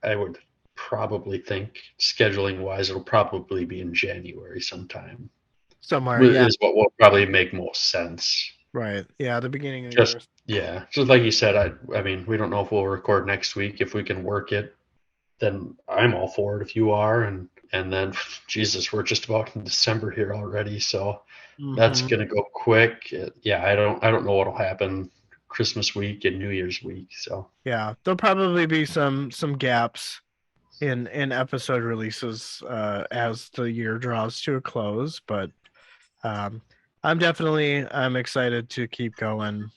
I would probably think scheduling wise, it'll probably be in January sometime. Somewhere, yeah, Is what will probably make most sense. right. Yeah, the beginning of the Just year. yeah, just like you said, I mean, we don't know if we'll record next week. If we can work it, then I'm all for it. If you are, and then Jesus, we're just about in December here already, so that's Hmm. gonna go quick. Yeah, I don't know what'll happen Christmas week and New Year's week. So Yeah, there'll probably be some gaps in episode releases as the year draws to a close, but um I'm excited to keep going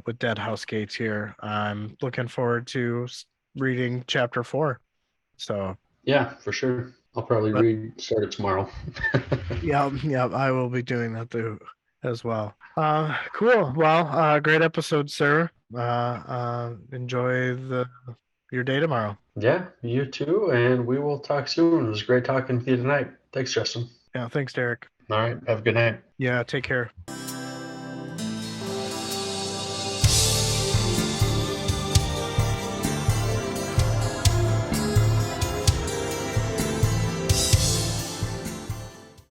with Dead House Gates here. I'm looking forward to reading chapter 4. So, yeah, for sure. I'll probably but start it tomorrow. yeah, yeah, I will be doing that too as well. Cool. Well, great episode, sir. Enjoy the your day tomorrow. Yeah, you too, and we will talk soon. It was great talking with you tonight. Thanks, Justin. Yeah, thanks, Derek. All right, have a good night. Yeah, take care.